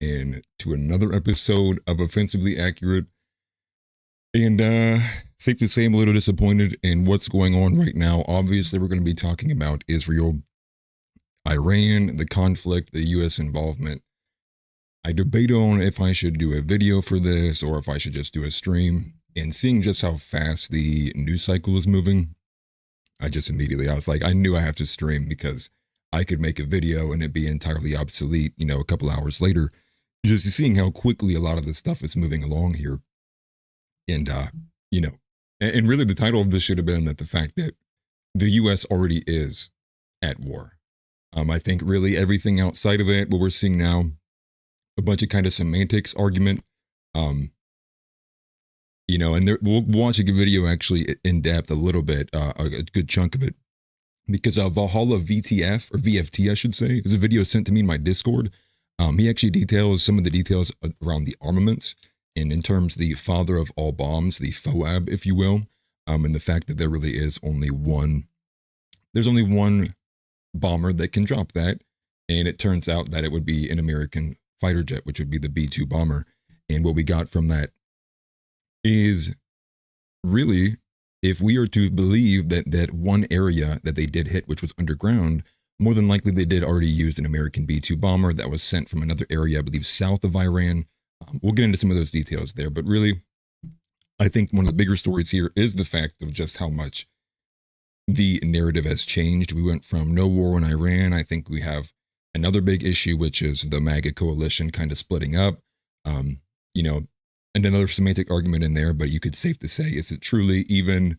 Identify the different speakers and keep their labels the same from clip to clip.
Speaker 1: in to another episode of Offensively Accurate. And safe to say I'm a little disappointed in what's going on right now. Obviously, we're going to be talking about Israel, Iran, the conflict, the U.S. involvement. I debate on if I should do a video for this or if I should just do a stream. And seeing just how fast the news cycle is moving, I was like, I knew I have to stream because I could make a video and it'd be entirely obsolete, a couple hours later. Just seeing how quickly a lot of this stuff is moving along here. And, and really the title of this should have been that the fact that the U.S. already is at war. I think really everything outside of it, what we're seeing now, a bunch of kind of semantics argument, and we'll watch a video actually in depth a little bit, a good chunk of it, because Valhalla VTF, or VFT, I should say, is a video sent to me in my Discord. He actually details some of the details around the armaments, and in terms the father of all bombs, the FOAB, if you will, and the fact that there really is only one bomber that can drop that, and it turns out that it would be an American fighter jet, which would be the B-2 bomber. And what we got from that is really, if we are to believe that one area that they did hit, which was underground, more than likely they did already use an American B-2 bomber that was sent from another area, I believe, south of Iran. We'll get into some of those details there, but really, I think one of the bigger stories here is the fact of just how much the narrative has changed. We went from no war in Iran. I think we have another big issue, which is the MAGA coalition kind of splitting up, and another semantic argument in there, but you could safe to say, is it truly even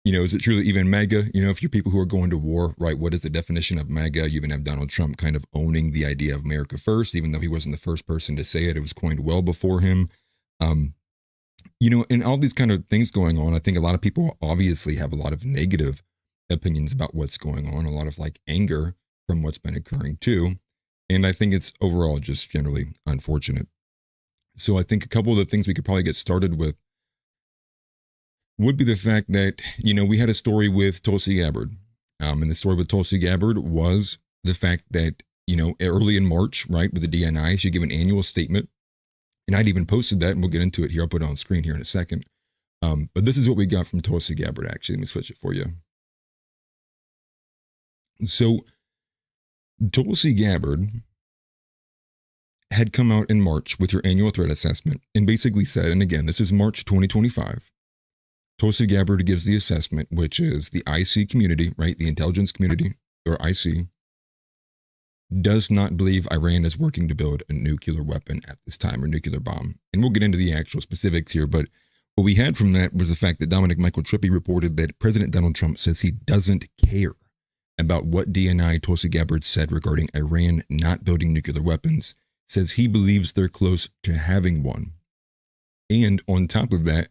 Speaker 1: MAGA? If you're people who are going to war, right, what is the definition of MAGA? You even have Donald Trump kind of owning the idea of America first, even though he wasn't the first person to say it. It was coined well before him. And all these kind of things going on, I think a lot of people obviously have a lot of negative opinions about what's going on, a lot of anger from what's been occurring too. And I think it's overall just generally unfortunate. So I think a couple of the things we could probably get started with would be the fact that, we had a story with Tulsi Gabbard. And the story with Tulsi Gabbard was the fact that, early in March, right, with the DNI, she gave an annual statement. And I'd even posted that, and we'll get into it here. I'll put it on screen here in a second. But this is what we got from Tulsi Gabbard, actually. Let me switch it for you. So Tulsi Gabbard had come out in March with her annual threat assessment and basically said, and again, this is March 2025, Tulsi Gabbard gives the assessment, which is the IC community, right, the intelligence community, or IC, does not believe Iran is working to build a nuclear weapon at this time, or nuclear bomb. And we'll get into the actual specifics here, but what we had from that was the fact that Dominic Michael Trippi reported that President Donald Trump says he doesn't care about what DNI Tulsi Gabbard said regarding Iran not building nuclear weapons, says he believes they're close to having one. And on top of that,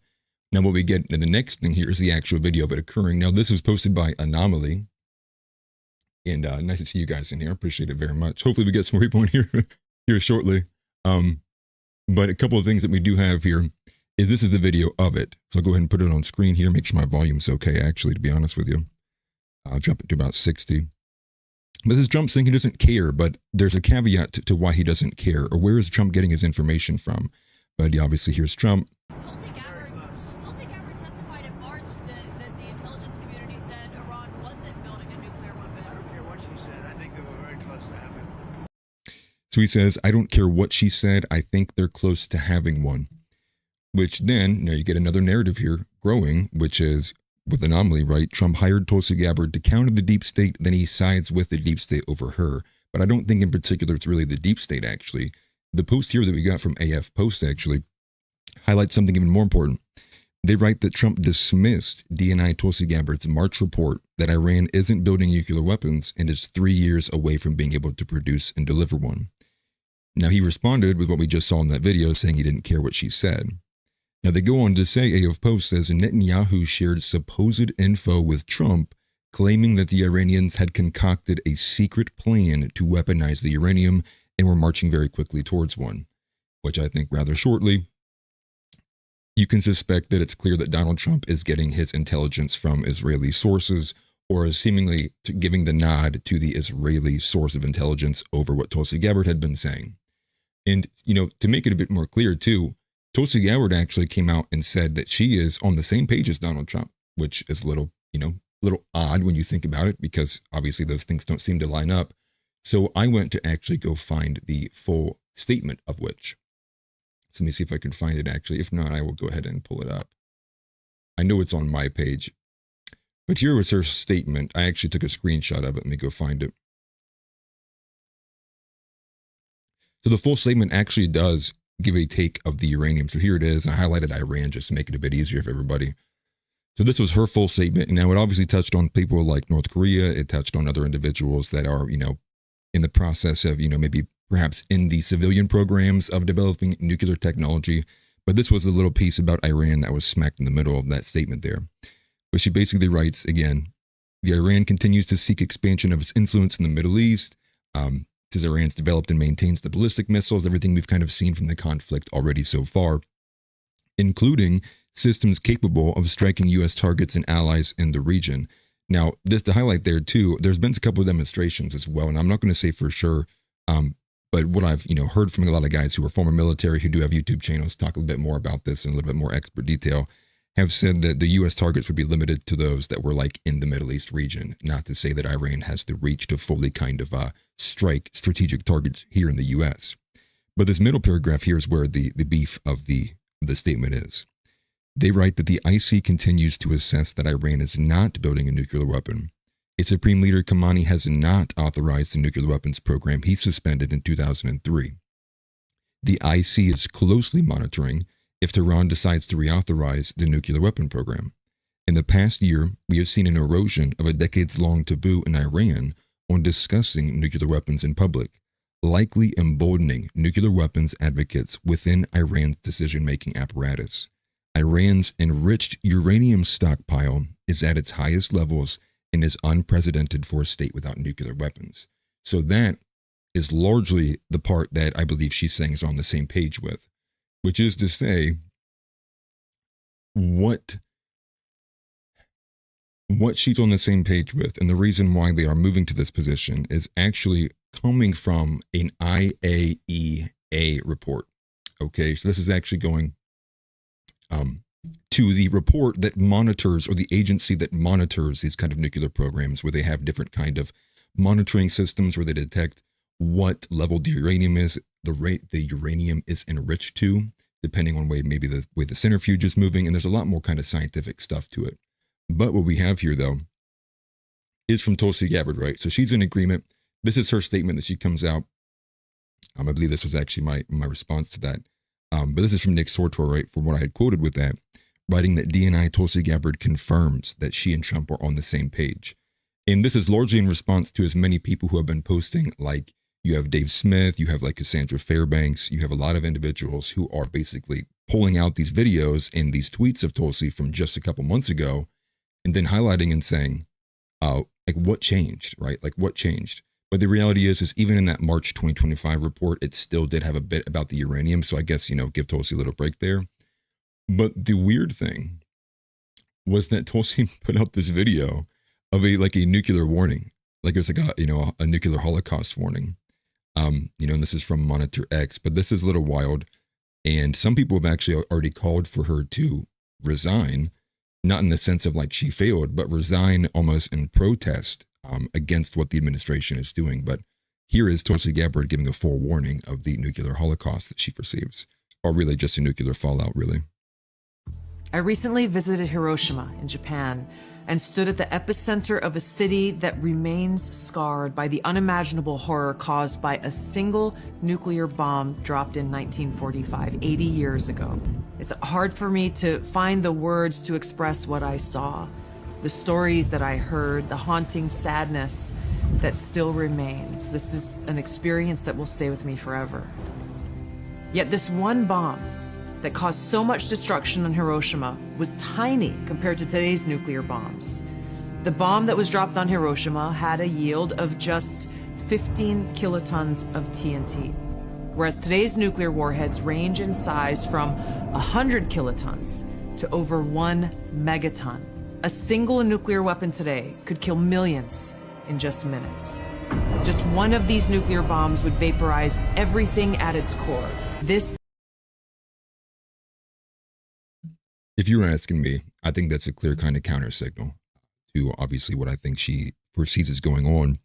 Speaker 1: now what we get in the next thing here is the actual video of it occurring. Now this is posted by Anomaly. And nice to see you guys in here. Appreciate it very much. Hopefully we get some people in here shortly. But a couple of things that we do have here is this is the video of it. So I'll go ahead and put it on screen here. Make sure my volume's okay, actually, to be honest with you. I'll drop it to about 60. But this is Trump saying he doesn't care, but there's a caveat to why he doesn't care, or where is Trump getting his information from? But obviously, here's Trump.
Speaker 2: Tulsi Gabbard testified in March that the intelligence community said Iran wasn't building a nuclear weapon.
Speaker 3: I don't care what she said. I think they were very close to having one.
Speaker 1: So he says, I don't care what she said. I think they're close to having one. Which then, you get another narrative here growing, which is, with Anomaly, right? Trump hired Tulsi Gabbard to counter the deep state, then he sides with the deep state over her. But I don't think in particular it's really the deep state, actually. The post here that we got from AF Post, actually, highlights something even more important. They write that Trump dismissed DNI Tulsi Gabbard's March report that Iran isn't building nuclear weapons and is 3 years away from being able to produce and deliver one. Now, he responded with what we just saw in that video, saying he didn't care what she said. Now, they go on to say, AF Post says, Netanyahu shared supposed info with Trump, claiming that the Iranians had concocted a secret plan to weaponize the uranium and were marching very quickly towards one, which I think rather shortly, you can suspect that it's clear that Donald Trump is getting his intelligence from Israeli sources, or is seemingly giving the nod to the Israeli source of intelligence over what Tulsi Gabbard had been saying. And, to make it a bit more clear too, Tulsi Gabbard actually came out and said that she is on the same page as Donald Trump, which is a little odd when you think about it, because obviously those things don't seem to line up. So I went to actually go find the full statement of which. So let me see if I can find it actually. If not, I will go ahead and pull it up. I know it's on my page, but here was her statement. I actually took a screenshot of it. Let me go find it. So the full statement actually does give a take of the uranium. So here it is. I highlighted Iran just to make it a bit easier for everybody. So this was her full statement. And now it obviously touched on people like North Korea. It touched on other individuals that are, in the process of, maybe perhaps in the civilian programs of developing nuclear technology. But this was a little piece about Iran that was smacked in the middle of that statement there. But she basically writes, again, the Iran continues to seek expansion of its influence in the Middle East. Says Iran's developed and maintains the ballistic missiles, everything we've kind of seen from the conflict already so far, including systems capable of striking U.S. targets and allies in the region. Now, just to highlight there too, there's been a couple of demonstrations as well, and I'm not going to say for sure, but what I've heard from a lot of guys who are former military who do have YouTube channels talk a little bit more about this in a little bit more expert detail, have said that the U.S. targets would be limited to those that were like in the Middle East region. Not to say that Iran has the reach to fully kind of strike strategic targets here in the U.S. But this middle paragraph here is where the beef of the statement is. They write that the IC continues to assess that Iran is not building a nuclear weapon. Its Supreme Leader Khamenei has not authorized the nuclear weapons program he suspended in 2003. The IC is closely monitoring if Tehran decides to reauthorize the nuclear weapon program. In the past year, we have seen an erosion of a decades-long taboo in Iran on discussing nuclear weapons in public, likely emboldening nuclear weapons advocates within Iran's decision-making apparatus. Iran's enriched uranium stockpile is at its highest levels and is unprecedented for a state without nuclear weapons. So that is largely the part that I believe she's saying is on the same page with, which is to say, what she's on the same page with, and the reason why they are moving to this position is actually coming from an IAEA report. Okay, so this is actually going to the report that monitors, or the agency that monitors these kind of nuclear programs, where they have different kind of monitoring systems where they detect what level the uranium is, the rate the uranium is enriched to, depending on maybe the way the centrifuge is moving. And there's a lot more kind of scientific stuff to it. But what we have here, though, is from Tulsi Gabbard, right? So she's in agreement. This is her statement that she comes out. I believe this was actually my response to that. But this is from Nick Sortor, right, from what I had quoted with that, writing that DNI Tulsi Gabbard confirms that she and Trump are on the same page. And this is largely in response to as many people who have been posting, like you have Dave Smith, you have like Cassandra Fairbanks, you have a lot of individuals who are basically pulling out these videos and these tweets of Tulsi from just a couple months ago, and then highlighting and saying, like what changed, right? Like what changed? But the reality is even in that March 2025 report, it still did have a bit about the uranium. So I guess, give Tulsi a little break there. But the weird thing was that Tulsi put out this video of a nuclear warning. Like it was like a nuclear holocaust warning. And this is from Monitor X, but this is a little wild. And some people have actually already called for her to resign, not in the sense of like she failed, but resign almost in protest against what the administration is doing. But here is Tulsi Gabbard giving a full warning of the nuclear holocaust that she perceives, or really just a nuclear fallout, really.
Speaker 4: I recently visited Hiroshima in Japan and stood at the epicenter of a city that remains scarred by the unimaginable horror caused by a single nuclear bomb dropped in 1945, 80 years ago. It's hard for me to find the words to express what I saw, the stories that I heard, the haunting sadness that still remains. This is an experience that will stay with me forever. Yet this one bomb that caused so much destruction in Hiroshima was tiny compared to today's nuclear bombs. The bomb that was dropped on Hiroshima had a yield of just 15 kilotons of TNT, whereas today's nuclear warheads range in size from 100 kilotons to over 1 megaton. A single nuclear weapon today could kill millions in just minutes. Just one of these nuclear bombs would vaporize everything at its core. This.
Speaker 1: If you were asking me, I think that's a clear kind of counter signal to obviously what I think she perceives is going on.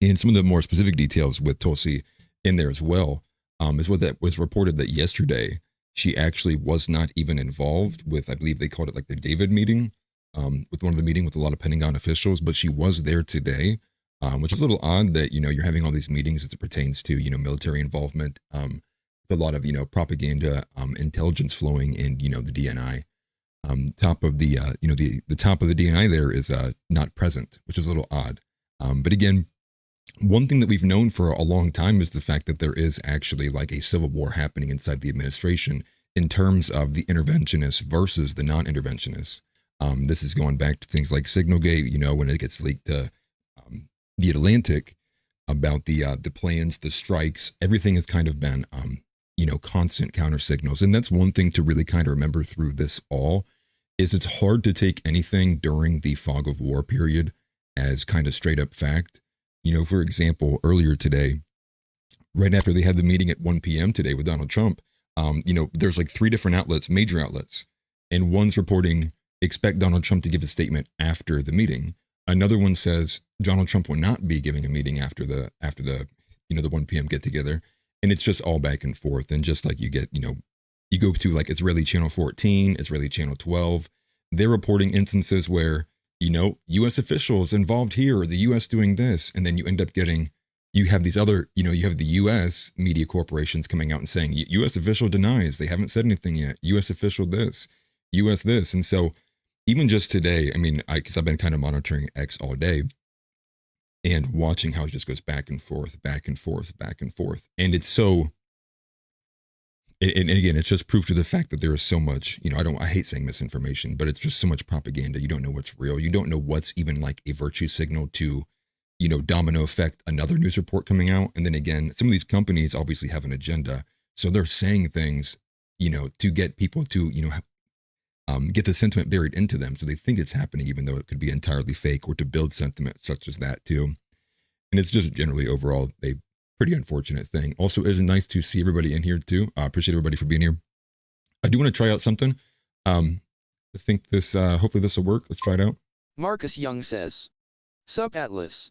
Speaker 1: And some of the more specific details with Tulsi in there as well is what that was reported that yesterday she actually was not even involved with, I believe they called it like the David meeting, with one of the meeting with a lot of Pentagon officials, but she was there today, which is a little odd that, you're having all these meetings as it pertains to, military involvement, with a lot of, propaganda, intelligence flowing and, the DNI. Top of the, the top of the DNI there is not present, which is a little odd. But again, one thing that we've known for a long time is the fact that there is actually like a civil war happening inside the administration in terms of the interventionists versus the non-interventionists. This is going back to things like Signalgate, when it gets leaked to the Atlantic about the plans, the strikes, everything has kind of been, constant counter signals. And that's one thing to really kind of remember through this all is it's hard to take anything during the fog of war period as kind of straight up fact. For example, earlier today, right after they had the meeting at 1 p.m. today with Donald Trump, there's like 3 different outlets, major outlets, and one's reporting expect Donald Trump to give a statement after the meeting. Another one says Donald Trump will not be giving a meeting after the 1 p.m. get together. And it's just all back and forth. And just like you get, you go to like Israeli channel 14, Israeli channel 12, they're reporting instances where, U.S. officials involved here, or the U.S. doing this. And then you end up getting, you have these other, you have the U.S. media corporations coming out and saying, U.S. official denies, they haven't said anything yet. U.S. official this, U.S. this. And so even just today, because I've been kind of monitoring X all day and watching how it just goes back and forth, back and forth, back and forth. And it's so, and again, it's just proof to the fact that there is so much, I hate saying misinformation, but it's just so much propaganda. You don't know what's real. You don't know what's even like a virtue signal to, domino effect another news report coming out. And then again, some of these companies obviously have an agenda. So they're saying things, to get people to, get the sentiment buried into them. So they think it's happening, even though it could be entirely fake, or to build sentiment such as that too. And it's just generally overall a pretty unfortunate thing. Also, it is nice to see everybody in here too. I appreciate everybody for being here. I do want to try out something. I think this, hopefully this will work. Let's try it out.
Speaker 5: Marcus Young says, "Sup Atlas.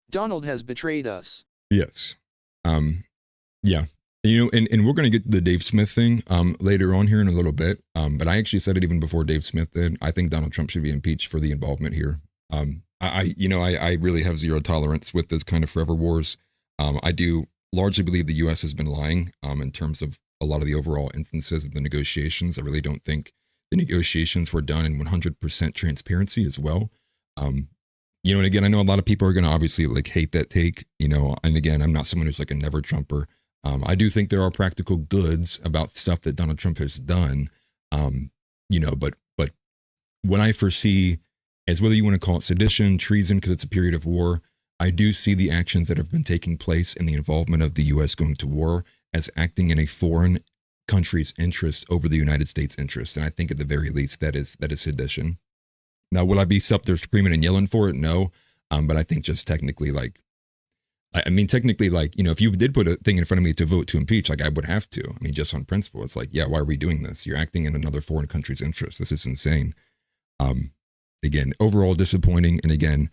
Speaker 5: Donald has betrayed us."
Speaker 1: Yes. Yeah. And we're going to get to the Dave Smith thing later on here in a little bit. But I actually said it even before Dave Smith did. I think Donald Trump should be impeached for the involvement here. I really have zero tolerance with this kind of forever wars. I do largely believe the U.S. has been lying in terms of a lot of the overall instances of the negotiations. I really don't think the negotiations were done in 100% transparency as well. And again, I know a lot of people are going to obviously like hate that take, and again, I'm not someone who's like a never Trumper. I do think there are practical goods about stuff that Donald Trump has done, but when I foresee, as whether you want to call it sedition, treason, because it's a period of war, I do see the actions that have been taking place and the involvement of the U.S. going to war as acting in a foreign country's interest over the United States' interest. And I think at the very least that is sedition. Now, will I be up there screaming and yelling for it? No. But I think just technically, if you did put a thing in front of me to vote to impeach, I would have to. Just on principle, it's like, yeah, why are we doing this? You're acting in another foreign country's interest. This is insane. Again, overall disappointing. And again,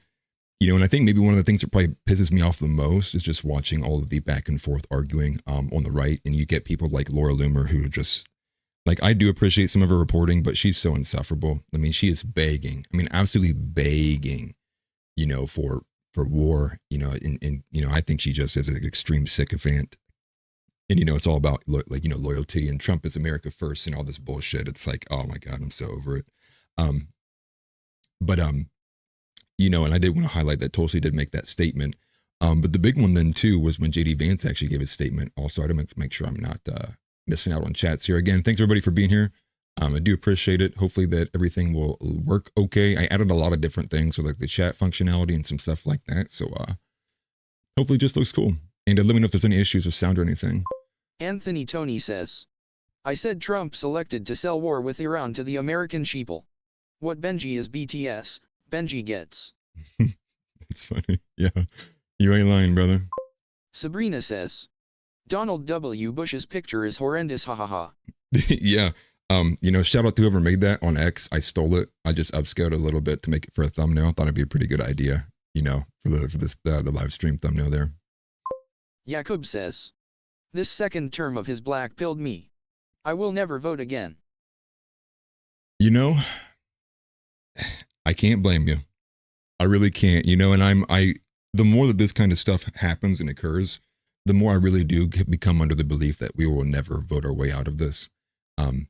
Speaker 1: and I think maybe one of the things that probably pisses me off the most is just watching all of the back and forth arguing on the right. And you get people like Laura Loomer who are just I do appreciate some of her reporting, but she's so insufferable. She is begging, absolutely begging, for war, and I think she just is an extreme sycophant. And, it's all about loyalty and Trump is America first and all this bullshit. It's like, oh my God, I'm so over it. And I did want to highlight that Tulsi did make that statement. But the big one then too was when JD Vance actually gave his statement. Also, I had to make sure I'm not missing out on chats here. Again, thanks everybody for being here. I do appreciate it. Hopefully that everything will work okay. I added a lot of different things, so like the chat functionality and some stuff like that. So hopefully it just looks cool. And let me know if there's any issues with sound or anything.
Speaker 5: Anthony Tony says, "I said Trump selected to sell war with Iran to the American sheeple. What Benji is BTS, Benji gets."
Speaker 1: It's funny. Yeah. You ain't lying, brother.
Speaker 5: Sabrina says, Donald W. Bush's picture is horrendous, hahaha.
Speaker 1: Yeah. Shout out to whoever made that on X. I stole it. I just upscaled it a little bit to make it for a thumbnail. I thought it'd be a pretty good idea, for the live stream thumbnail there.
Speaker 5: Yakub says, this second term of his black-pilled me. I will never vote again.
Speaker 1: I can't blame you. I really can't, and the more that this kind of stuff happens and occurs, the more I really do become under the belief that we will never vote our way out of this. And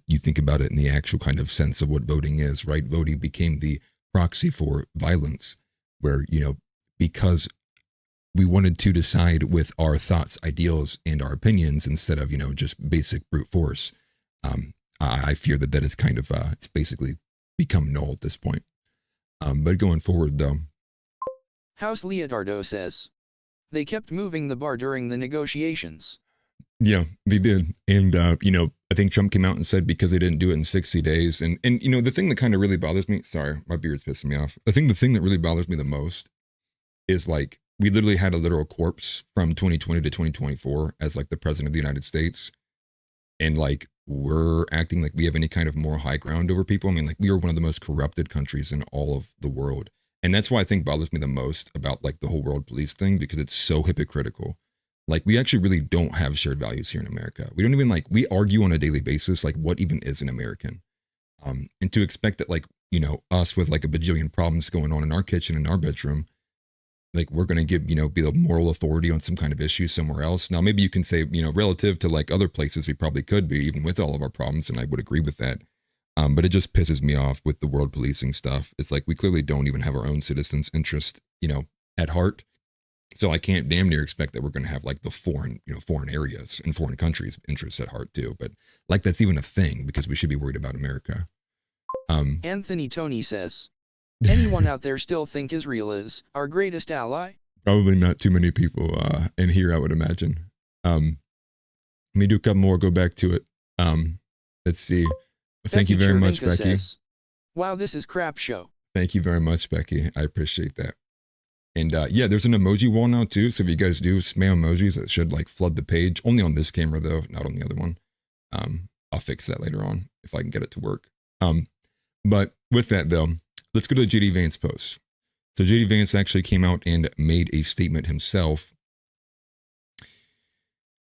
Speaker 1: you think about it in the actual kind of sense of what voting is, right? Voting became the proxy for violence, where, because we wanted to decide with our thoughts, ideals, and our opinions instead of, just basic brute force. I fear that is kind of, it's basically become null at this point. But going forward, though.
Speaker 5: House Leotardo says, they kept moving the bar during the negotiations.
Speaker 1: Yeah, they did. And, I think Trump came out and said because they didn't do it in 60 days. And the thing that kind of really bothers me, sorry, my beard's pissing me off. I think the thing that really bothers me the most is like, we literally had a literal corpse from 2020 to 2024 as like the president of the United States. And like, we're acting like we have any kind of moral high ground over people. I mean, like we are one of the most corrupted countries in all of the world. And that's why I think bothers me the most about like the whole world police thing, because it's so hypocritical. Like we actually really don't have shared values here in America. We don't even we argue on a daily basis, like what even is an American? And to expect that us with like a bajillion problems going on in our kitchen, in our bedroom, like we're going to be the moral authority on some kind of issue somewhere else. Now, maybe you can say, relative to like other places, we probably could be even with all of our problems. And I would agree with that. But it just pisses me off with the world policing stuff. It's like, we clearly don't even have our own citizens' interest, at heart. So I can't damn near expect that we're going to have like the foreign areas and foreign countries' interests at heart too. But like, that's even a thing because we should be worried about America.
Speaker 5: Anthony Tony says, anyone out there still think Israel is our greatest ally?
Speaker 1: Probably not too many people in here, I would imagine. Let me do a couple more, go back to it. Let's see. Thank you very much, Becky.
Speaker 5: Says, wow, this is crap show.
Speaker 1: Thank you very much, Becky. I appreciate that. And there's an emoji wall now too. So if you guys do spam emojis, it should like flood the page. Only on this camera though, not on the other one. I'll fix that later on if I can get it to work. But with that though, let's go to the JD Vance post. So JD Vance actually came out and made a statement himself.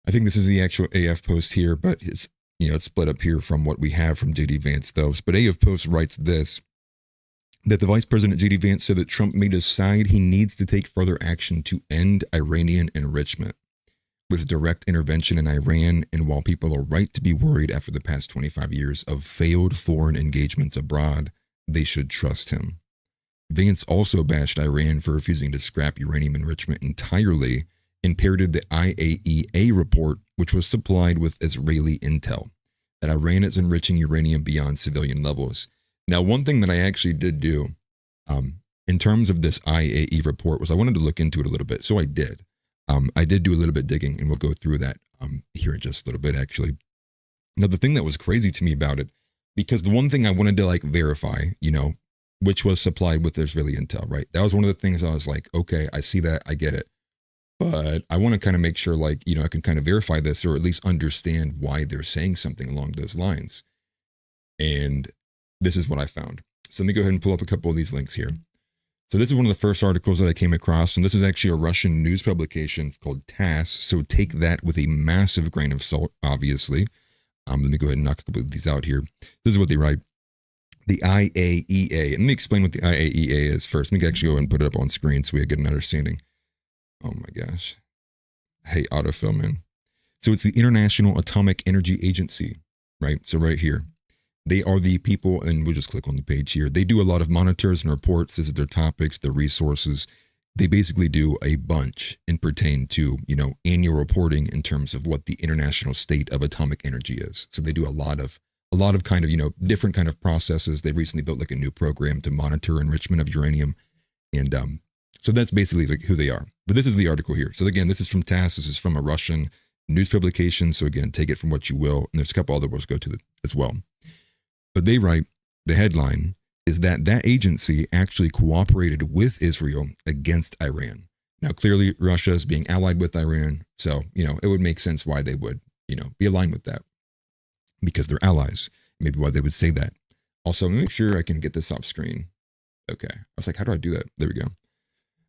Speaker 1: I think this is the actual AF post here, but it's split up here from what we have from JD Vance though. But AF post writes this, that the Vice President JD Vance said that Trump may decide he needs to take further action to end Iranian enrichment with direct intervention in Iran. And while people are right to be worried after the past 25 years of failed foreign engagements abroad, they should trust him. Vance also bashed Iran for refusing to scrap uranium enrichment entirely and parroted the IAEA report, which was supplied with Israeli intel, that Iran is enriching uranium beyond civilian levels. Now, one thing that I actually did do in terms of this IAEA report was I wanted to look into it a little bit. So I did. I did do a little bit digging, and we'll go through that here in just a little bit, actually. Now, the thing that was crazy to me about it, because the one thing I wanted to verify, which was supplied with Israeli intel, right? That was one of the things I was like, okay, I see that, I get it. But I want to kind of make sure I can kind of verify this or at least understand why they're saying something along those lines. And this is what I found. So let me go ahead and pull up a couple of these links here. So this is one of the first articles that I came across, and this is actually a Russian news publication called TASS. So take that with a massive grain of salt, obviously. Let me go ahead and knock a couple of these out here. This is what they write. The IAEA. Let me explain what the IAEA is first. Let me actually go ahead and put it up on screen so we get an understanding. Oh my gosh. Hey, autofill, man. So it's the International Atomic Energy Agency, right? So right here. They are the people, and we'll just click on the page here. They do a lot of monitors and reports. This is their topics, their resources. They basically do a bunch and pertain to, annual reporting in terms of what the international state of atomic energy is. So they do a lot of kind of, different kind of processes. They recently built a new program to monitor enrichment of uranium. And so that's basically who they are. But this is the article here. So again, this is from TASS. This is from a Russian news publication. So again, take it from what you will. And there's a couple other ones go to as well. But they write the headline, is that that agency actually cooperated with Israel against Iran. Now, clearly, Russia is being allied with Iran, so, it would make sense why they would, be aligned with that, because they're allies. Maybe why they would say that. Also, let me make sure I can get this off screen. Okay. I was like, how do I do that? There we go.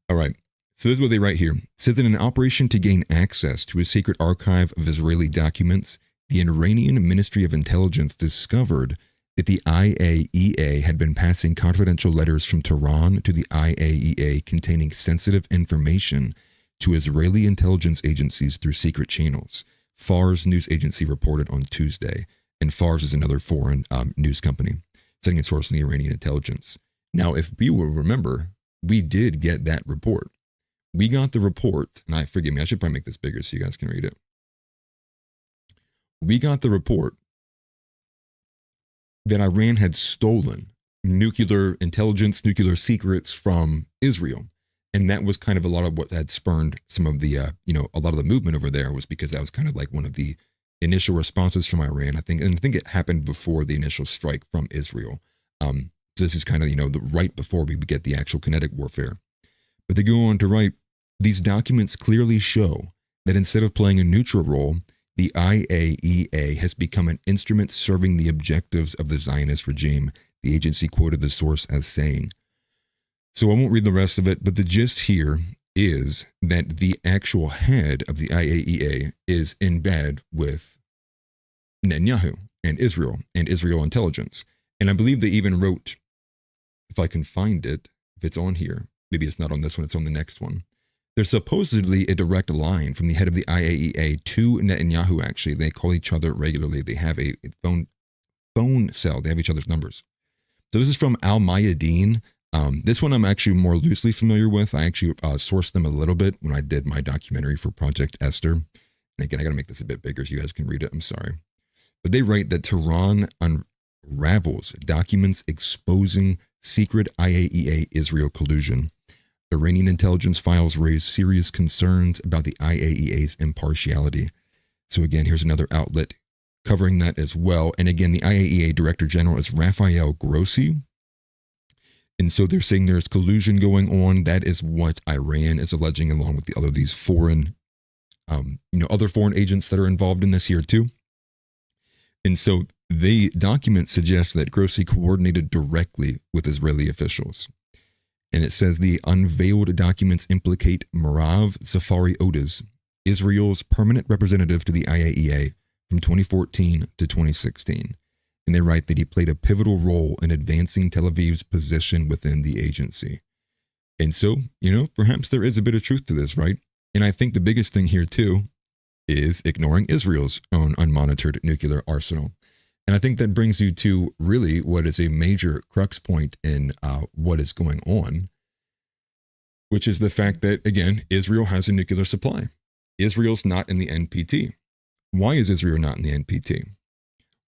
Speaker 1: All right. So this is what they write here. It says that in an operation to gain access to a secret archive of Israeli documents, the Iranian Ministry of Intelligence discovered that the IAEA had been passing confidential letters from Tehran to the IAEA containing sensitive information to Israeli intelligence agencies through secret channels. Fars news agency reported on Tuesday, and Fars is another foreign news company, citing a source in the Iranian intelligence. Now, if we will remember, we did get that report. We got the report, and forgive me, I should probably make this bigger so you guys can read it. We got the report that Iran had stolen nuclear intelligence, nuclear secrets from Israel. And that was kind of a lot of what had spurned some of the, a lot of the movement over there, was because that was kind of like one of the initial responses from Iran. I think it happened before the initial strike from Israel. So this is kind of, right before we get the actual kinetic warfare. But they go on to write, these documents clearly show that instead of playing a neutral role, the IAEA has become an instrument serving the objectives of the Zionist regime, the agency quoted the source as saying. So I won't read the rest of it, but the gist here is that the actual head of the IAEA is in bed with Netanyahu and Israel intelligence. And I believe they even wrote, if I can find it, if it's on here, maybe it's not on this one, it's on the next one. There's supposedly a direct line from the head of the IAEA to Netanyahu, actually. They call each other regularly. They have a phone cell. They have each other's numbers. So this is from Al Mayadeen. This one I'm actually more loosely familiar with. I actually sourced them a little bit when I did my documentary for Project Esther. And again, I got to make this a bit bigger so you guys can read it. I'm sorry. But they write that Tehran unravels documents exposing secret IAEA Israel collusion. Iranian intelligence files raise serious concerns about the IAEA's impartiality. So again, here's another outlet covering that as well. And again, the IAEA Director General is Rafael Grossi. And so they're saying there's collusion going on. That is what Iran is alleging, along with the other these foreign, other foreign agents that are involved in this here too. And so the documents suggest that Grossi coordinated directly with Israeli officials. And it says the unveiled documents implicate Merav Zafari Odez, Israel's permanent representative to the IAEA from 2014 to 2016. And they write that he played a pivotal role in advancing Tel Aviv's position within the agency. And so, perhaps there is a bit of truth to this, right? And I think the biggest thing here too is ignoring Israel's own unmonitored nuclear arsenal. And I think that brings you to really what is a major crux point in what is going on, which is the fact that, again, Israel has a nuclear supply. Israel's not in the NPT. Why is Israel not in the NPT?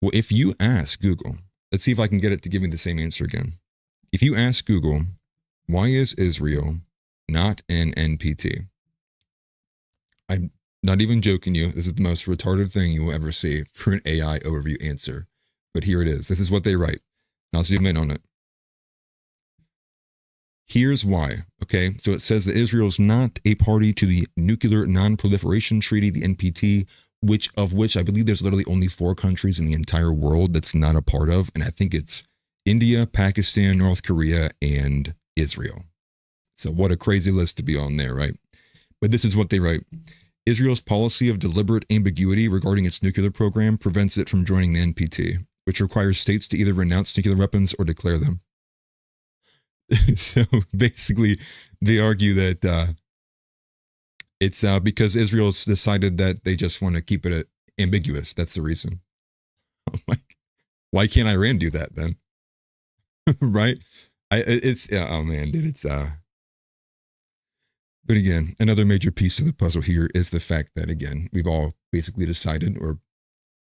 Speaker 1: Well, if you ask Google, let's see if I can get it to give me the same answer again. If you ask Google, why is Israel not in NPT? I'm not even joking you. This is the most retarded thing you will ever see for an AI overview answer. But here it is. This is what they write. And I'll zoom in on it. Here's why. Okay. So it says that Israel is not a party to the Nuclear Non-Proliferation Treaty, the NPT, which I believe there's literally only 4 countries in the entire world that's not a part of. And I think it's India, Pakistan, North Korea, and Israel. So what a crazy list to be on there, right? But this is what they write. Israel's policy of deliberate ambiguity regarding its nuclear program prevents it from joining the NPT, which requires states to either renounce nuclear weapons or declare them. So basically, they argue that it's because Israel's decided that they just want to keep it ambiguous. That's the reason. I'm like, why can't Iran do that then? Right? Oh man, dude, But again, another major piece of the puzzle here is the fact that, again, we've all basically decided, or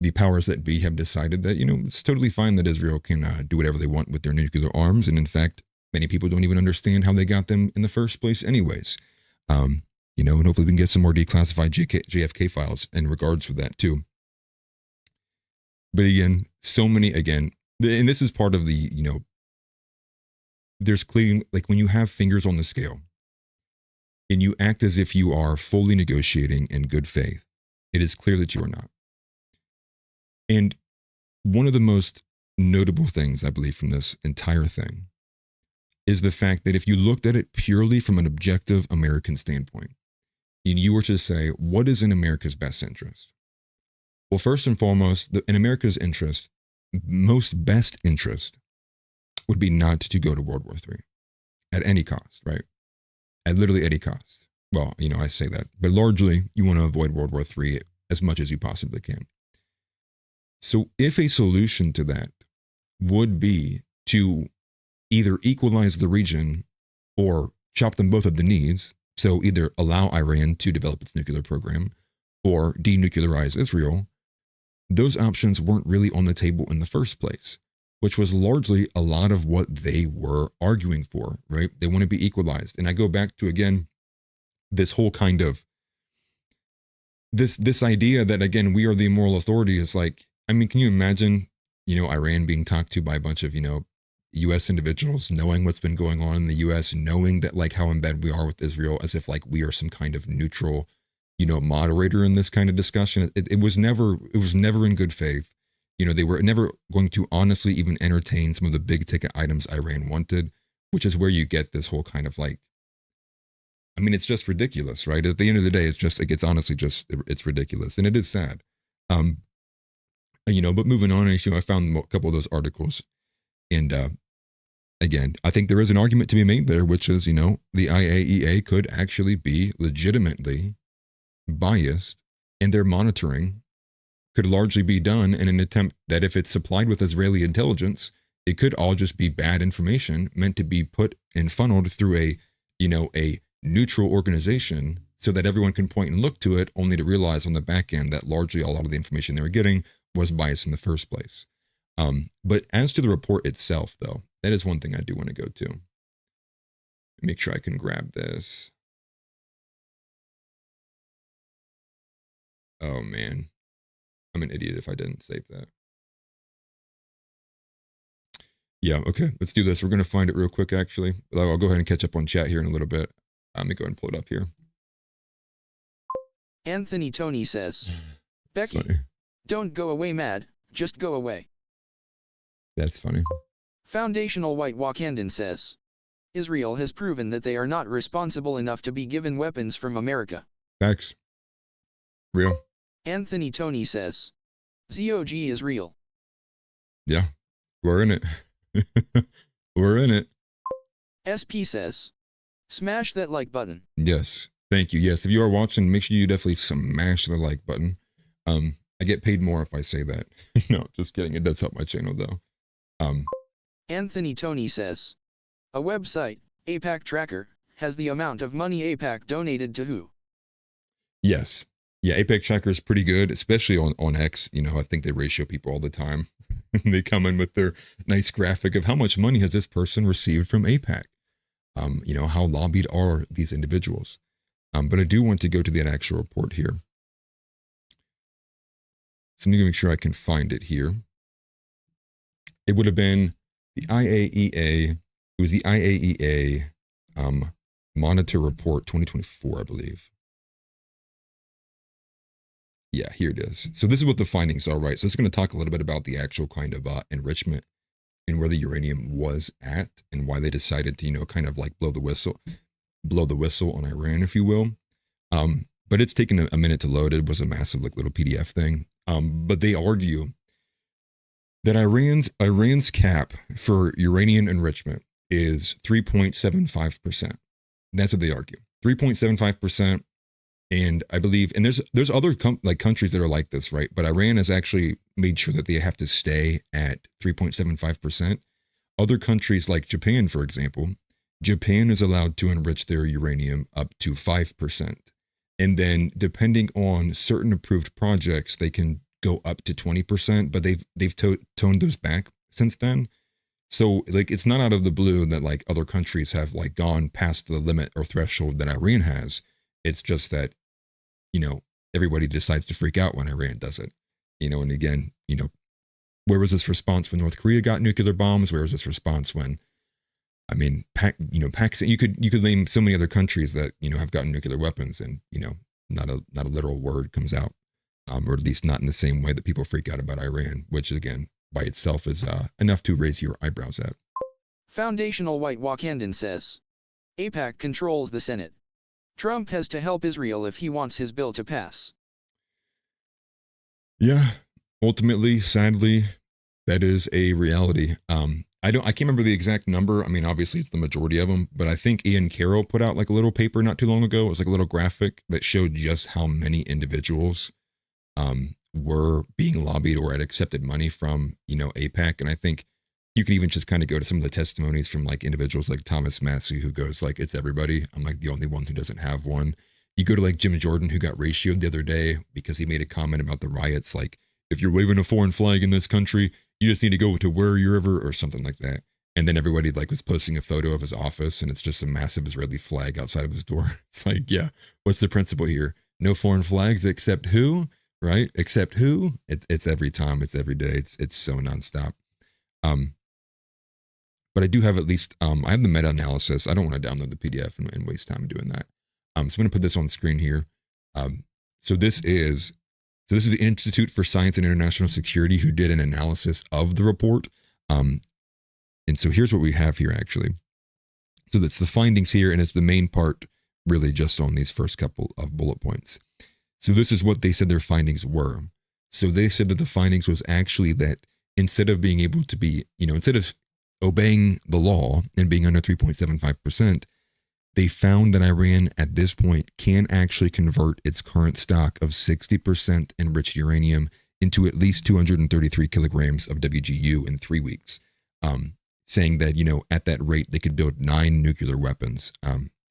Speaker 1: the powers that be have decided that, it's totally fine that Israel can do whatever they want with their nuclear arms. And in fact, many people don't even understand how they got them in the first place anyways. And hopefully we can get some more declassified JFK files in regards to that too. But again, and this is part of the, there's clearly, like when you have fingers on the scale and you act as if you are fully negotiating in good faith, it is clear that you are not. And one of the most notable things, I believe, from this entire thing is the fact that if you looked at it purely from an objective American standpoint, and you were to say, what is in America's best interest? Well, first and foremost, in America's interest, most best interest would be not to go to World War III at any cost, right? At literally any cost. Well, I say that, but largely you want to avoid World War III as much as you possibly can. So if a solution to that would be to either equalize the region or chop them both at the knees, so either allow Iran to develop its nuclear program or denuclearize Israel, those options weren't really on the table in the first place, which was largely a lot of what they were arguing for, right? They want to be equalized. And I go back to, again, this whole kind of, this idea that, again, we are the moral authority is like, I mean, can you imagine, Iran being talked to by a bunch of, U.S. individuals, knowing what's been going on in the U.S., knowing that like how in bed we are with Israel, as if like we are some kind of neutral, moderator in this kind of discussion. It was never in good faith. They were never going to honestly even entertain some of the big ticket items Iran wanted, which is where you get this whole kind of like, I mean, it's just ridiculous, right? At the end of the day, it's honestly just, it's ridiculous. And it is sad. But moving on, I found a couple of those articles. And again, I think there is an argument to be made there, which is, the IAEA could actually be legitimately biased, and their monitoring could largely be done in an attempt that if it's supplied with Israeli intelligence, it could all just be bad information meant to be put and funneled through a neutral organization so that everyone can point and look to it, only to realize on the back end that largely a lot of the information they were getting was biased in the first place. But as to the report itself, though, that is one thing I do want to go to. Make sure I can grab this. Oh, man. I'm an idiot if I didn't save that. Yeah, okay. Let's do this. We're going to find it real quick, actually. I'll go ahead and catch up on chat here in a little bit. Let me go ahead and pull it up here.
Speaker 5: Anthony Tony says, Becky, don't go away mad, just go away.
Speaker 1: That's funny.
Speaker 5: Foundational White Wakandan says, Israel has proven that they are not responsible enough to be given weapons from America.
Speaker 1: Facts. Real.
Speaker 5: Anthony Tony says, ZOG is real.
Speaker 1: Yeah, we're in it. We're in it.
Speaker 5: SP says, smash that like button.
Speaker 1: Yes, thank you. Yes, if you are watching, make sure you definitely smash the like button. I get paid more if I say that. No, just kidding. It does help my channel though.
Speaker 5: Anthony Tony says, a website, AIPAC Tracker, has the amount of money AIPAC donated to who?
Speaker 1: Yes. Yeah, AIPAC Tracker is pretty good, especially on X. I think they ratio people all the time. They come in with their nice graphic of how much money has this person received from AIPAC. How lobbied are these individuals? But I do want to go to that actual report here. So I'm going to make sure I can find it here. It would have been the IAEA. It was the IAEA Monitor Report 2024, I believe. Yeah, here it is. So this is what the findings are, right? So it's going to talk a little bit about the actual kind of enrichment and where the uranium was at and why they decided to, kind of like blow the whistle on Iran, if you will. But it's taken a minute to load. It was a massive little PDF thing. But they argue that Iran's cap for uranium enrichment is 3.75%. That's what they argue. 3.75%. And I believe, and there's other countries that are like this, right? But Iran has actually made sure that they have to stay at 3.75%. Other countries like Japan, for example, Japan is allowed to enrich their uranium up to 5%. And then depending on certain approved projects, they can go up to 20%, but they've toned those back since then. So it's not out of the blue that other countries have gone past the limit or threshold that Iran has. It's just that, everybody decides to freak out when Iran does it, and again, where was this response when North Korea got nuclear bombs? Where was this response when, I mean, Pakistan. You could name so many other countries that have gotten nuclear weapons, and not a literal word comes out, or at least not in the same way that people freak out about Iran, which again by itself is enough to raise your eyebrows at.
Speaker 5: Foundational White Wakandan says, AIPAC controls the Senate. Trump has to help Israel if he wants his bill to pass.
Speaker 1: Yeah, ultimately, sadly, that is a reality. I can't remember the exact number. I mean, obviously it's the majority of them, but I think Ian Carroll put out like a little paper not too long ago. It was like a little graphic that showed just how many individuals were being lobbied or had accepted money from, AIPAC. And I think you can even just kind of go to some of the testimonies from like individuals like Thomas Massey, who goes like, it's everybody. I'm like the only one who doesn't have one. You go to like Jim Jordan, who got ratioed the other day because he made a comment about the riots. Like, if you're waving a foreign flag in this country, you just need to go to where you're ever, or something like that. And then everybody like was posting a photo of his office, and it's just a massive Israeli flag outside of his door. It's like, yeah, what's the principle here? No foreign flags except who, right? Except who? It's every time, it's every day. It's so nonstop. But I do have at least, I have the meta-analysis. I don't want to download the PDF and waste time doing that. So I'm going to put this on the screen here. So this is the Institute for Science and International Security, who did an analysis of the report. And so here's what we have here, actually. So that's the findings here, and it's the main part really just on these first couple of bullet points. So this is what they said their findings were. So they said that the findings was actually that instead of being able to be, instead of obeying the law and being under 3.75%, they found that Iran at this point can actually convert its current stock of 60% enriched uranium into at least 233 kilograms of WGU in 3 weeks, saying that, at that rate, they could build 9 nuclear weapons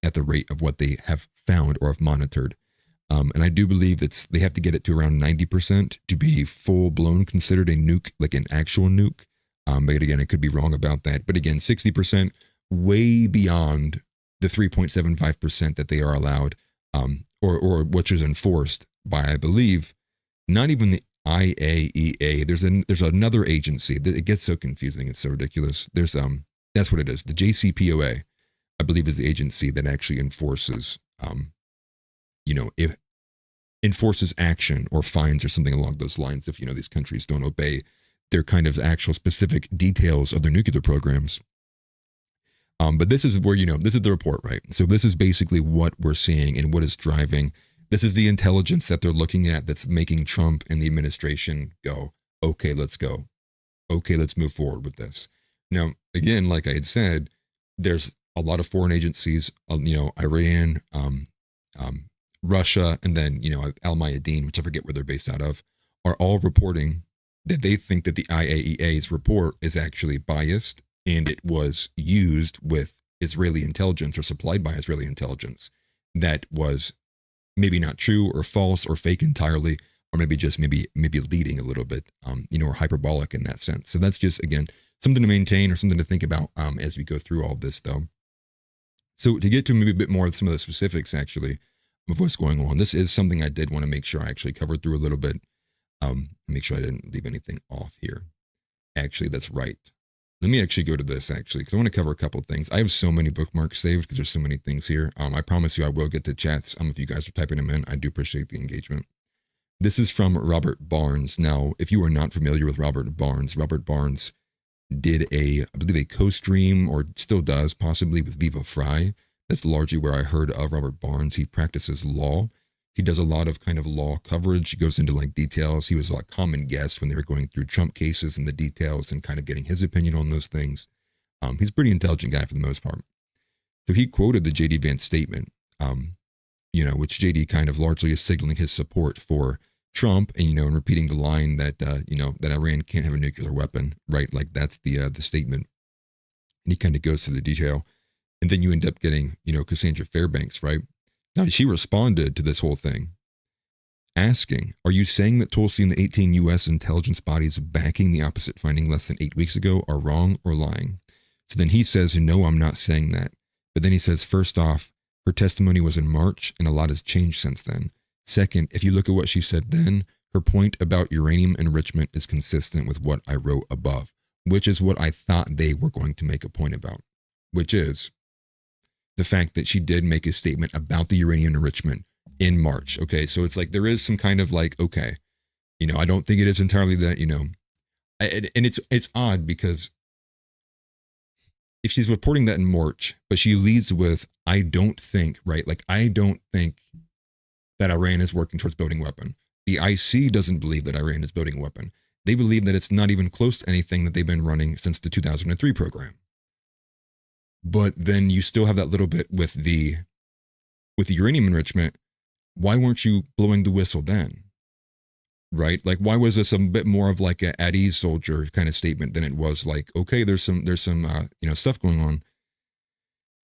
Speaker 1: at the rate of what they have found or have monitored. And I do believe that they have to get it to around 90% to be full-blown considered a nuke, like an actual nuke. But again, I could be wrong about that. But again, 60%, way beyond the 3.75% that they are allowed, or which is enforced by, I believe, not even the IAEA. There's another agency that it gets so confusing. It's so ridiculous. That's what it is. The JCPOA, I believe, is the agency that actually enforces, if enforces action or fines or something along those lines if these countries don't obey their kind of actual specific details of their nuclear programs. But this is where, this is the report, right? So this is basically what we're seeing and what is driving. This is the intelligence that they're looking at that's making Trump and the administration go, okay, let's go. Okay, let's move forward with this. Now, again, like I had said, there's a lot of foreign agencies, Iran, Russia, and then, Al Mayadeen, which I forget where they're based out of, are all reporting that they think that the IAEA's report is actually biased and it was used with Israeli intelligence or supplied by Israeli intelligence that was maybe not true or false or fake entirely, or maybe just maybe leading a little bit, or hyperbolic in that sense. So that's just, again, something to maintain or something to think about as we go through all this, though. So to get to maybe a bit more of some of the specifics, actually, of what's going on, this is something I did want to make sure I actually covered through a little bit. Make sure I didn't leave anything off here. Actually, that's right. Let me actually go to this, actually, because I want to cover a couple of things. I have so many bookmarks saved because there's so many things here. I promise you I will get to chats if you guys are typing them in. I do appreciate the engagement. This is from Robert Barnes. Now, if you are not familiar with Robert Barnes did I believe a co-stream, or still does, possibly with Viva Frei. That's largely where I heard of Robert Barnes. He practices law. He does a lot of kind of law coverage. He goes into like details. He was a common guest when they were going through Trump cases and the details and kind of getting his opinion on those things. He's a pretty intelligent guy for the most part. So he quoted the J.D. Vance statement, which J.D. kind of largely is signaling his support for Trump and, and repeating the line that, that Iran can't have a nuclear weapon, right? Like that's the statement. And he kind of goes through the detail. And then you end up getting, Cassandra Fairbanks, right? Now, she responded to this whole thing, asking, are you saying that Tulsi and the 18 U.S. intelligence bodies backing the opposite finding less than 8 weeks ago are wrong or lying? So then he says, no, I'm not saying that. But then he says, first off, her testimony was in March and a lot has changed since then. Second, if you look at what she said then, her point about uranium enrichment is consistent with what I wrote above, which is what I thought they were going to make a point about. which is the fact that she did make a statement about the uranium enrichment in March. Okay, so it's like there is some kind of like, okay, I don't think it is entirely that, and it's odd because if she's reporting that in March, but she leads with, I don't think, right? Like, I don't think that Iran is working towards building a weapon. The IC doesn't believe that Iran is building a weapon. They believe that it's not even close to anything that they've been running since the 2003 program. But then you still have that little bit with the uranium enrichment. Why weren't you blowing the whistle then? Right? Like, why was this a bit more of like a at ease soldier kind of statement than it was like, okay, there's some stuff going on.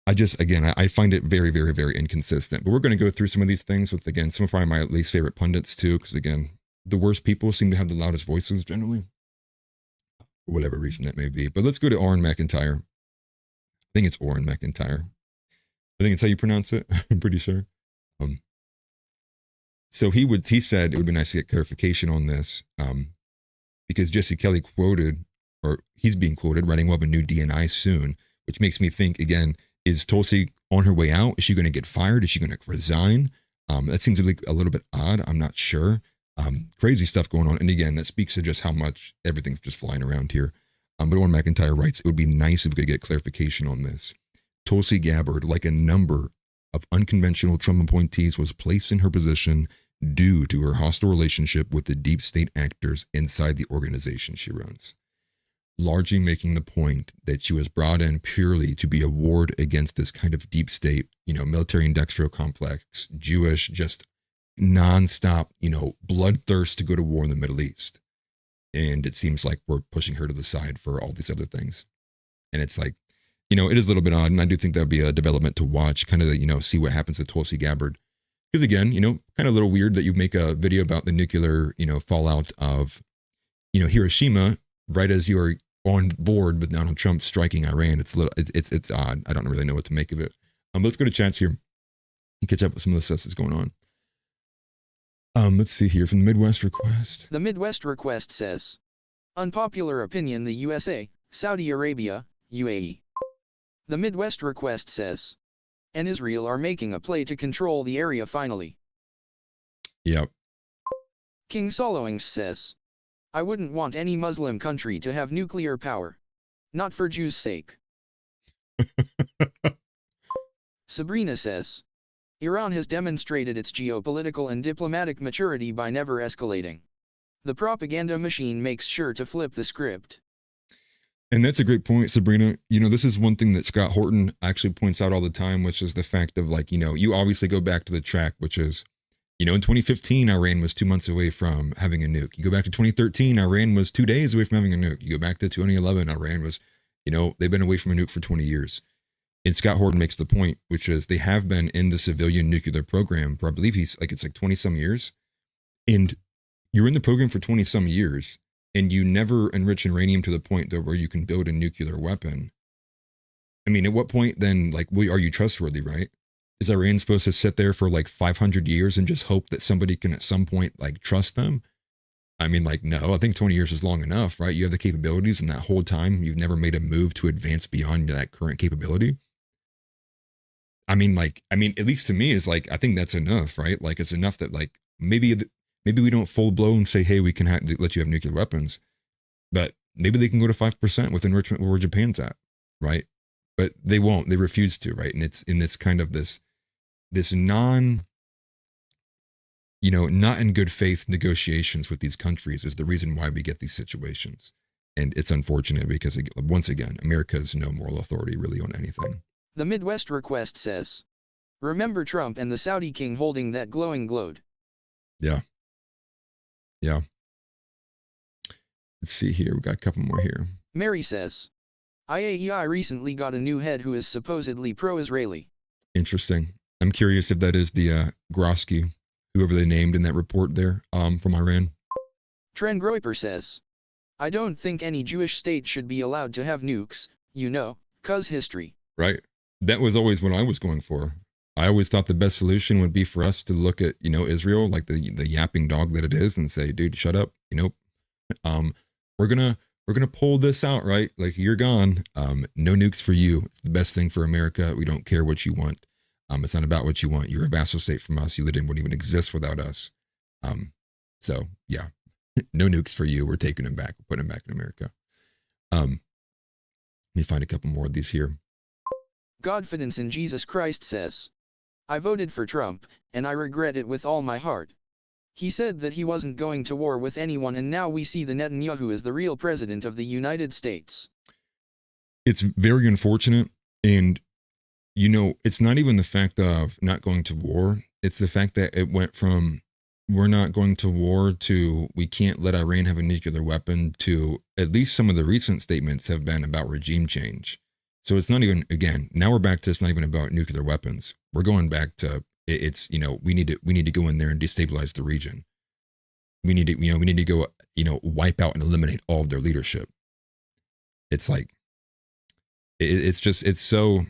Speaker 1: I find it very, very, very inconsistent. But we're going to go through some of these things with, again, some of probably my least favorite pundits too, because again, the worst people seem to have the loudest voices generally, for whatever reason that may be. But let's go to Orrin McIntyre. I think it's Orrin McIntyre. I think it's how you pronounce it. I'm pretty sure. So he said it would be nice to get clarification on this, because Jesse Kelly he's being quoted, writing, we'll have a new DNI soon, which makes me think, again, is Tulsi on her way out? Is she going to get fired? Is she going to resign? That seems like a little bit odd. I'm not sure. Crazy stuff going on. And again, that speaks to just how much everything's just flying around here. But Orrin McIntyre writes, it would be nice if we could get clarification on this. Tulsi Gabbard, like a number of unconventional Trump appointees, was placed in her position due to her hostile relationship with the deep state actors inside the organization she runs, largely making the point that she was brought in purely to be a ward against this kind of deep state, military industrial complex, Jewish, just nonstop, bloodthirst to go to war in the Middle East. And it seems like we're pushing her to the side for all these other things. And it's like, it is a little bit odd. And I do think that would be a development to watch, kind of, see what happens to Tulsi Gabbard. Because again, kind of a little weird that you make a video about the nuclear, fallout of, Hiroshima, right as you are on board with Donald Trump striking Iran. It's it's odd. I don't really know what to make of it. Let's go to chats here and catch up with some of the stuff that's going on. Let's see here from the Midwest Request.
Speaker 5: The Midwest Request says, unpopular opinion, the USA, Saudi Arabia, UAE. The Midwest Request says, and Israel are making a play to control the area finally.
Speaker 1: Yep.
Speaker 5: King Soloings says, I wouldn't want any Muslim country to have nuclear power. Not for Jews' sake. Sabrina says, Iran has demonstrated its geopolitical and diplomatic maturity by never escalating. The propaganda machine makes sure to flip the script.
Speaker 1: And that's a great point, Sabrina. This is one thing that Scott Horton actually points out all the time, which is the fact of like, you obviously go back to the track, which is, in 2015, Iran was 2 months away from having a nuke. You go back to 2013, Iran was 2 days away from having a nuke. You go back to 2011, Iran was, they've been away from a nuke for 20 years. And Scott Horton makes the point, which is they have been in the civilian nuclear program for, I believe it's like 20 some years. And you're in the program for 20 some years and you never enrich uranium to the point that where you can build a nuclear weapon. I mean, at what point then, like, are you trustworthy, right? Is Iran supposed to sit there for like 500 years and just hope that somebody can at some point like trust them? I mean, like, no, I think 20 years is long enough, right? You have the capabilities, and that whole time you've never made a move to advance beyond that current capability. I mean, at least to me, is like, I think that's enough, right? Like, it's enough that like, maybe we don't full blown say, hey, we can let you have nuclear weapons, but maybe they can go to 5% with enrichment where Japan's at, right? But they won't, they refuse to, right? And it's in this kind of this not in good faith negotiations with these countries is the reason why we get these situations. And it's unfortunate because, once again, America has no moral authority really on anything.
Speaker 5: The Midwest Request says, remember Trump and the Saudi king holding that glowing globe.
Speaker 1: Yeah. Yeah. Let's see here. We got a couple more here.
Speaker 5: Mary says, IAEI recently got a new head who is supposedly pro-Israeli.
Speaker 1: Interesting. I'm curious if that is the Grosky, whoever they named in that report there, from Iran.
Speaker 5: Tren Groiper says, I don't think any Jewish state should be allowed to have nukes, 'cause history.
Speaker 1: Right. That was always what I was going for. I always thought the best solution would be for us to look at, Israel, like the yapping dog that it is, and say, dude, shut up. We're we're going to pull this out, right? Like, you're gone. No nukes for you. It's the best thing for America. We don't care what you want. It's not about what you want. You're a vassal state from us. You wouldn't even exist without us. So yeah, no nukes for you. We're taking them back. We're putting them back in America. Let me find a couple more of these here.
Speaker 5: Godfidence in Jesus Christ says, I voted for Trump, and I regret it with all my heart. He said that he wasn't going to war with anyone, and now we see the Netanyahu as the real president of the United States.
Speaker 1: It's very unfortunate. And, you know, it's not even the fact of not going to war. It's the fact that it went from we're not going to war to we can't let Iran have a nuclear weapon to at least some of the recent statements have been about regime change. So it's not even, again, now we're back to it's not even about nuclear weapons. We're going back to it's, you know, we need to go in there and destabilize the region. We need to go, you know, wipe out and eliminate all of their leadership. It's like, it's so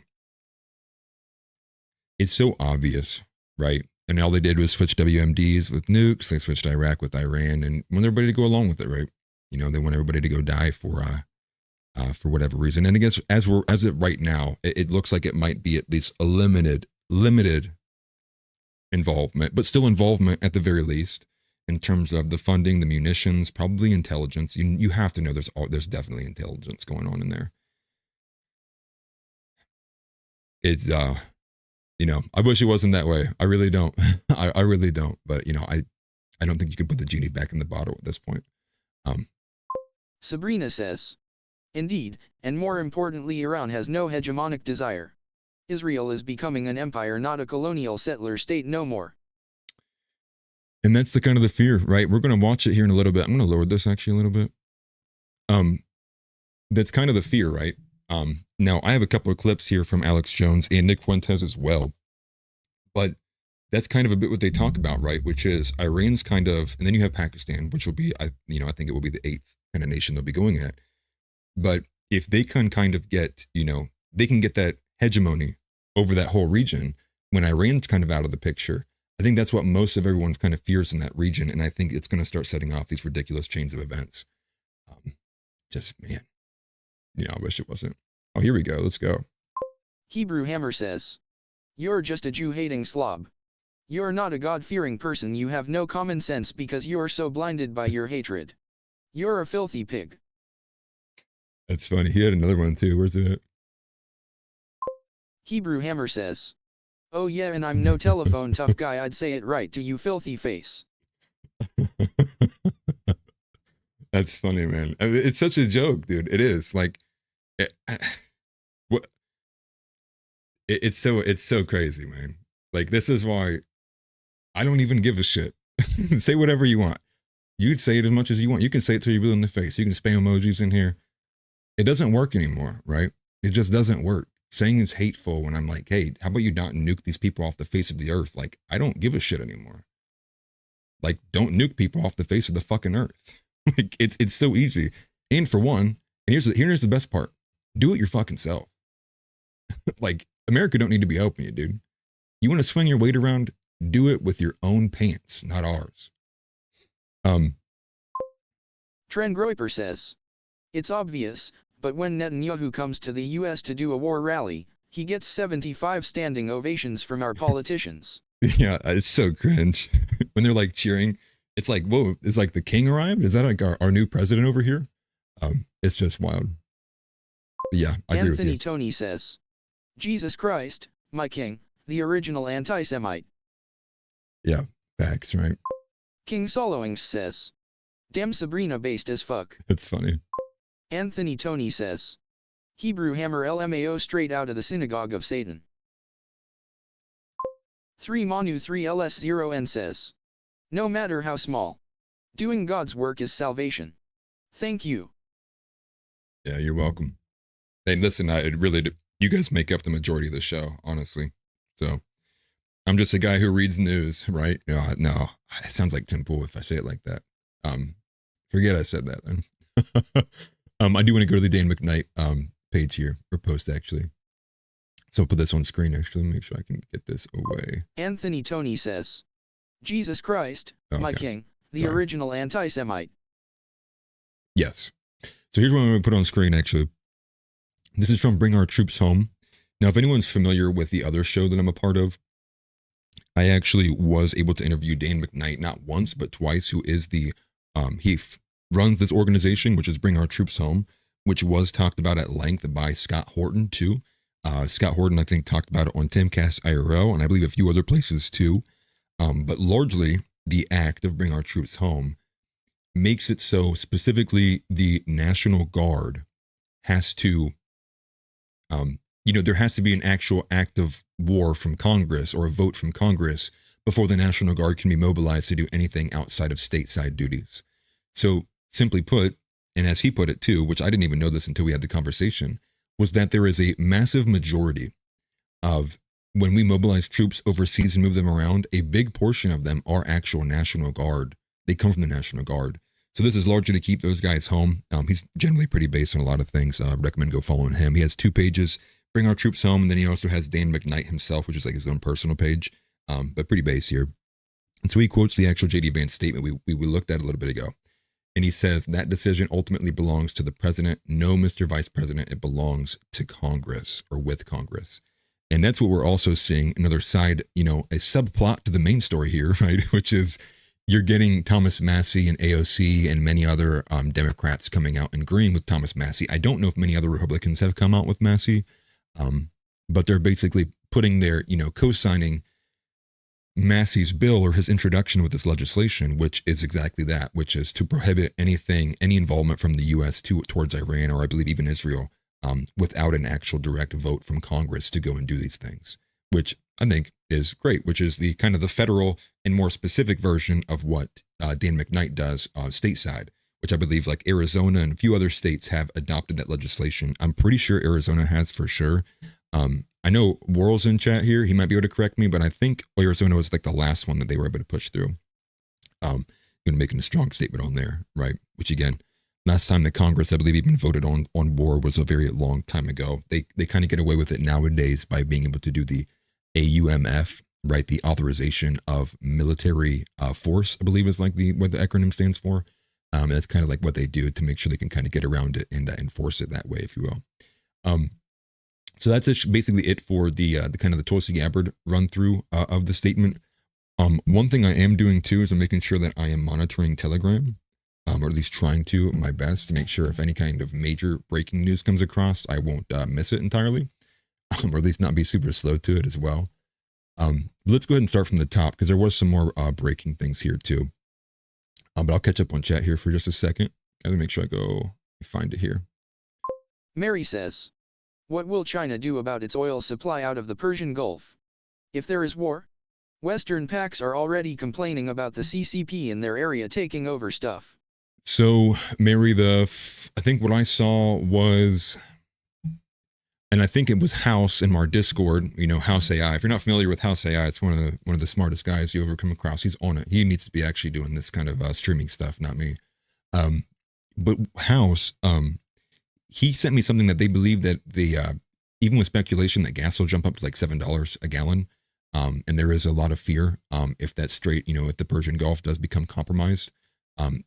Speaker 1: obvious, right? And all they did was switch WMDs with nukes. They switched Iraq with Iran, and want everybody to go along with it, right? You know, they want everybody to go die for whatever reason. And I guess as it right now, it looks like it might be at least a limited involvement, but still involvement at the very least in terms of the funding, the munitions, probably intelligence. You have to know there's definitely intelligence going on in there. It's you know, I wish it wasn't that way. I really don't. I really don't. But, you know, I don't think you can put the genie back in the bottle at this point.
Speaker 5: Sabrina says, indeed, and more importantly, Iran has no hegemonic desire. Israel is becoming an empire, not a colonial settler state no more.
Speaker 1: And that's the kind of the fear, right? We're going to watch it here in a little bit. I'm going to lower this actually a little bit. That's kind of the fear, right? Now, I have a couple of clips here from Alex Jones and Nick Fuentes as well. But that's kind of a bit what they talk about, right? Which is Iran's kind of, and then you have Pakistan, which will be, I think it will be the 8th kind of nation they'll be going at. But if they can kind of get, you know, they can get that hegemony over that whole region when Iran's kind of out of the picture, I think that's what most of everyone kind of fears in that region. And I think it's going to start setting off these ridiculous chains of events. Just, man, you know, I wish it wasn't. Oh, here we go. Let's go.
Speaker 5: Hebrew Hammer says, you're just a Jew-hating slob. You're not a God-fearing person. You have no common sense because you're so blinded by your hatred. You're a filthy pig.
Speaker 1: That's funny. He had another one too. Where's it?
Speaker 5: Hebrew Hammer says, oh yeah, and I'm no telephone tough guy. I'd say it right to you, filthy face.
Speaker 1: That's funny, man. It's such a joke, dude. It is. Like, it's so crazy, man. Like, this is why I don't even give a shit. Say whatever you want. You'd say it as much as you want. You can say it till you're blue in the face. You can spam emojis in here. It doesn't work anymore, right? It just doesn't work. Saying it's hateful when I'm like, hey, how about you not nuke these people off the face of the earth? Like, I don't give a shit anymore. Like, don't nuke people off the face of the fucking earth. Like, it's so easy. And for one, and here's the best part. Do it your fucking self. Like, America don't need to be helping you, dude. You want to swing your weight around? Do it with your own pants, not ours.
Speaker 5: Tren Groiper says, it's obvious, but when Netanyahu comes to the US to do a war rally, he gets 75 standing ovations from our politicians.
Speaker 1: Yeah, it's so cringe. When they're like cheering, it's like, whoa, it's like the king arrived? Is that like our new president over here? It's just wild. But yeah, I agree with you.
Speaker 5: Anthony Tony says, Jesus Christ, my king, the original anti-Semite.
Speaker 1: Yeah, facts, right?
Speaker 5: King Solowings says, damn Sabrina based as fuck.
Speaker 1: It's funny.
Speaker 5: Anthony Tony says, Hebrew Hammer LMAO straight out of the synagogue of Satan. 3 Manu 3 LS0N says, no matter how small, doing God's work is salvation. Thank you.
Speaker 1: Yeah, you're welcome. Hey, listen, you guys make up the majority of the show, honestly. So I'm just a guy who reads news, right? No, it sounds like Tim Pool if I say it like that. Forget I said that then. I do want to go to the Dan McKnight page here, or post actually. So I'll put this on screen actually, make sure I can get this away.
Speaker 5: Anthony Tony says, Jesus Christ, my king, the original anti-Semite.
Speaker 1: Yes. So here's what I'm going to put on screen, actually. This is from Bring Our Troops Home. Now, if anyone's familiar with the other show that I'm a part of, I actually was able to interview Dan McKnight not once, but twice, who is runs this organization, which is Bring Our Troops Home, which was talked about at length by Scott Horton, too. Scott Horton, I think, talked about it on Timcast IRO, and I believe a few other places, too. But largely, the act of Bring Our Troops Home makes it so specifically the National Guard has to, there has to be an actual act of war from Congress or a vote from Congress before the National Guard can be mobilized to do anything outside of stateside duties. So simply put, and as he put it too, which I didn't even know this until we had the conversation, was that there is a massive majority of when we mobilize troops overseas and move them around, a big portion of them are actual National Guard. They come from the National Guard. So this is largely to keep those guys home. He's generally pretty based on a lot of things. I recommend go following him. He has 2 pages, Bring Our Troops Home, and then he also has Dan McKnight himself, which is like his own personal page, but pretty base here. And so he quotes the actual J.D. Vance statement we looked at a little bit ago. And he says, that decision ultimately belongs to the president. No, Mr. Vice President, it belongs to Congress or with Congress. And that's what we're also seeing, another side, a subplot to the main story here, right? Which is you're getting Thomas Massie and AOC and many other Democrats coming out and agreeing with Thomas Massie. I don't know if many other Republicans have come out with Massie, but they're basically putting their, co-signing Massie's bill or his introduction with this legislation, which is exactly that, which is to prohibit any involvement from the U.S. towards Iran, or I believe even Israel, without an actual direct vote from Congress to go and do these things, which I think is great, which is the kind of the federal and more specific version of what Dan McKnight does stateside, which I believe like Arizona and a few other states have adopted that legislation. I'm pretty sure Arizona has for sure. I know Worrell's in chat here. He might be able to correct me, but I think Arizona was like the last one that they were able to push through. Making a strong statement on there, right? Which again, last time the Congress, I believe, even voted on war was a very long time ago. They kind of get away with it nowadays by being able to do the AUMF, right? The authorization of military force, I believe is like what the acronym stands for. That's kind of like what they do to make sure they can kind of get around it and enforce it that way, if you will. So that's basically it for the kind of the Tulsi Gabbard run through of the statement. One thing I am doing too is I'm making sure that I am monitoring Telegram, or at least trying to my best to make sure if any kind of major breaking news comes across, I won't miss it entirely, or at least not be super slow to it as well. Let's go ahead and start from the top because there was some more breaking things here too. But I'll catch up on chat here for just a second. Gotta make sure I go find it here.
Speaker 5: Mary says, what will China do about its oil supply out of the Persian Gulf? If there is war, Western PACs are already complaining about the CCP in their area taking over stuff.
Speaker 1: So, Mary, I think what I saw was, and I think it was House in our Discord, House AI. If you're not familiar with House AI, it's one of the smartest guys you ever come across. He's on it. He needs to be actually doing this kind of streaming stuff, not me. But House, he sent me something that they believe that even with speculation that gas will jump up to like $7 a gallon, and there is a lot of fear if that strait, if the Persian Gulf does become compromised.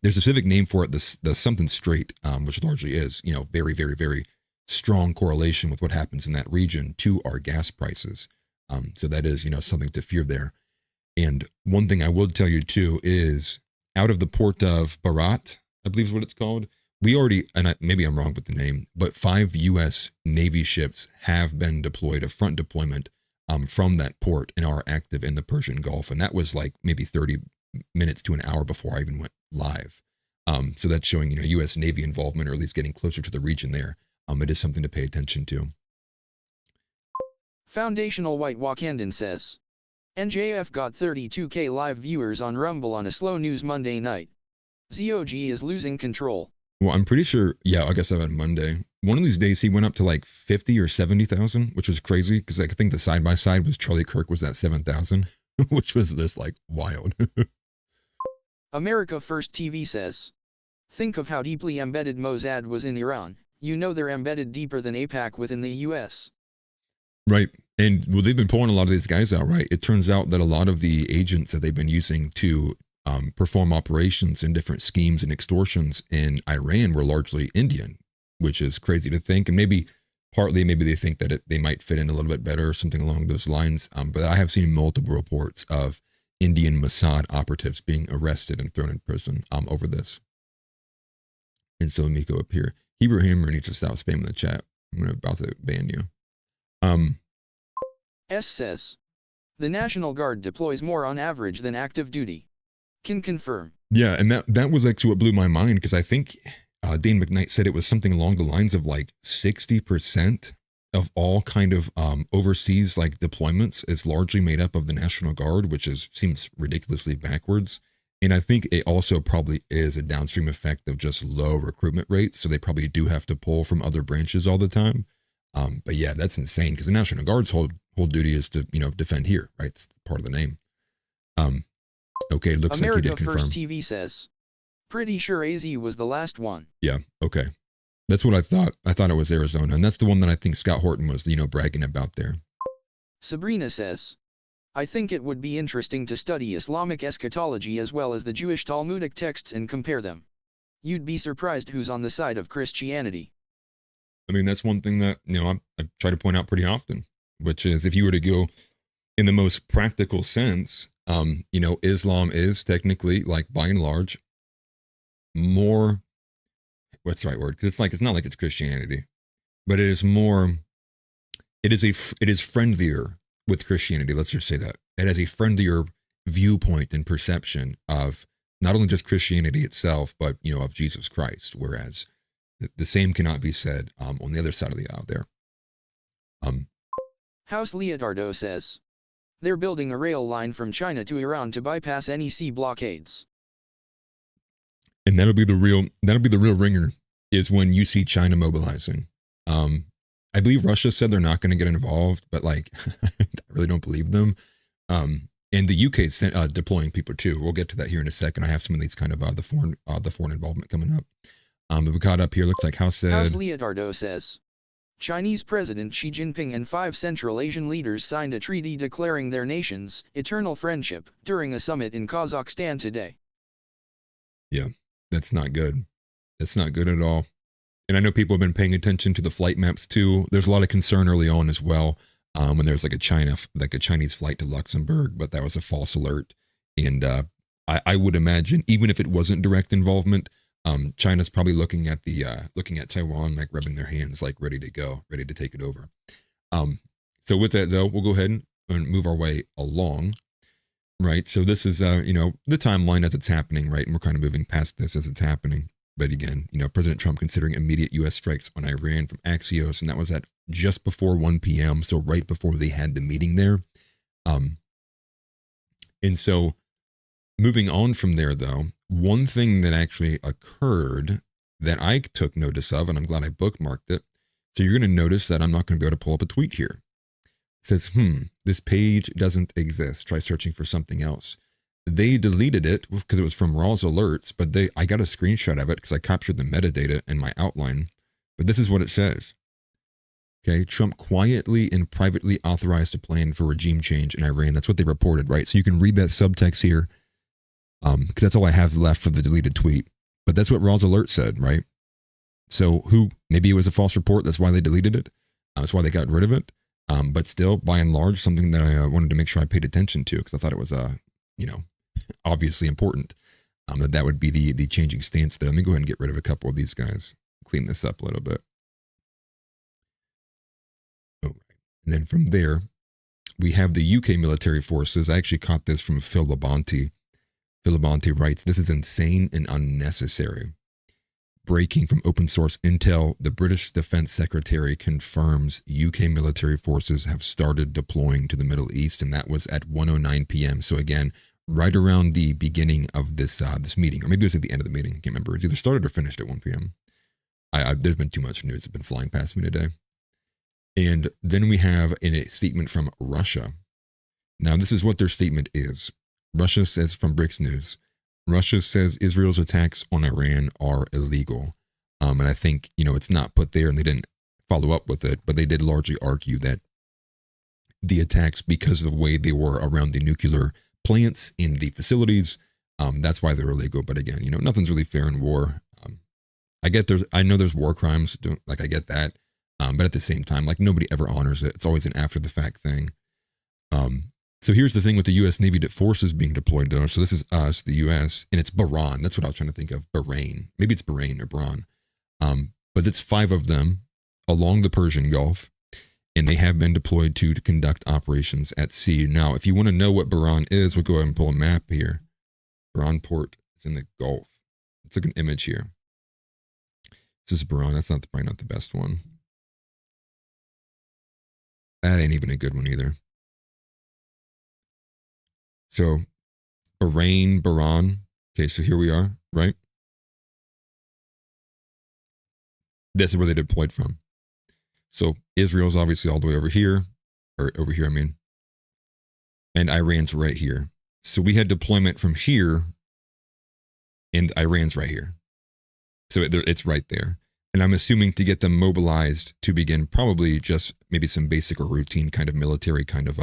Speaker 1: There's a specific name for it, the something strait, which largely is, very, very, very strong correlation with what happens in that region to our gas prices. So that is, something to fear there. And one thing I will tell you too is out of the port of Barat, I believe is what it's called. We already, and maybe I'm wrong with the name, but 5 U.S. Navy ships have been deployed, a front deployment from that port and are active in the Persian Gulf. And that was like maybe 30 minutes to an hour before I even went live. So that's showing, U.S. Navy involvement, or at least getting closer to the region there. It is something to pay attention to.
Speaker 5: Foundational White Wakandan says, NJF got 32K live viewers on Rumble on a slow news Monday night. ZOG is losing control.
Speaker 1: Well, I'm pretty sure, I guess on Monday. One of these days he went up to like 50 or 70,000, which was crazy because I think the side-by-side was Charlie Kirk was at 7,000, which was just like wild.
Speaker 5: America First TV says, think of how deeply embedded Mossad was in Iran. They're embedded deeper than AIPAC within the U.S.
Speaker 1: Right. And they've been pulling a lot of these guys out, right? It turns out that a lot of the agents that they've been using to perform operations in different schemes and extortions in Iran were largely Indian, which is crazy to think. And maybe they think that they might fit in a little bit better or something along those lines. But I have seen multiple reports of Indian Mossad operatives being arrested and thrown in prison over this. And so let me go up here. Hebrew Hammer needs to stop spamming the chat. I'm about to ban you.
Speaker 5: S says, the National Guard deploys more on average than active duty. Can confirm.
Speaker 1: Yeah, and that was actually what blew my mind, because I think Dane McKnight said it was something along the lines of like 60% of all kind of overseas like deployments is largely made up of the National Guard, which seems ridiculously backwards. And I think it also probably is a downstream effect of just low recruitment rates. So they probably do have to pull from other branches all the time. But yeah, that's insane, because the National Guard's whole duty is to, defend here, right? It's part of the name. Okay, looks like he did confirm.
Speaker 5: First TV says, pretty sure AZ was the last one.
Speaker 1: Yeah, okay. That's what I thought. I thought it was Arizona, and that's the one that I think Scott Horton was, bragging about there.
Speaker 5: Sabrina says, I think it would be interesting to study Islamic eschatology as well as the Jewish Talmudic texts and compare them. You'd be surprised who's on the side of Christianity.
Speaker 1: I mean, that's one thing that, I try to point out pretty often, which is if you were to go in the most practical sense, Islam is technically, like, by and large, more, what's the right word? Because it's not like it's Christianity, but it is friendlier with Christianity. Let's just say that it has a friendlier viewpoint and perception of not only just Christianity itself, but, of Jesus Christ. Whereas the same cannot be said on the other side of the aisle there.
Speaker 5: House Leotardo says, they're building a rail line from China to Iran to bypass any sea blockades.
Speaker 1: And that'll be the real ringer, is when you see China mobilizing. I believe Russia said they're not going to get involved, but I really don't believe them. And the UK is deploying people too. We'll get to that here in a second. I have some of these kind of the foreign involvement coming up. But we caught up here. Looks like House
Speaker 5: Leotardo says, Chinese President Xi Jinping and 5 Central Asian leaders signed a treaty declaring their nations' eternal friendship during a summit in Kazakhstan today.
Speaker 1: Yeah, that's not good. That's not good at all. And I know people have been paying attention to the flight maps too. There's a lot of concern early on as well when there's a Chinese flight to Luxembourg, but that was a false alert. And I would imagine, even if it wasn't direct involvement, China's probably looking at Taiwan, like rubbing their hands, like ready to go, ready to take it over. So with that though, we'll go ahead and move our way along. Right. So this is, the timeline as it's happening, right? And we're kind of moving past this as it's happening. But again, President Trump considering immediate U.S. strikes on Iran from Axios, and that was at just before 1 p.m. So right before they had the meeting there. And so moving on from there, though, one thing that actually occurred that I took notice of, and I'm glad I bookmarked it. So you're going to notice that I'm not going to be able to pull up a tweet here. It says, this page doesn't exist. Try searching for something else. They deleted it because it was from Raw's alerts, but I got a screenshot of it because I captured the metadata in my outline. But this is what it says. Okay, Trump quietly and privately authorized a plan for regime change in Iran. That's what they reported, right? So you can read that subtext here because that's all I have left for the deleted tweet. But that's what Raw's alert said, right? So maybe it was a false report. That's why they deleted it. That's why they got rid of it. But still, by and large, something that I wanted to make sure I paid attention to because I thought it was, obviously important. That would be the changing stance there. Let me go ahead and get rid of a couple of these guys. Clean this up a little bit. All right. And then from there, we have the UK military forces. I actually caught this from Phil Labonte. Phil Labonte writes, this is insane and unnecessary. Breaking from open source intel, the British Defense Secretary confirms UK military forces have started deploying to the Middle East, and that was at 1:09 p.m. So again, right around the beginning of this meeting, or maybe it was at the end of the meeting. I can't remember. It either started or finished at 1 p.m. There's been too much news. It's been flying past me today. And then we have a statement from Russia. Now, this is what their statement is. Russia says from Bricks News, Russia says Israel's attacks on Iran are illegal. And I think, it's not put there and they didn't follow up with it, but they did largely argue that the attacks, because of the way they were around the nuclear plants in the facilities, That's why they're illegal. But again, nothing's really fair in war. I know there's war crimes. I get that. But at the same time, like nobody ever honors it. It's always an after the fact thing. So here's the thing with the U.S. Navy forces being deployed there. So this is us, the U.S., and it's Bahrain. That's what I was trying to think of. Bahrain. Maybe it's Bahrain or Bahrain. But it's 5 of them along the Persian Gulf, and they have been deployed to conduct operations at sea. Now, if you want to know what Bahrain is, we'll go ahead and pull a map here. Bahrain port is in the Gulf. Let's look at an image here. This is Bahrain. That's probably not the best one. That ain't even a good one either. So, Bahrain. Okay, so here we are, right? This is where they deployed from. So, Israel's obviously all the way over here, and Iran's right here. So, we had deployment from here, and Iran's right here. So, it's right there. And I'm assuming to get them mobilized to begin probably just maybe some basic or routine kind of military kind of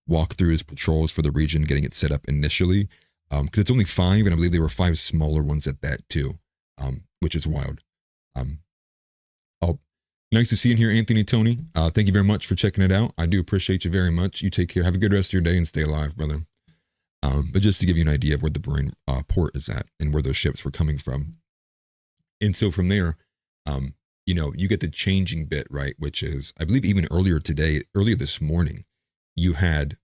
Speaker 1: walkthroughs, patrols for the region, getting it set up initially. Because it's only 5, and I believe there were 5 smaller ones at that too, which is wild. Nice to see you here, Anthony Tony. Thank you very much for checking it out. I do appreciate you very much. You take care. Have a good rest of your day and stay alive, brother. But just to give you an idea of where the Bahrain port is at and where those ships were coming from. And so from there, you get the changing bit, right? Which is, I believe even earlier this morning, you had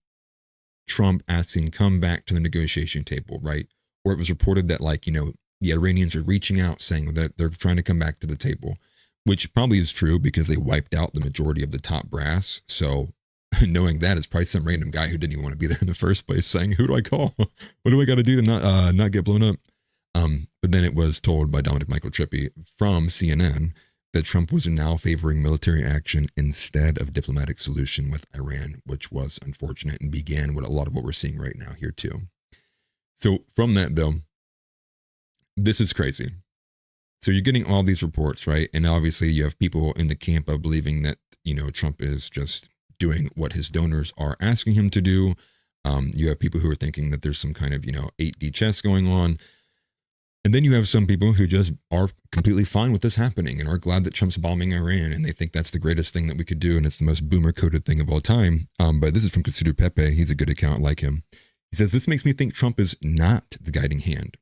Speaker 1: Trump asking, come back to the negotiation table, right? Or it was reported that the Iranians are reaching out saying that they're trying to come back to the table, which probably is true because they wiped out the majority of the top brass. So knowing that, it's probably some random guy who didn't even want to be there in the first place saying, who do I call? What do I got to do to not get blown up? But then it was told by Dominic Michael Trippi from CNN that Trump was now favoring military action instead of diplomatic solution with Iran, which was unfortunate and began with a lot of what we're seeing right now here too. So from that though, this is crazy. So you're getting all these reports, right? And obviously you have people in the camp of believing that, Trump is just doing what his donors are asking him to do. You have people who are thinking that there's some kind of, 8D chess going on. And then you have some people who just are completely fine with this happening and are glad that Trump's bombing Iran. And they think that's the greatest thing that we could do. And it's the most boomer coded thing of all time. But this is from Consider Pepe. He's a good account like him. He says, this makes me think Trump is not the guiding hand.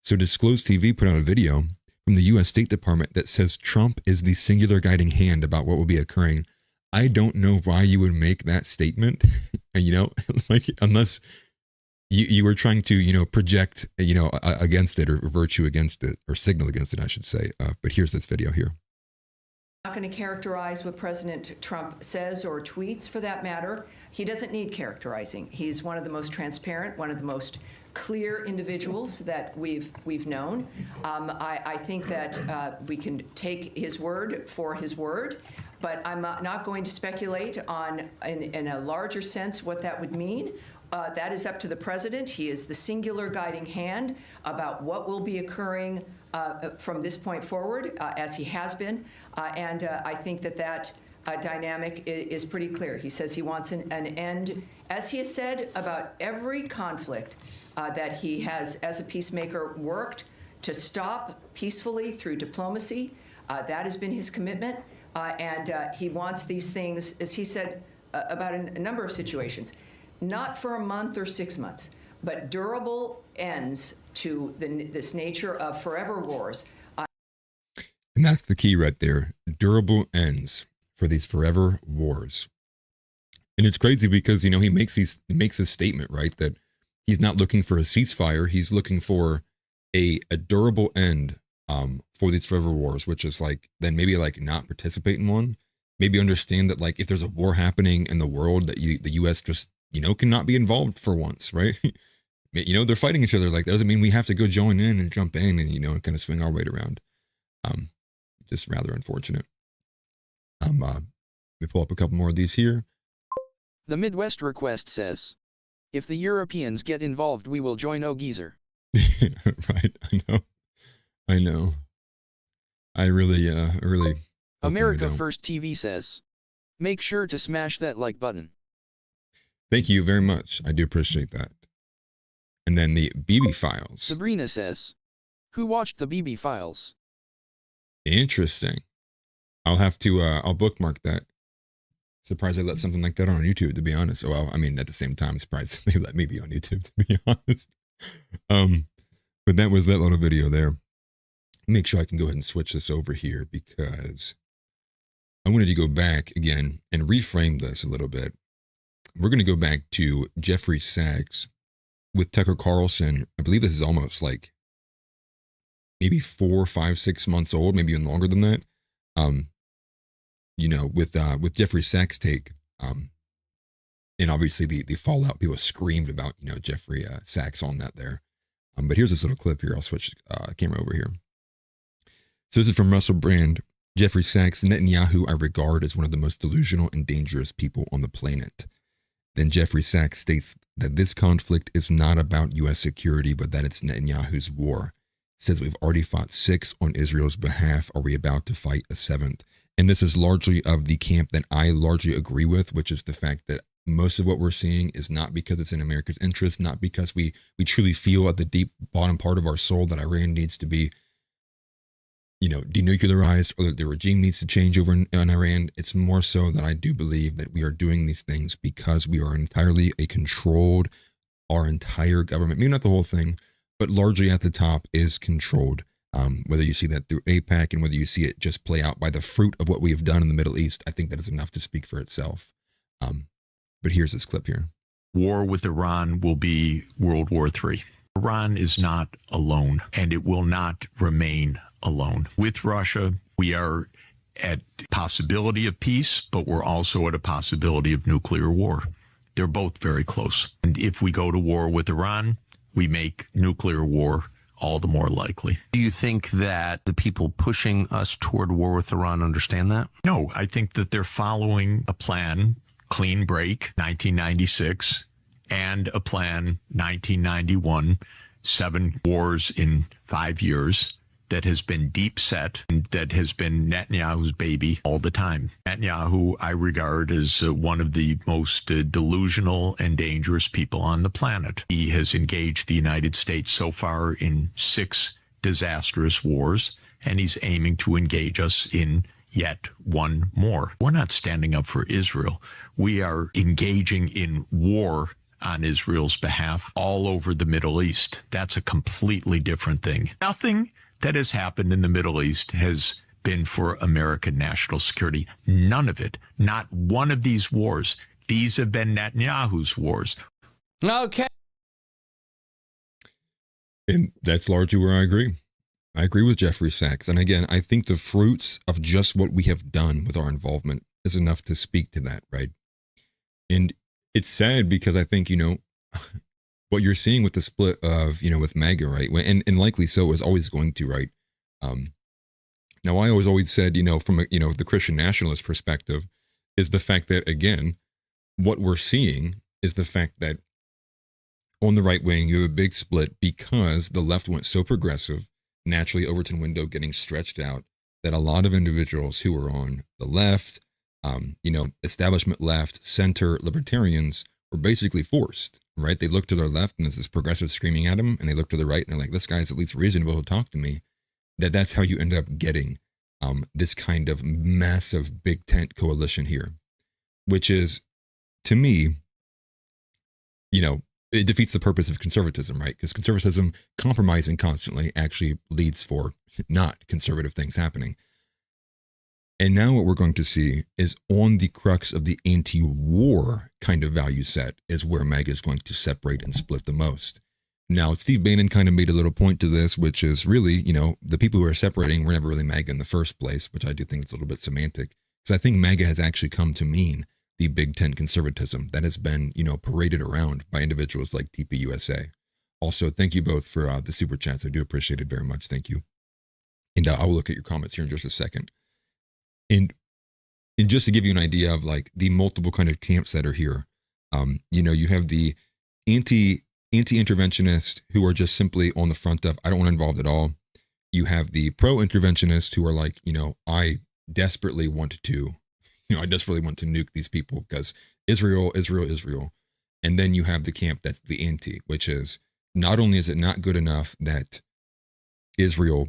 Speaker 1: So Disclosed TV put out a video from the U.S. State Department that says Trump is the singular guiding hand about what will be occurring. I don't know why you would make that statement, unless you were trying to, project, against it or virtue against it or signal against it, I should say. But here's this video here.
Speaker 6: I'm not going to characterize what President Trump says or tweets for that matter. He doesn't need characterizing. He's one of the most transparent, one of the most clear individuals that we've known. I think that we can take his word for his word, but I'm not going to speculate on, in a larger sense, what that would mean. That is up to the president. He is the singular guiding hand about what will be occurring from this point forward, as he has been. And I think that dynamic is pretty clear. He says he wants an end, as he has said about every conflict that he has, as a peacemaker, worked to stop peacefully through diplomacy. That has been his commitment. And he wants these things, as he said about a number of situations, not for a month or 6 months, but durable ends to this nature of forever wars.
Speaker 1: And that's the key right there. Durable ends for these forever wars. And it's crazy because, he makes this statement, right, that he's not looking for a ceasefire. He's looking for a durable end for these forever wars, which is then maybe not participate in one. Maybe understand that if there's a war happening in the world that the U.S. just, cannot be involved for once, right? They're fighting each other. That doesn't mean we have to go join in and jump in and, kind of swing our weight around. Just rather unfortunate. Let me pull up a couple more of these here.
Speaker 5: The Midwest request says, if the Europeans get involved, we will join. Oh, geezer.
Speaker 1: Right. I know. I really.
Speaker 5: America First TV says, make sure to smash that like button.
Speaker 1: Thank you very much. I do appreciate that. And then the BB files.
Speaker 5: Sabrina says, who watched the BB files?
Speaker 1: Interesting. I'll have to, I'll bookmark that. Surprised they let something like that on YouTube, to be honest. Well, I mean, at the same time, surprised they let me be on YouTube, to be honest. But that was that little video there. Make sure I can go ahead and switch this over here because I wanted to go back again and reframe this a little bit. We're going to go back to Jeffrey Sachs with Tucker Carlson. I believe this is almost like maybe 4, 5, 6 months old, maybe even longer than that. You know, with Jeffrey Sachs' take, and obviously the fallout, people screamed about, you know, Jeffrey Sachs on that there. But here's this little clip here. I'll switch camera over here. So this is from Russell Brand. Jeffrey Sachs, Netanyahu I regard as one of the most delusional and dangerous people on the planet. Then Jeffrey Sachs states that this conflict is not about U.S. security, but that it's Netanyahu's war. Says we've already fought 6 on Israel's behalf. Are we about to fight a 7th? And this is largely of the camp that I largely agree with, which is the fact that most of what we're seeing is not because it's in America's interest, not because we truly feel at the deep bottom part of our soul that Iran needs to be, you know, denuclearized or that the regime needs to change over in Iran. It's more so that I do believe that we are doing these things because we are entirely our entire government, maybe not the whole thing, but largely at the top is controlled. Whether you see that through AIPAC and whether you see it just play out by the fruit of what we have done in the Middle East, I think that is enough to speak for itself. But here's this clip here.
Speaker 7: War with Iran will be World War III. Iran is not alone, and it will not remain alone. With Russia, we are at possibility of peace, but we're also at a possibility of nuclear war. They're both very close. And if we go to war with Iran, we make nuclear war all the more likely.
Speaker 8: Do you think that the people pushing us toward war with Iran understand that?
Speaker 7: No, I think that they're following a plan, clean break, 1996, and a plan, 1991, 7 wars in 5 years, that has been deep set and that has been Netanyahu's baby all the time. Netanyahu, I regard as one of the most delusional and dangerous people on the planet. He has engaged the United States so far in 6 disastrous wars, and he's aiming to engage us in yet one more. We're not standing up for Israel. We are engaging in war on Israel's behalf all over the Middle East. That's a completely different thing. Nothing that has happened in the Middle East has been for American national security. None of it. Not one of these wars. These have been Netanyahu's wars.
Speaker 8: Okay.
Speaker 1: And that's largely where I agree. I agree with Jeffrey Sachs. And again, I think the fruits of just what we have done with our involvement is enough to speak to that, right? And it's sad because I think, you know, what you're seeing with the split of, you know, with MAGA, right? And likely so is always going to, right? Now, I always said, you know, from, you know, the Christian nationalist perspective is the fact that, again, what we're seeing is the fact that on the right wing, you have a big split because the left went so progressive, naturally Overton window getting stretched out, that a lot of individuals who are on the left, you know, establishment left, center, libertarians were basically forced, right? They look to their left and there's this progressive screaming at them, and they look to the right and they're like, this guy's at least reasonable to talk to me. That's how you end up getting this kind of massive big tent coalition here, which is, to me, you know, it defeats the purpose of conservatism, right? Because conservatism, compromising constantly, actually leads for not conservative things happening. And now what we're going to see is on the crux of the anti-war kind of value set is where MAGA is going to separate and split the most. Now, Steve Bannon kind of made a little point to this, which is really, you know, the people who are separating were never really MAGA in the first place, which I do think is a little bit semantic. Because I think MAGA has actually come to mean the Big Tent conservatism that has been, you know, paraded around by individuals like TPUSA. Also, thank you both for the super chats. I do appreciate it very much. Thank you. And I will look at your comments here in just a second. And just to give you an idea of like the multiple kind of camps that are here, you know, you have the anti-interventionist who are just simply on the front of, I don't want to involve at all. You have the pro-interventionist who are like, you know, I desperately want to nuke these people because Israel. And then you have the camp that's the anti, which is, not only is it not good enough that Israel,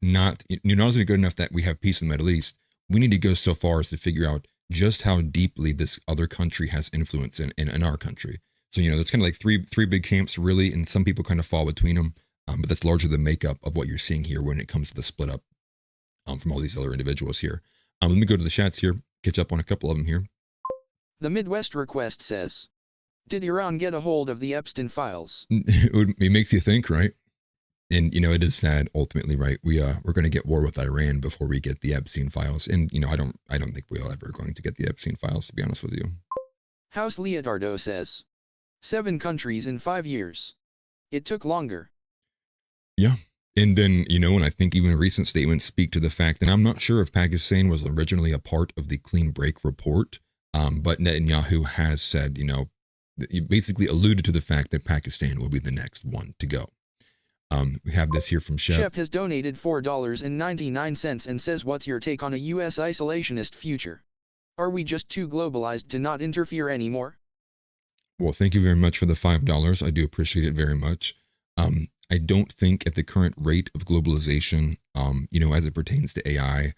Speaker 1: not only is it good enough that we have peace in the Middle East, we need to go so far as to figure out just how deeply this other country has influence in our country. So, that's kind of like three big camps, really, and some people kind of fall between them. But that's largely the makeup of what you're seeing here when it comes to the split up from all these other individuals here. Let me go to the chats here, catch up on a couple of them here.
Speaker 5: The Midwest request says, did Iran get a hold of the Epstein files?
Speaker 1: It makes you think, right? And, it is sad, ultimately, right? We're going to get war with Iran before we get the Epstein files. And, I don't think we're ever going to get the Epstein files, to be honest with you.
Speaker 5: House Leotardo says, 7 countries in 5 years. It took longer.
Speaker 1: Yeah. And then, and I think even recent statements speak to the fact that I'm not sure if Pakistan was originally a part of the clean break report, but Netanyahu has said, he basically alluded to the fact that Pakistan will be the next one to go. We have this here from Shep.
Speaker 5: Shep has donated $4.99 and says, what's your take on a U.S. isolationist future? Are we just too globalized to not interfere anymore?
Speaker 1: Well, thank you very much for the $5. I do appreciate it very much. I don't think at the current rate of globalization, as it pertains to AI,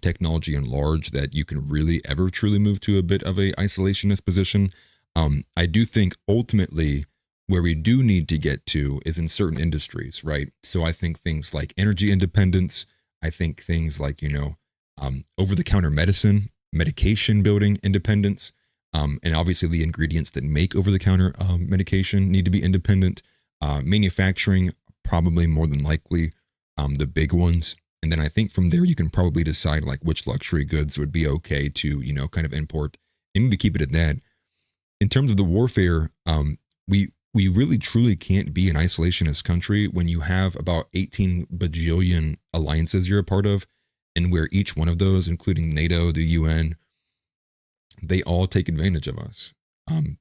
Speaker 1: technology in large, that you can really ever truly move to a bit of a isolationist position. I do think ultimately where we do need to get to is in certain industries, right? So I think things like energy independence, I think things like, over-the-counter medicine, medication building independence, and obviously the ingredients that make over-the-counter medication need to be independent. Manufacturing, probably more than likely, the big ones. And then I think from there you can probably decide like which luxury goods would be okay to, kind of import, and maybe keep it at that. In terms of the warfare, we really truly can't be an isolationist country when you have about 18 bajillion alliances you're a part of, and where each one of those, including NATO, the UN, they all take advantage of us.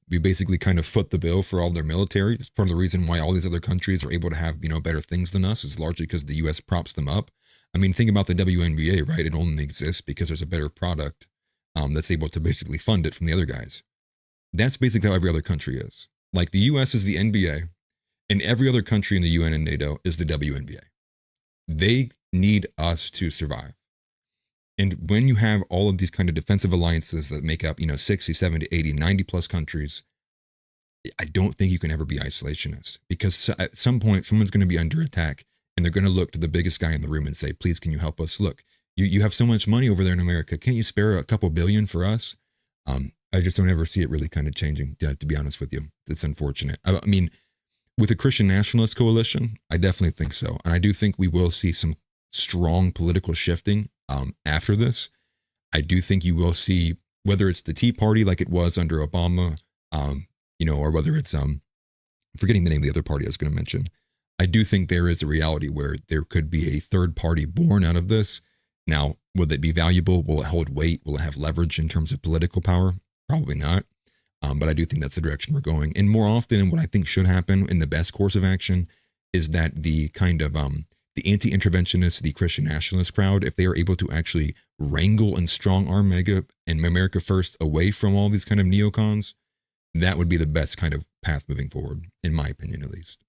Speaker 1: We basically kind of foot the bill for all their military. It's part of the reason why all these other countries are able to have, better things than us, is largely because the U.S. props them up. I mean, think about the WNBA, right? It only exists because there's a better product that's able to basically fund it from the other guys. That's basically how every other country is. Like the U.S. is the NBA, and every other country in the UN and NATO is the WNBA. They need us to survive. And when you have all of these kind of defensive alliances that make up, 60, 70, 80, 90 plus countries, I don't think you can ever be isolationist, because at some point someone's going to be under attack and they're going to look to the biggest guy in the room and say, please, can you help us? Look, you have so much money over there in America. Can't you spare a couple billion for us? I just don't ever see it really kind of changing, to be honest with you. It's unfortunate. I mean, with the Christian nationalist coalition, I definitely think so. And I do think we will see some strong political shifting after this. I do think you will see, whether it's the Tea Party like it was under Obama, or whether it's, I'm forgetting the name of the other party I was going to mention. I do think there is a reality where there could be a third party born out of this. Now, will it be valuable? Will it hold weight? Will it have leverage in terms of political power? Probably not. But I do think that's the direction we're going. And more often, and what I think should happen in the best course of action, is that the kind of the anti-interventionist, the Christian nationalist crowd, if they are able to actually wrangle and strong arm America First away from all these kind of neocons, that would be the best kind of path moving forward, in my opinion, at least.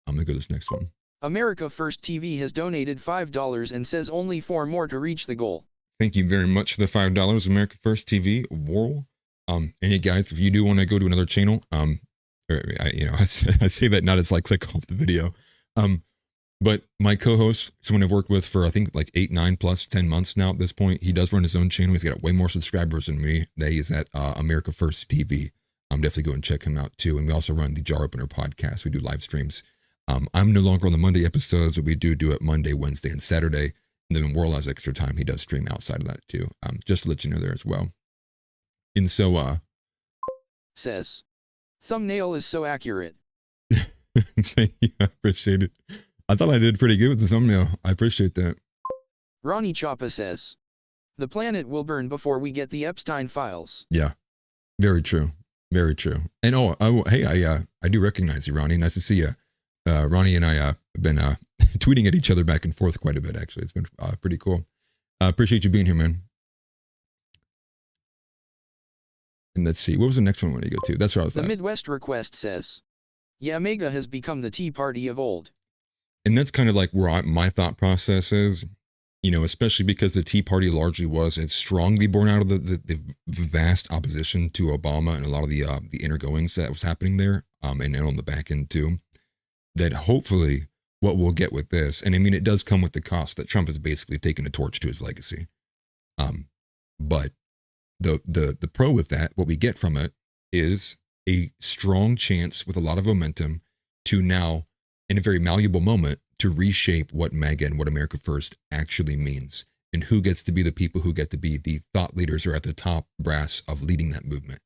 Speaker 1: I'm going to go to this next one.
Speaker 5: America First TV has donated $5 and says only 4 more to reach the goal.
Speaker 1: Thank you very much for the $5, America First TV, Worrell. And hey guys, if you do want to go to another channel, I say that not as like click off the video. But my co-host, someone I've worked with for I think like 8, 9 plus 10 months now at this point, he does run his own channel. He's got way more subscribers than me. That is at America First TV. Definitely go and check him out too. And we also run the Jar Opener podcast. We do live streams. I'm no longer on the Monday episodes, but we do it Monday, Wednesday, and Saturday. And then when Worrell has extra time, he does stream outside of that too. Just to let you know there as well. And so,
Speaker 5: says, thumbnail is so accurate.
Speaker 1: Thank you. I appreciate it. I thought I did pretty good with the thumbnail. I appreciate that.
Speaker 5: Ronnie Chapa says, the planet will burn before we get the Epstein files.
Speaker 1: Yeah, very true. Very true. And hey, I do recognize you, Ronnie. Nice to see you. Ronnie and I have been tweeting at each other back and forth quite a bit, actually. It's been pretty cool. Appreciate you being here, man. And let's see, what was the next one I want to go to? That's what I was
Speaker 5: The
Speaker 1: at.
Speaker 5: Midwest request says, Yeah, MAGA has become the Tea Party of old.
Speaker 1: And that's kind of like where my thought process is, you know, especially because the Tea Party largely was, it's strongly born out of the vast opposition to Obama and a lot of the inner goings that was happening there, and on the back end too, that hopefully what we'll get with this, and I mean, it does come with the cost that Trump has basically taken a torch to his legacy. But the pro with that, what we get from it is a strong chance with a lot of momentum to now, in a very malleable moment, to reshape what MAGA and what America First actually means, and who gets to be the people who get to be the thought leaders or at the top brass of leading that movement.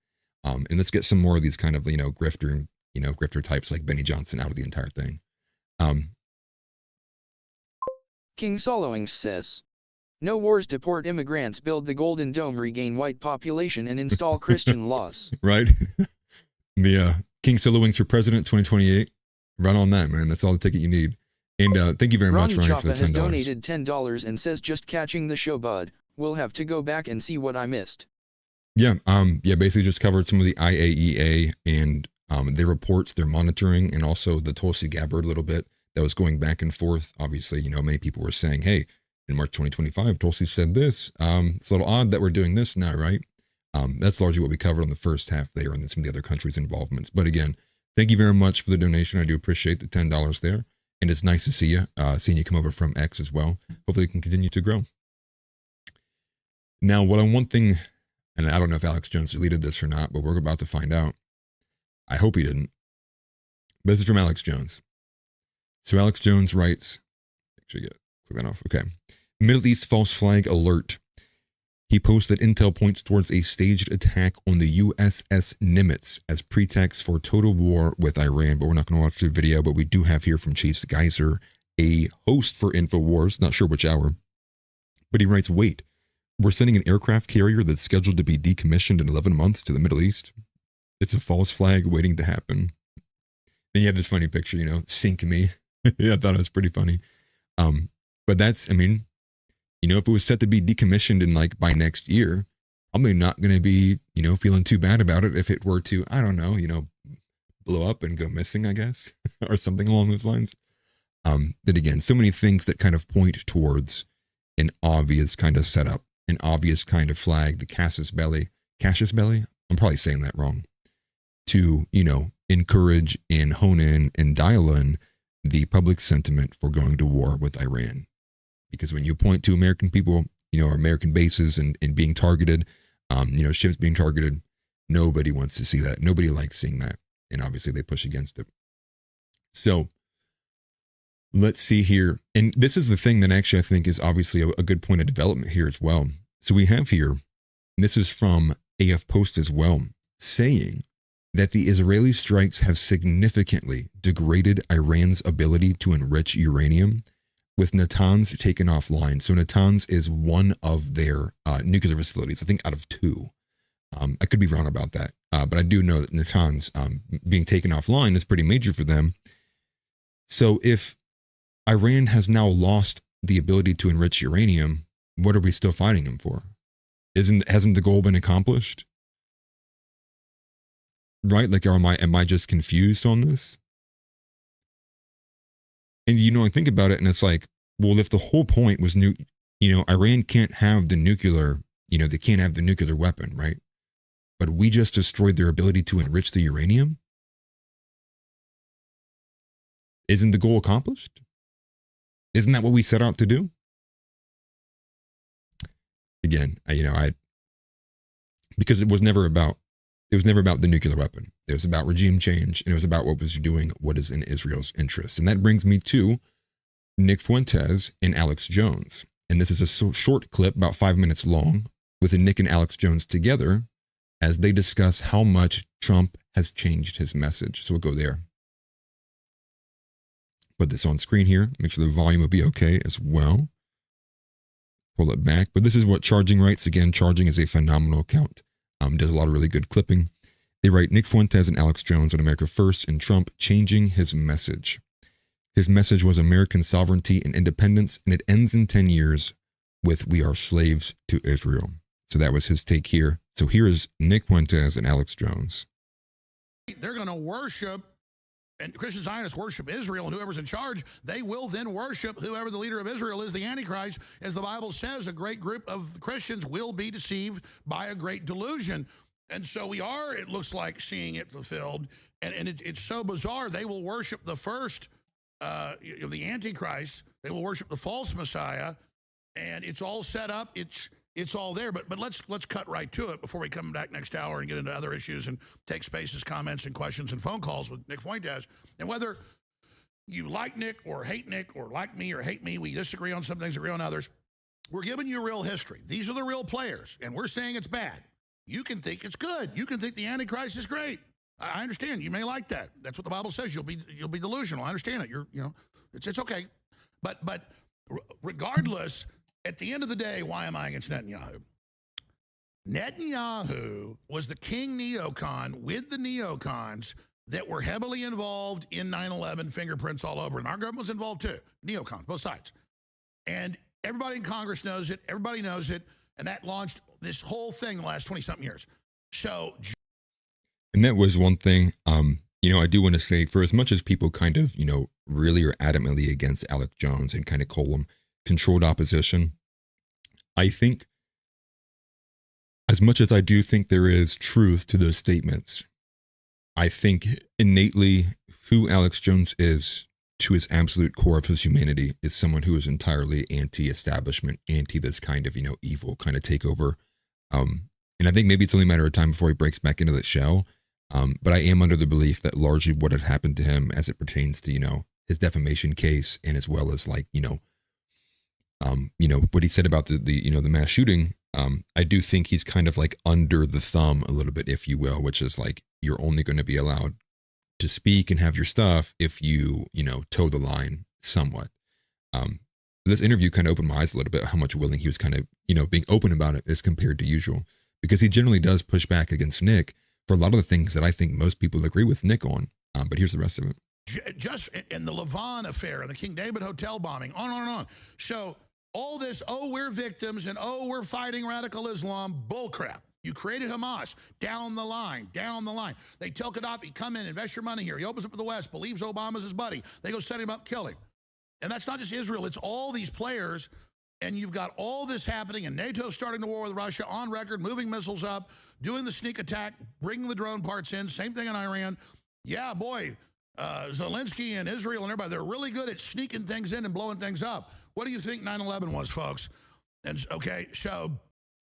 Speaker 1: And let's get some more of these kind of, grifter types like Benny Johnson out of the entire thing.
Speaker 5: King Solowings says, "No wars, deport immigrants, build the Golden Dome, regain white population, and install Christian laws."
Speaker 1: Right? The King Solowings for President 2028. Run on that, man. That's all the ticket you need. And thank you very much, Ronnie, for the $10.
Speaker 5: Has donated $10 and says, "Just catching the show, bud. We'll have to go back and see what I missed."
Speaker 1: Yeah, basically just covered some of the IAEA and their reports, their monitoring, and also the Tulsi Gabbard a little bit that was going back and forth. Obviously, many people were saying, hey, in March 2025, Tulsi said this. It's a little odd that we're doing this now, right? That's largely what we covered on the first half there and then some of the other countries' involvements. But again, thank you very much for the donation. I do appreciate the $10 there. And it's nice to see you, seeing you come over from X as well. Hopefully it can continue to grow. Now, one thing, and I don't know if Alex Jones deleted this or not, but we're about to find out. I hope he didn't. But this is from Alex Jones. So Alex Jones writes, make sure you click that off. Okay. Middle East false flag alert. He posts that intel points towards a staged attack on the USS Nimitz as pretext for total war with Iran. But we're not going to watch the video, but we do have here from Chase Geiser, a host for InfoWars, not sure which hour. But he writes, wait, we're sending an aircraft carrier that's scheduled to be decommissioned in 11 months to the Middle East. It's a false flag waiting to happen. Then you have this funny picture, sink me. Yeah, I thought it was pretty funny. But that's, if it was set to be decommissioned in by next year, I'm not going to be, feeling too bad about it if it were to, I don't know, blow up and go missing, I guess, or something along those lines. But again, so many things that kind of point towards an obvious kind of setup, an obvious kind of flag, the Casus Belli, I'm probably saying that wrong, to, encourage and hone in and dial in the public sentiment for going to war with Iran. Because when you point to American people, or American bases and being targeted, ships being targeted, nobody wants to see that. Nobody likes seeing that. And obviously they push against it. So let's see here. And this is the thing that actually I think is obviously a good point of development here as well. So we have here, and this is from AF Post as well, saying that the Israeli strikes have significantly degraded Iran's ability to enrich uranium, with Natanz taken offline. So Natanz is one of their nuclear facilities, I think out of two. I could be wrong about that, but I do know that Natanz being taken offline is pretty major for them. So if Iran has now lost the ability to enrich uranium, what are we still fighting them for? Hasn't the goal been accomplished? Right? Am I just confused on this? And, I think about it and it's like, well, if the whole point was Iran can't have the nuclear, they can't have the nuclear weapon, right? But we just destroyed their ability to enrich the uranium. Isn't the goal accomplished? Isn't that what we set out to do? Again, because it was never about the nuclear weapon. It was about regime change, and it was about what is in Israel's interest. And that brings me to Nick Fuentes and Alex Jones. And this is a short clip, about 5 minutes long, with Nick and Alex Jones together as they discuss how much Trump has changed his message. So we'll go there. Put this on screen here. Make sure the volume will be okay as well. Pull it back. But this is what Charging writes. Again, Charging is a phenomenal account. Does a lot of really good clipping. They write, Nick Fuentes and Alex Jones on America First and Trump changing his message. His message was American sovereignty and independence, and it ends in 10 years with we are slaves to Israel. So that was his take here. So here is Nick Fuentes and Alex Jones.
Speaker 9: They're going to worship and Christian Zionists worship Israel, and whoever's in charge, they will then worship whoever the leader of Israel is, the Antichrist. As the Bible says, a great group of Christians will be deceived by a great delusion. And so we are, it looks like, seeing it fulfilled. And it's so bizarre. They will worship the first, the Antichrist. They will worship the false Messiah. And it's all set up. It's all there. But let's cut right to it before we come back next hour and get into other issues and take spaces, comments, and questions and phone calls with Nick Fuentes. And whether you like Nick or hate Nick or like me or hate me, we disagree on some things, agree on others. We're giving you real history. These are the real players, and we're saying it's bad. You can think it's good. You can think the Antichrist is great. I understand. You may like that. That's what the Bible says. You'll be delusional. I understand it. It's okay. But regardless, at the end of the day, why am I against Netanyahu? Netanyahu was the king neocon with the neocons that were heavily involved in 9/11, fingerprints all over. And our government was involved too. Neocons, both sides. And everybody in Congress knows it. Everybody knows it. And that launched this whole thing the last 20-something years. So,
Speaker 1: and that was one thing, I do want to say, for as much as people kind of, really are adamantly against Alex Jones and kind of call him controlled opposition, I think, as much as I do think there is truth to those statements, I think innately who Alex Jones is, to his absolute core of his humanity, is someone who is entirely anti-establishment, anti this kind of, evil kind of takeover. And I think maybe it's only a matter of time before he breaks back into that shell. But I am under the belief that largely what had happened to him as it pertains to, his defamation case, and as well as like, what he said about the mass shooting, I do think he's kind of like under the thumb a little bit, if you will, which is like, you're only going to be allowed to speak and have your stuff if you, toe the line somewhat. This interview kind of opened my eyes a little bit how much willing he was kind of, being open about it as compared to usual, because he generally does push back against Nick for a lot of the things that I think most people agree with Nick on. But here's the rest of it.
Speaker 9: Just in the Levant affair and the King David Hotel bombing, on and on. So all this, we're victims and we're fighting radical Islam, bullcrap. You created Hamas, down the line. They tell Gaddafi, come in, invest your money here. He opens up to the West, believes Obama's his buddy. They go set him up, kill him. And that's not just Israel, it's all these players. And you've got all this happening, and NATO starting the war with Russia on record, moving missiles up, doing the sneak attack, bringing the drone parts in, same thing in Iran. Yeah, boy, Zelensky and Israel and everybody, they're really good at sneaking things in and blowing things up. What do you think 9/11 was, folks? And okay, so.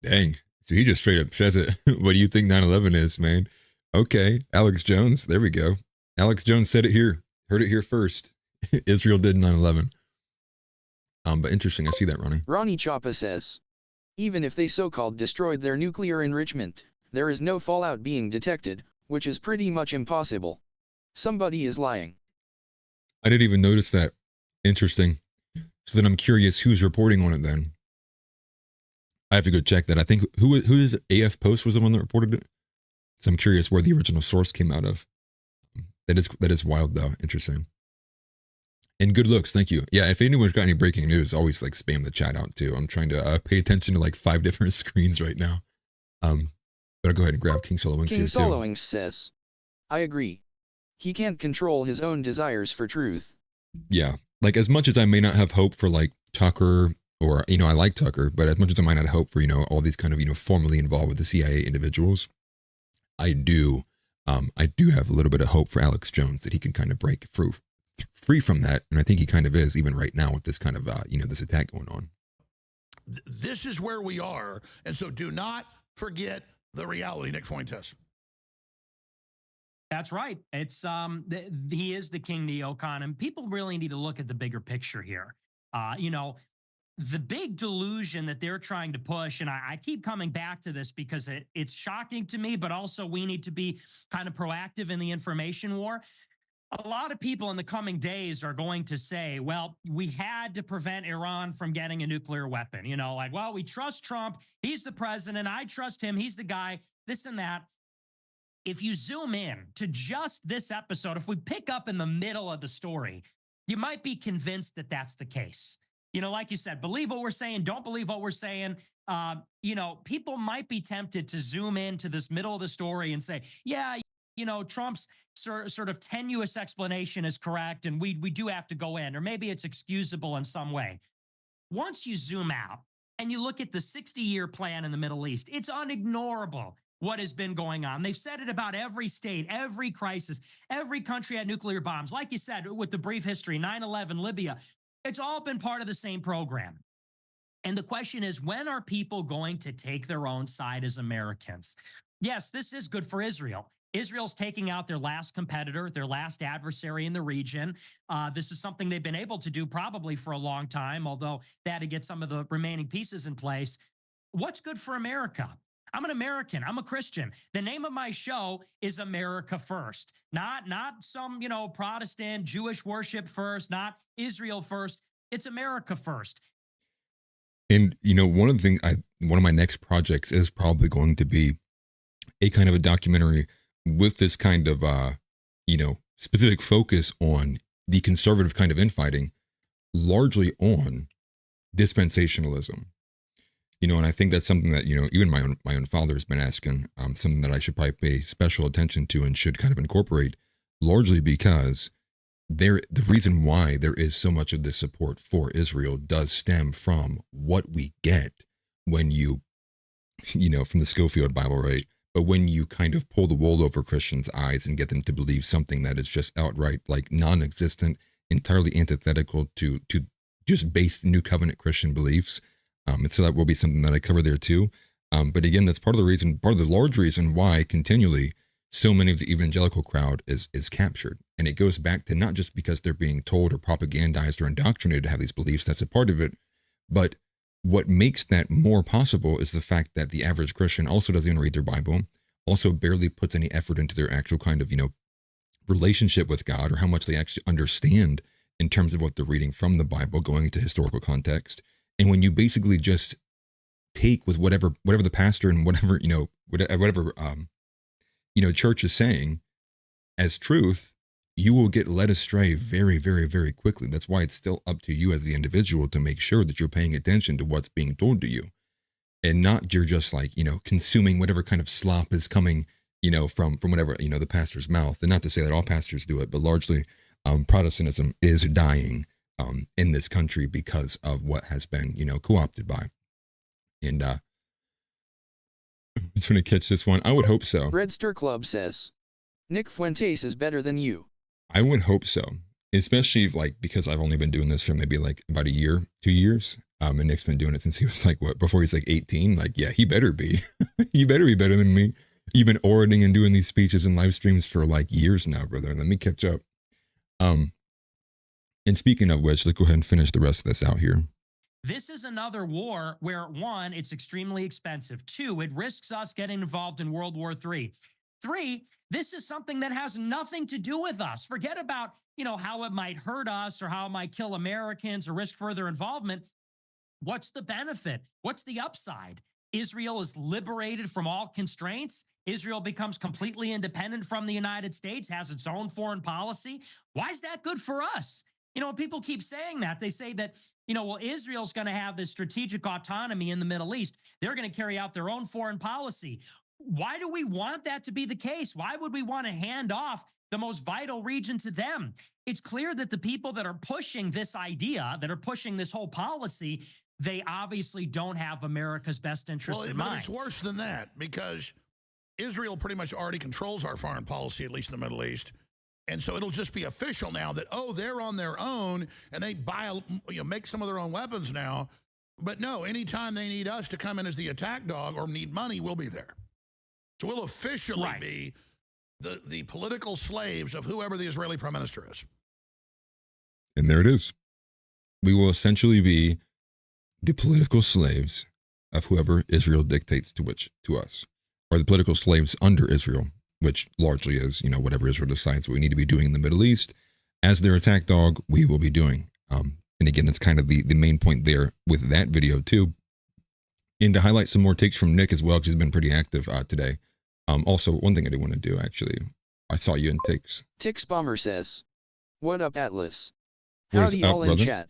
Speaker 1: Dang. So he just straight up says it. What do you think 9/11 is, man? Okay, Alex Jones. There we go. Alex Jones said it here. Heard it here first. Israel did 9/11. But interesting. I see that, Ronnie.
Speaker 5: Ronnie Chapa says, even if they so-called destroyed their nuclear enrichment, there is no fallout being detected, which is pretty much impossible. Somebody is lying.
Speaker 1: I didn't even notice that. Interesting. So then I'm curious who's reporting on it then. I have to go check that. I think who is AF Post was the one that reported it. So I'm curious where the original source came out of. That is wild though. Interesting. And good looks. Thank you. Yeah. If anyone's got any breaking news, always like spam the chat out too. I'm trying to pay attention to like 5 different screens right now. But I'll go ahead and grab King Solowings here too.
Speaker 5: King Solowings says, I agree. He can't control his own desires for truth.
Speaker 1: Yeah. Like as much as I may not have hope for like Tucker, or, I like Tucker, but as much as I might not hope for, all these kind of, formally involved with the CIA individuals, I do have a little bit of hope for Alex Jones that he can kind of break free from that. And I think he kind of is even right now with this kind of, this attack going on.
Speaker 9: This is where we are. And so do not forget the reality, Nick Fuentes.
Speaker 10: That's right. It's he is the king neocon, and people really need to look at the bigger picture here. The big delusion that they're trying to push, and I keep coming back to this because it's shocking to me, but also we need to be kind of proactive in the information war. A lot of people in the coming days are going to say, well, we had to prevent Iran from getting a nuclear weapon. Well, we trust Trump. He's the president. I trust him. He's the guy, this and that. If you zoom in to just this episode, if we pick up in the middle of the story, you might be convinced that that's the case. Like you said, believe what we're saying, don't believe what we're saying. People might be tempted to zoom into this middle of the story and say, yeah, Trump's sort of tenuous explanation is correct, and we do have to go in, or maybe it's excusable in some way. Once you zoom out and you look at the 60-year plan in the Middle East, it's unignorable what has been going on. They've said it about every state, every crisis, every country had nuclear bombs. Like you said, with the brief history, 9/11, Libya, it's all been part of the same program. And the question is, when are people going to take their own side as Americans? Yes, this is good for Israel. Israel's taking out their last competitor, their last adversary in the region. This is something they've been able to do probably for a long time, although they had to get some of the remaining pieces in place. What's good for America? I'm an American. I'm a Christian. The name of my show is America First, not some, Protestant Jewish worship first, not Israel first. It's America first.
Speaker 1: And, one of my next projects is probably going to be a kind of a documentary with this kind of, specific focus on the conservative kind of infighting, largely on dispensationalism. And I think that's something that, even my own father has been asking, something that I should probably pay special attention to and should kind of incorporate, largely because the reason why there is so much of this support for Israel does stem from what we get when you, from the Schofield Bible, right? But when you kind of pull the wool over Christians' eyes and get them to believe something that is just outright like non-existent, entirely antithetical to just base New Covenant Christian beliefs. And so that will be something that I cover there too. But again, that's part of the large reason why continually so many of the evangelical crowd is captured. And it goes back to not just because they're being told or propagandized or indoctrinated to have these beliefs, that's a part of it. But what makes that more possible is the fact that the average Christian also doesn't even read their Bible, also barely puts any effort into their actual kind of, relationship with God or how much they actually understand in terms of what they're reading from the Bible, going into historical context. And when you basically just take with whatever the pastor and whatever church is saying as truth, you will get led astray very, very, very quickly. That's why it's still up to you as the individual to make sure that you're paying attention to what's being told to you, and not you're just like, consuming whatever kind of slop is coming, from whatever, the pastor's mouth. And not to say that all pastors do it, but largely Protestantism is dying in this country because of what has been, co-opted by. And I'm just going to catch this one. I would hope so.
Speaker 5: Red Stir Club says, Nick Fuentes is better than you.
Speaker 1: I would hope so, especially because I've only been doing this for maybe about a year, 2 years. And Nick's been doing it since he was before he's 18. Yeah, he better be. He better be better than me. You've been orating and doing these speeches and live streams for years now, brother. Let me catch up. And speaking of which, let's go ahead and finish the rest of this out here.
Speaker 10: This is another war where, one, it's extremely expensive. Two, it risks us getting involved in World War III. Three, this is something that has nothing to do with us. Forget about, how it might hurt us or how it might kill Americans or risk further involvement. What's the benefit? What's the upside? Israel is liberated from all constraints. Israel becomes completely independent from the United States, has its own foreign policy. Why is that good for us? People keep saying that. They say that, Israel's going to have this strategic autonomy in the Middle East. They're going to carry out their own foreign policy. Why do we want that to be the case? Why would we want to hand off the most vital region to them? It's clear that the people that are pushing this idea, that are pushing this whole policy, they obviously don't have America's best interest in mind.
Speaker 9: It's worse than that, because Israel pretty much already controls our foreign policy, at least in the Middle East. And so it'll just be official now that, they're on their own and they make some of their own weapons now. But no, anytime they need us to come in as the attack dog or need money, we'll be there. So we'll officially be the political slaves of whoever the Israeli prime minister is.
Speaker 1: And there it is. We will essentially be the political slaves of whoever Israel dictates to us, or the political slaves under Israel, which largely is, whatever Israel decides what we need to be doing in the Middle East. As their attack dog, we will be doing. And again, that's kind of the main point there with that video too. And to highlight some more takes from Nick as well, because he's been pretty active today. Also, one thing I did want to do, actually, I saw you in takes.
Speaker 5: Tix Bomber says, what up, Atlas? Howdy y'all in chat.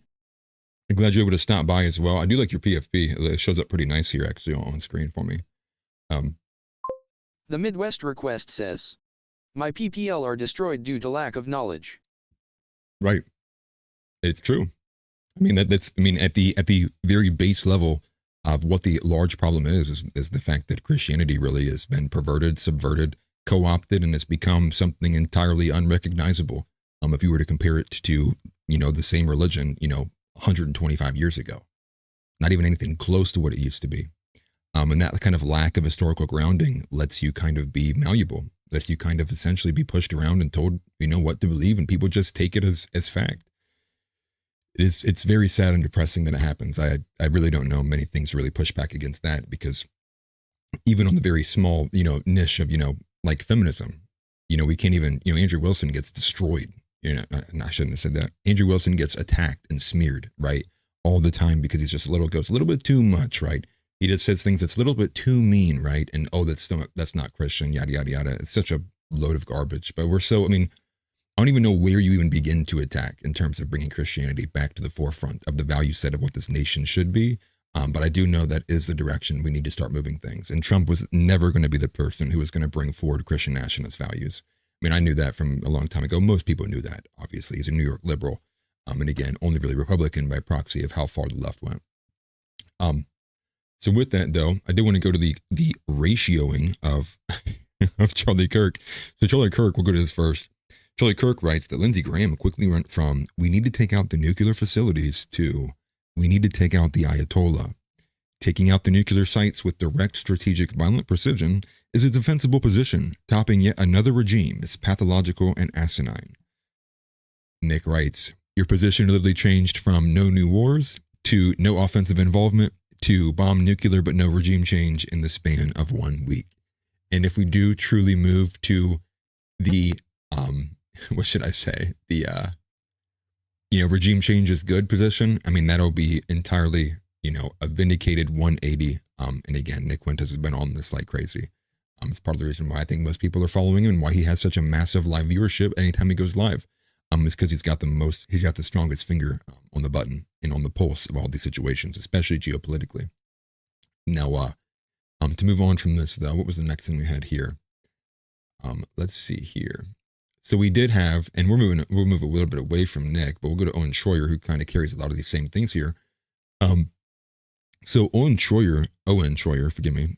Speaker 1: I'm glad you're able to stop by as well. I do like your PFP. It shows up pretty nice here, actually, on screen for me.
Speaker 5: The Midwest Request says, My PPL are destroyed due to lack of knowledge.
Speaker 1: Right. It's true. I mean, I mean, at the very base level of what the large problem is the fact that Christianity really has been perverted, subverted, co-opted, and has become something entirely unrecognizable. If you were to compare it to, the same religion, 125 years ago, not even anything close to what it used to be. And that kind of lack of historical grounding lets you kind of be malleable, lets you kind of essentially be pushed around and told, what to believe, and people just take it as fact. It's very sad and depressing that it happens. I really don't know many things to really push back against that, because even on the very small, niche of, like feminism, we can't even, Andrew Wilson gets destroyed. I shouldn't have said that. Andrew Wilson gets attacked and smeared, right? All the time, because he's just goes a little bit too much, right? He just says things that's a little bit too mean, right? And, that's not Christian, yada, yada, yada. It's such a load of garbage. But I don't even know where you even begin to attack in terms of bringing Christianity back to the forefront of the value set of what this nation should be. But I do know that is the direction we need to start moving things. And Trump was never going to be the person who was going to bring forward Christian nationalist values. I mean, I knew that from a long time ago. Most people knew that, obviously. He's a New York liberal. And again, only really Republican by proxy of how far the left went. So with that, though, I do want to go to the ratioing of, of Charlie Kirk. So Charlie Kirk, we'll go to this first. Charlie Kirk writes that Lindsey Graham quickly went from, we need to take out the nuclear facilities, to, we need to take out the Ayatollah. Taking out the nuclear sites with direct strategic violent precision is a defensible position. Topping yet another regime is pathological and asinine. Nick writes, your position literally changed from no new wars to no offensive involvement to bomb nuclear but no regime change in the span of 1 week. And if we do truly move to the, what should I say? The, regime change is good position. I mean, that'll be entirely, a vindicated 180. And again, Nick Quintus has been on this like crazy. It's part of the reason why I think most people are following him and why he has such a massive live viewership anytime he goes live. Is because he's got the strongest finger on the button and on the pulse of all these situations, especially geopolitically. Now, to move on from this though, what was the next thing we had here? Let's see here. So we did have, and we'll move a little bit away from Nick, but we'll go to Owen Schroyer, who kind of carries a lot of these same things here. So Owen Schroyer, forgive me,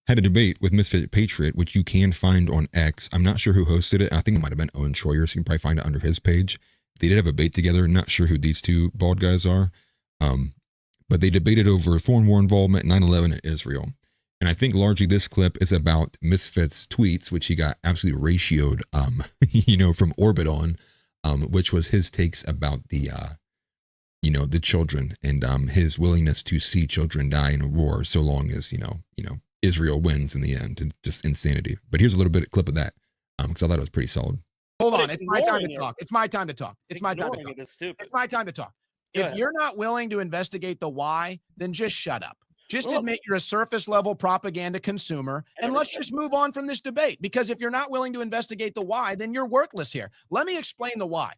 Speaker 1: had a debate with Misfit Patriot, which you can find on X. I'm not sure who hosted it. I think it might have been Owen Schroyer, so you can probably find it under his page. They did have a debate together. Not sure who these two bald guys are. But they debated over foreign war involvement, 9/11, and Israel. And I think largely this clip is about Misfit's tweets, which he got absolutely ratioed, from orbit on, which was his takes about the children and his willingness to see children die in a war so long as, Israel wins in the end, and just insanity. But here's a little bit of clip of that, because I thought it was pretty solid.
Speaker 11: Hold on, it's my time to talk. It's my time to talk. It's my time to talk. It's my time to talk. If you're not willing to investigate the why, then just shut up. Just admit you're a surface level propaganda consumer, and let's just move on from this debate. Because if you're not willing to investigate the why, then you're worthless here. Let me explain the why.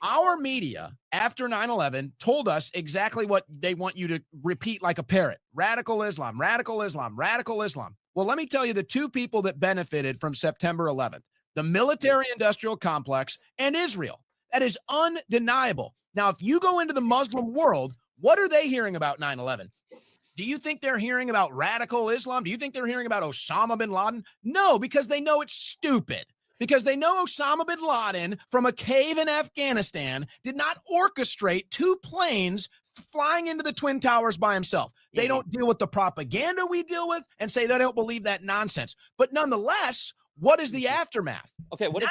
Speaker 11: Our media after 9/11 told us exactly what they want you to repeat like a parrot. Radical Islam, radical Islam, radical Islam. Well, let me tell you the two people that benefited from September 11th, the military-industrial complex and Israel. That is undeniable. Now, if you go into the Muslim world, what are they hearing about 9/11? Do you think they're hearing about radical Islam? Do you think they're hearing about Osama bin Laden? No, because they know it's stupid. Because they know Osama bin Laden from a cave in Afghanistan did not orchestrate two planes flying into the Twin Towers by himself. They don't deal with the propaganda we deal with and say they don't believe that nonsense. But nonetheless, what is the aftermath?
Speaker 12: Okay, what
Speaker 11: now,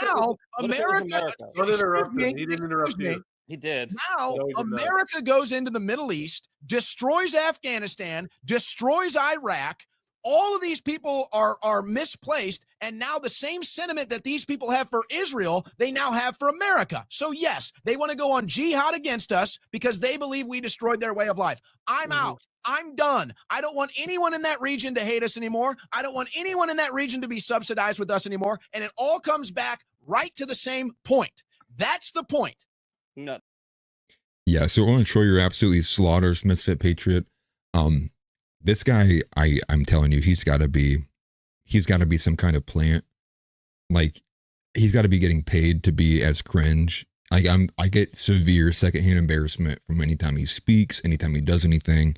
Speaker 12: if it was America?
Speaker 13: Don't interrupt him. He didn't interrupt you.
Speaker 12: He did.
Speaker 11: Now, America goes into the Middle East, destroys Afghanistan, destroys Iraq. All of these people are misplaced, and now the same sentiment that these people have for Israel, they now have for America. So yes, they want to go on jihad against us because they believe we destroyed their way of life. I'm out. I'm done. I don't want anyone in that region to hate us anymore. I don't want anyone in that region to be subsidized with us anymore. And it all comes back right to the same point. That's the point.
Speaker 12: No.
Speaker 1: Yeah, so Owen Schroyer absolutely slaughters Misfit Patriot. This guy, I'm telling you, he's got to be some kind of plant like he's got to be getting paid to be as cringe. I get severe secondhand embarrassment from anytime he speaks, anytime he does anything.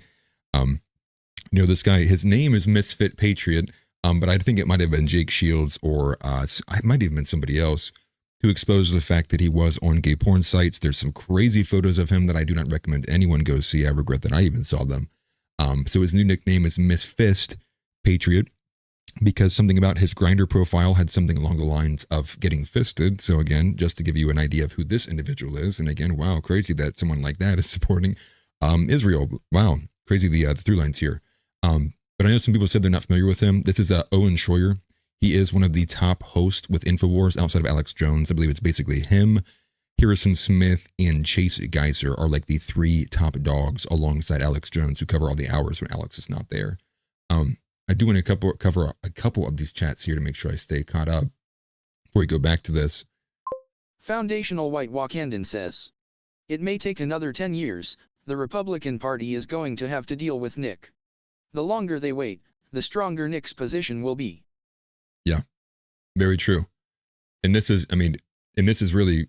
Speaker 1: This guy, his name is Misfit Patriot, but I think it might have been Jake Shields or it might have been somebody else who exposed the fact that he was on gay porn sites. There's some crazy photos of him that I do not recommend anyone go see. I regret that I even saw them. So his new nickname is Misfist Patriot because something about his Grindr profile had something along the lines of getting fisted. So again, just to give you an idea of who this individual is. And again, wow, crazy that someone like that is supporting Israel. Wow, crazy the through lines here. But I know some people said they're not familiar with him. This is Owen Schroyer. He is one of the top hosts with InfoWars outside of Alex Jones. I believe it's basically him, Harrison Smith, and Chase Geiser are like the three top dogs alongside Alex Jones who cover all the hours when Alex is not there. I do want to cover a couple of these chats here to make sure I stay caught up before we go back to this.
Speaker 5: Foundational White Wakandan says, it may take another 10 years, the Republican Party is going to have to deal with Nick. The longer they wait, the stronger Nick's position will be.
Speaker 1: Yeah, very true. And this is really,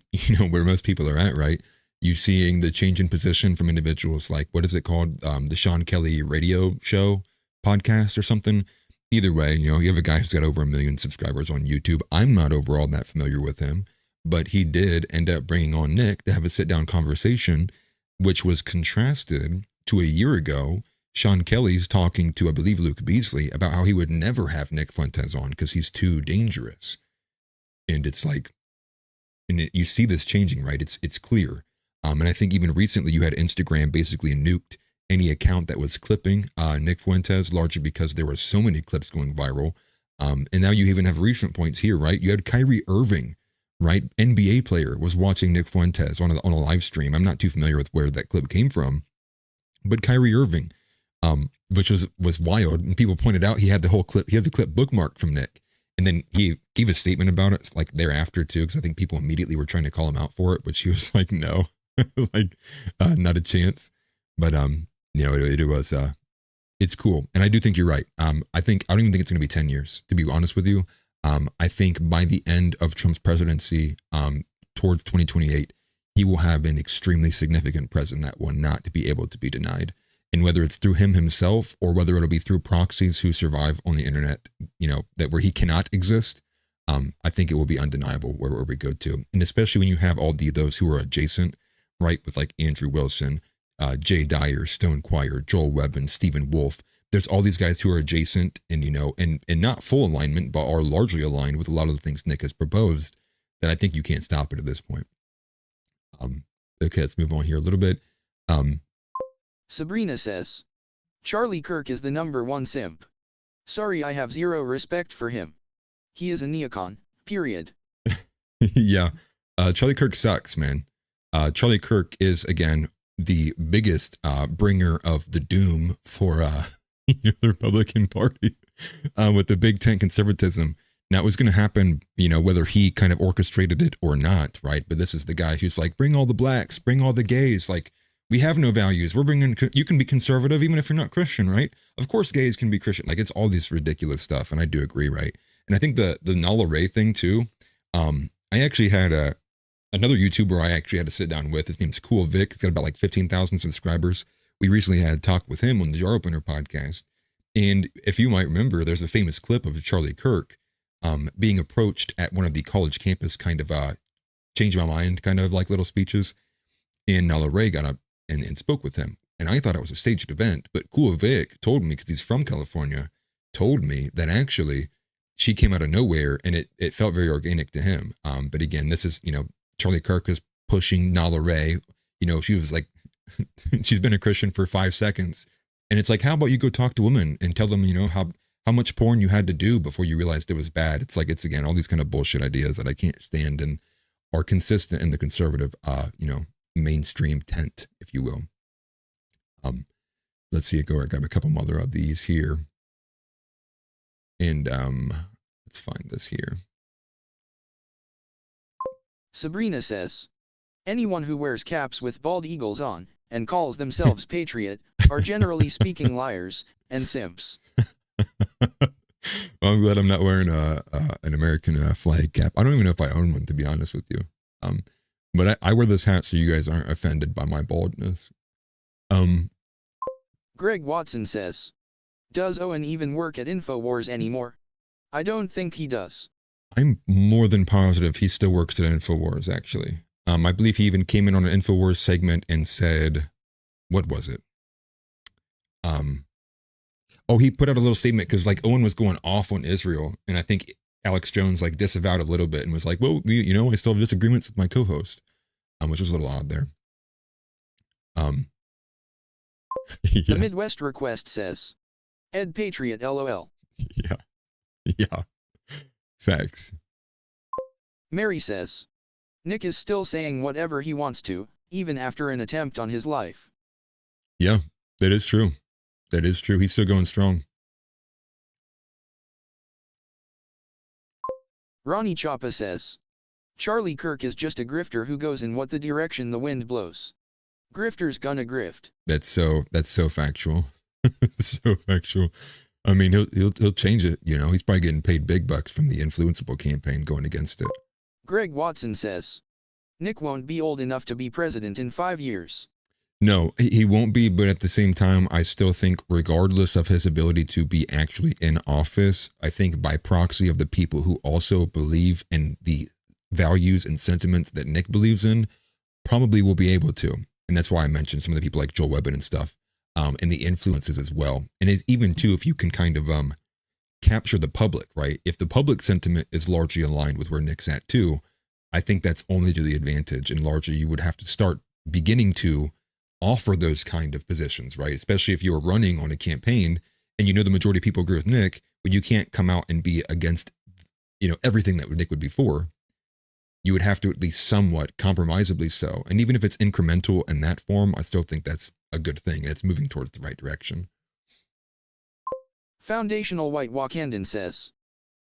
Speaker 1: where most people are at, right? You seeing the change in position from individuals like, what is it called? The Sean Kelly radio show podcast or something. Either way, you have a guy who's got over 1 million subscribers on YouTube. I'm not overall that familiar with him, but he did end up bringing on Nick to have a sit down conversation, which was contrasted to a year ago. Sean Kelly's talking to, I believe, Luke Beasley about how he would never have Nick Fuentes on because he's too dangerous. And it's like, you see this changing, right? It's clear. And I think even recently you had Instagram basically nuked any account that was clipping Nick Fuentes, largely because there were so many clips going viral. And now you even have recent points here, right? You had Kyrie Irving, right? NBA player was watching Nick Fuentes on a live stream. I'm not too familiar with where that clip came from, but Kyrie Irving, which was wild. And people pointed out he had the clip bookmarked from Nick. And then he gave a statement about it like thereafter too, because I think people immediately were trying to call him out for it, but he was like, no, not a chance. But it was it's cool, and I do think you're right. I don't even think it's going to be 10 years, to be honest with you. I think by the end of Trump's presidency, towards 2028, he will have an extremely significant presence that will not be able to be denied. And whether it's through him himself or whether it'll be through proxies who survive on the internet, that where he cannot exist, I think it will be undeniable where we go to. And especially when you have all those who are adjacent, right, with like Andrew Wilson, Jay Dyer, Stone Choir, Joel Webb, and Stephen Wolf. There's all these guys who are adjacent and, and not full alignment, but are largely aligned with a lot of the things Nick has proposed, that I think you can't stop it at this point. Okay, let's move on here a little bit.
Speaker 5: Sabrina says, Charlie Kirk is the #1 simp. Sorry, I have zero respect for him. He is a neocon, period.
Speaker 1: Yeah, Charlie Kirk sucks, man. Charlie Kirk is, again, the biggest bringer of the doom for the Republican Party with the big tent conservatism. Now, it was going to happen, whether he kind of orchestrated it or not, right? But this is the guy who's like, bring all the blacks, bring all the gays. Like, we have no values. We're bringing, you can be conservative even if you're not Christian, right? Of course, gays can be Christian. Like, it's all this ridiculous stuff. And I do agree, right? And I think the Nala Ray thing too, I actually had another YouTuber I actually had to sit down with. His name's Cool Vic. He's got about like 15,000 subscribers. We recently had a talk with him on the Jar Opener podcast. And if you might remember, there's a famous clip of Charlie Kirk being approached at one of the college campus kind of change my mind kind of like little speeches. And Nala Ray got up and spoke with him. And I thought it was a staged event, but Cool Vic told me, because he's from California, told me that actually she came out of nowhere and it felt very organic to him. But again, this is, Charlie Kirk is pushing Nala Ray. She was like, she's been a Christian for 5 seconds. And it's like, how about you go talk to women and tell them, how much porn you had to do before you realized it was bad. It's like, it's again, all these kind of bullshit ideas that I can't stand and are consistent in the conservative, mainstream tent, if you will. Let's see, I grab a couple more of these here. And let's find this here.
Speaker 5: Sabrina says, anyone who wears caps with bald eagles on and calls themselves patriot are generally speaking liars and simps.
Speaker 1: Well, I'm glad I'm not wearing an American flag cap. I don't even know if I own one, to be honest with you. But I wear this hat so you guys aren't offended by my baldness.
Speaker 5: Greg Watson says, does Owen even work at InfoWars anymore? I don't think he does.
Speaker 1: I'm more than positive he still works at InfoWars, actually. I believe he even came in on an InfoWars segment and said, what was it? He put out a little statement because like Owen was going off on Israel, and I think Alex Jones like disavowed a little bit and was like, well, I still have disagreements with my co-host, which was a little odd there.
Speaker 5: Yeah. The Midwest request says, Ed Patriot LOL.
Speaker 1: Yeah. Facts.
Speaker 5: Mary says, Nick is still saying whatever he wants to, even after an attempt on his life.
Speaker 1: Yeah, that is true. That is true. He's still going strong.
Speaker 5: Ronnie Chapa says, Charlie Kirk is just a grifter who goes in what the direction the wind blows. Grifter's gonna grift.
Speaker 1: That's so factual. So factual. I mean, he'll change it. He's probably getting paid big bucks from the influenceable campaign going against it.
Speaker 5: Greg Watson says, Nick won't be old enough to be president in 5 years.
Speaker 1: No, he won't be, but at the same time, I still think regardless of his ability to be actually in office, I think by proxy of the people who also believe in the values and sentiments that Nick believes in, probably will be able to. And that's why I mentioned some of the people like Joel Webbin and stuff, and the influences as well. And even too, if you can kind of capture the public, right? If the public sentiment is largely aligned with where Nick's at too, I think that's only to the advantage. And largely you would have to start beginning to offer those kind of positions, right? Especially if you're running on a campaign and the majority of people agree with Nick, but you can't come out and be against, everything that Nick would be for. You would have to at least somewhat compromisably so. And even if it's incremental in that form, I still think that's a good thing. And it's moving towards the right direction.
Speaker 5: Foundational White Wakandan says,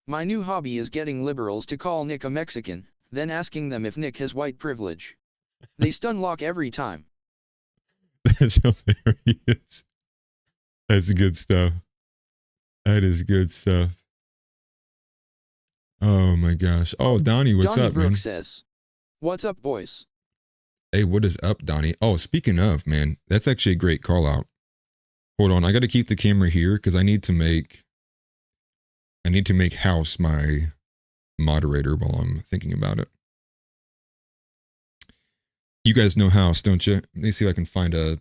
Speaker 5: my new hobby is getting liberals to call Nick a Mexican, then asking them if Nick has white privilege. They stunlock every time.
Speaker 1: That's hilarious. That's good stuff. That is good stuff. Oh my gosh. Oh, Donnie, what's
Speaker 5: Donnie
Speaker 1: up,
Speaker 5: Brooks
Speaker 1: man?
Speaker 5: says, what's up, boys?
Speaker 1: Hey, what is up, Donnie? Oh, speaking of, man, that's actually a great call out. Hold on, I got to keep the camera here because I need to make House my moderator while I'm thinking about it. You guys know House, don't you? Let me see if I can find a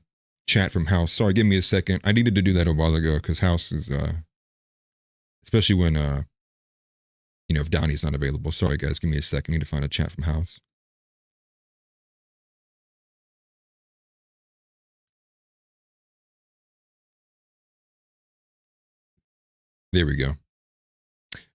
Speaker 1: chat from House. Sorry, give me a second. I needed to do that a while ago because House is, especially when, if Donnie's not available. Sorry, guys, give me a second. I need to find a chat from House. There we go.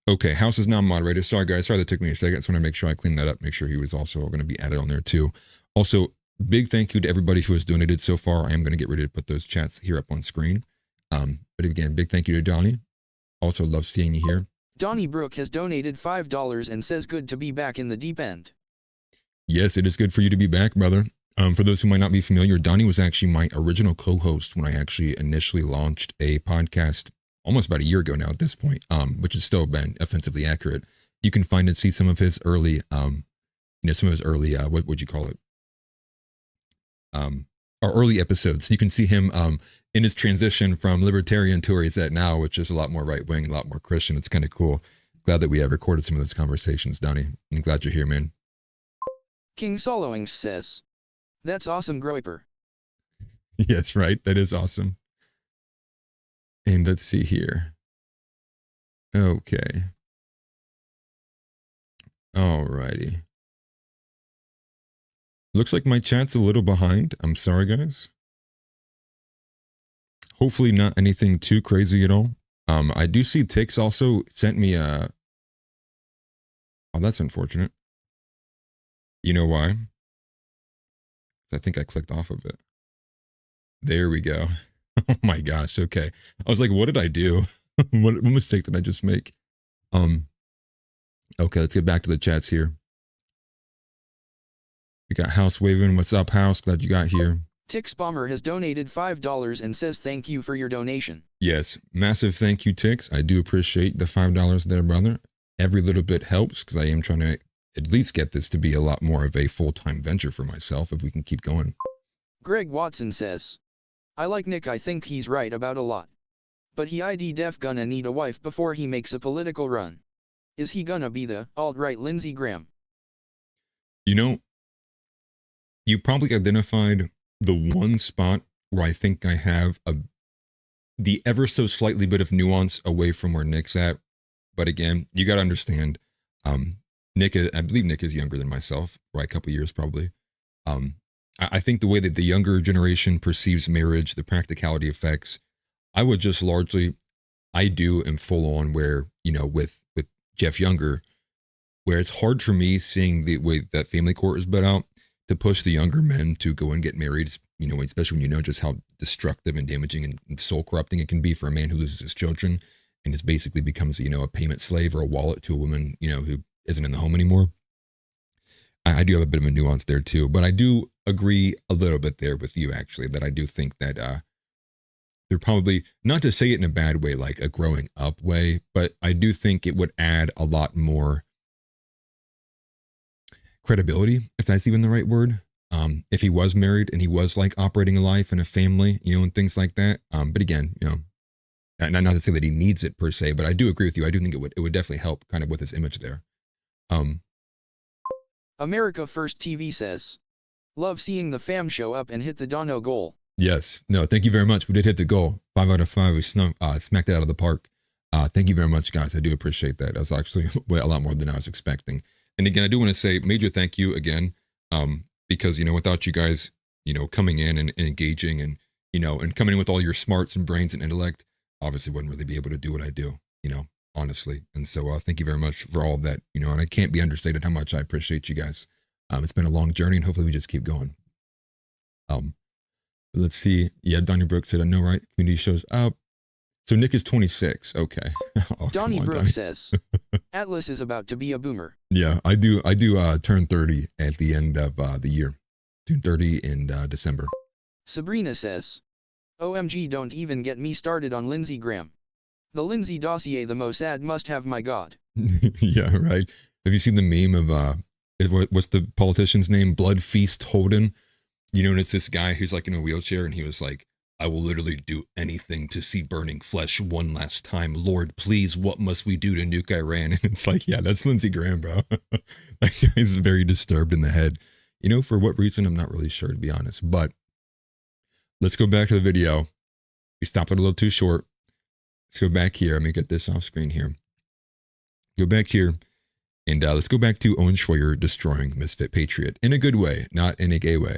Speaker 1: Okay, House is now moderated. Sorry, guys. Sorry that took me a second. So I want to make sure I clean that up. Make sure he was also going to be added on there too. Also, big thank you to everybody who has donated so far. I am going to get ready to put those chats here up on screen. But again, big thank you to Donnie. Also love seeing you here.
Speaker 5: Donnie Brook has donated $5 and says good to be back in the deep end.
Speaker 1: Yes, it is good for you to be back, brother. For those who might not be familiar, Donnie was actually my original co-host when I actually initially launched a podcast almost about a year ago now at this point, which has still been offensively accurate. You can find and see some of his early, what would you call it? Our early episodes. You can see him in his transition from libertarian to where he's at now, which is a lot more right-wing, a lot more Christian. It's kind of cool. Glad that we have recorded some of those conversations, Donnie. I'm glad you're here, man.
Speaker 5: King Soloings says, that's awesome, Groiper.
Speaker 1: Yes, right. That is awesome. And let's see here. Okay. Alrighty. Looks like my chat's a little behind. I'm sorry, guys. Hopefully not anything too crazy at all. I do see Tix also sent me a... Oh, that's unfortunate. You know why? I think I clicked off of it. There we go. Oh my gosh. Okay. I was like, what did I do? What mistake did I just make? Okay, let's get back to the chats here. We got House waving. What's up, House? Glad you got here.
Speaker 5: Tix Bomber has donated $5 and says thank you for your donation.
Speaker 1: Yes, massive thank you, Tix. I do appreciate the $5 there, brother. Every little bit helps because I am trying to at least get this to be a lot more of a full-time venture for myself if we can keep going.
Speaker 5: Greg Watson says, I like Nick, I think he's right about a lot. But he ID def gonna need a wife before he makes a political run. Is he gonna be the alt-right Lindsey Graham?
Speaker 1: You know, you probably identified the one spot where I think I have the ever so slightly bit of nuance away from where Nick's at. But again, you got to understand, Nick, I believe Nick is younger than myself by a couple years probably. I think the way that the younger generation perceives marriage, the practicality effects, I would just largely, I do am full on where, you know, with Jeff Younger, where it's hard for me seeing the way that family court is built out to push the younger men to go and get married, you know, especially when you know just how destructive and damaging and soul corrupting it can be for a man who loses his children and just basically becomes, you know, a payment slave or a wallet to a woman, you know, who isn't in the home anymore. I do have a bit of a nuance there too, but I do agree a little bit there with you actually, that I do think that they're probably, not to say it in a bad way, like a growing up way, but I do think it would add a lot more credibility, if that's even the right word. If he was married and he was like operating a life and a family, you know, and things like that. But again, you know, not to say that he needs it per se, but I do agree with you. I do think it would definitely help kind of with his image there.
Speaker 5: America First TV says, love seeing the fam show up and hit the Dono goal.
Speaker 1: Yes. No, thank you very much. We did hit the goal. 5 out of 5. We smacked it out of the park. Thank you very much, guys. I do appreciate that. That was actually a lot more than I was expecting. And again, I do want to say major thank you again, because, you know, without you guys, you know, coming in and engaging and, you know, and coming in with all your smarts and brains and intellect, obviously wouldn't really be able to do what I do, you know, honestly. And so thank you very much for all of that, you know, and I can't be understated how much I appreciate you guys. It's been a long journey and hopefully we just keep going. Let's see. Yeah, Donnie Brooks said, I know, right? Community shows up. So Nick is 26. Okay. Oh,
Speaker 5: Donnie Brooks says, Atlas is about to be a boomer.
Speaker 1: Yeah, I do turn 30 at the end of the year. Turn 30 in December.
Speaker 5: Sabrina says, OMG, don't even get me started on Lindsey Graham. The Lindsey dossier, the Mossad must have, my God.
Speaker 1: Yeah, right. Have you seen the meme of, what's the politician's name? Blood Feast Holden. You know, and it's this guy who's like in a wheelchair and he was like, I will literally do anything to see burning flesh one last time. Lord, please, what must we do to nuke Iran? And it's like, yeah, that's Lindsey Graham, bro. That guy's very disturbed in the head. You know, for what reason, I'm not really sure, to be honest. But let's go back to the video. We stopped it a little too short. Let's go back here. Let me get this off screen here. Go back here. And let's go back to Owen Schroyer destroying Misfit Patriot in a good way, not in a gay way.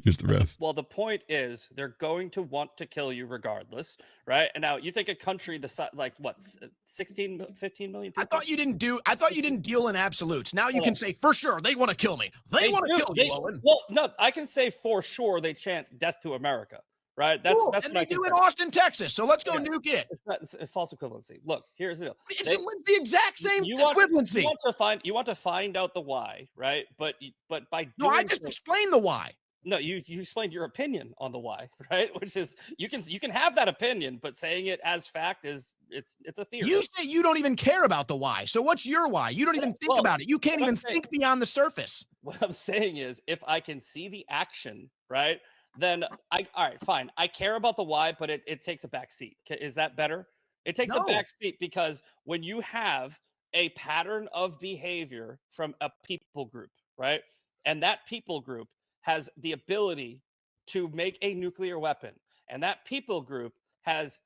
Speaker 1: Here's the rest.
Speaker 12: Well, the point is they're going to want to kill you regardless, right? And now you think a country the size, like what, 16, 15 million people?
Speaker 11: I thought you didn't deal in absolutes. Now you can say for sure they want to kill me. They want to kill you, Owen.
Speaker 12: Well, no, I can say for sure they chant death to America, right? That's
Speaker 11: and they do in Austin, Texas. So let's go nuke it.
Speaker 12: It's a false equivalency. Look, here's the deal.
Speaker 11: It's the exact same equivalency.
Speaker 12: You want to find out the why, right? But by doing
Speaker 11: I just explained the why.
Speaker 12: No, you explained your opinion on the why, right? Which is you can have that opinion, but saying it as fact is it's a theory.
Speaker 11: You say you don't even care about the why. So what's your why? You don't even think about it. You can't even think beyond the surface.
Speaker 12: What I'm saying is if I can see the action, right? Then all right, fine. I care about the why, but it takes a back seat. Is that better? It takes a back seat because when you have a pattern of behavior from a people group, right? And that people group has the ability to make a nuclear weapon. And that people group has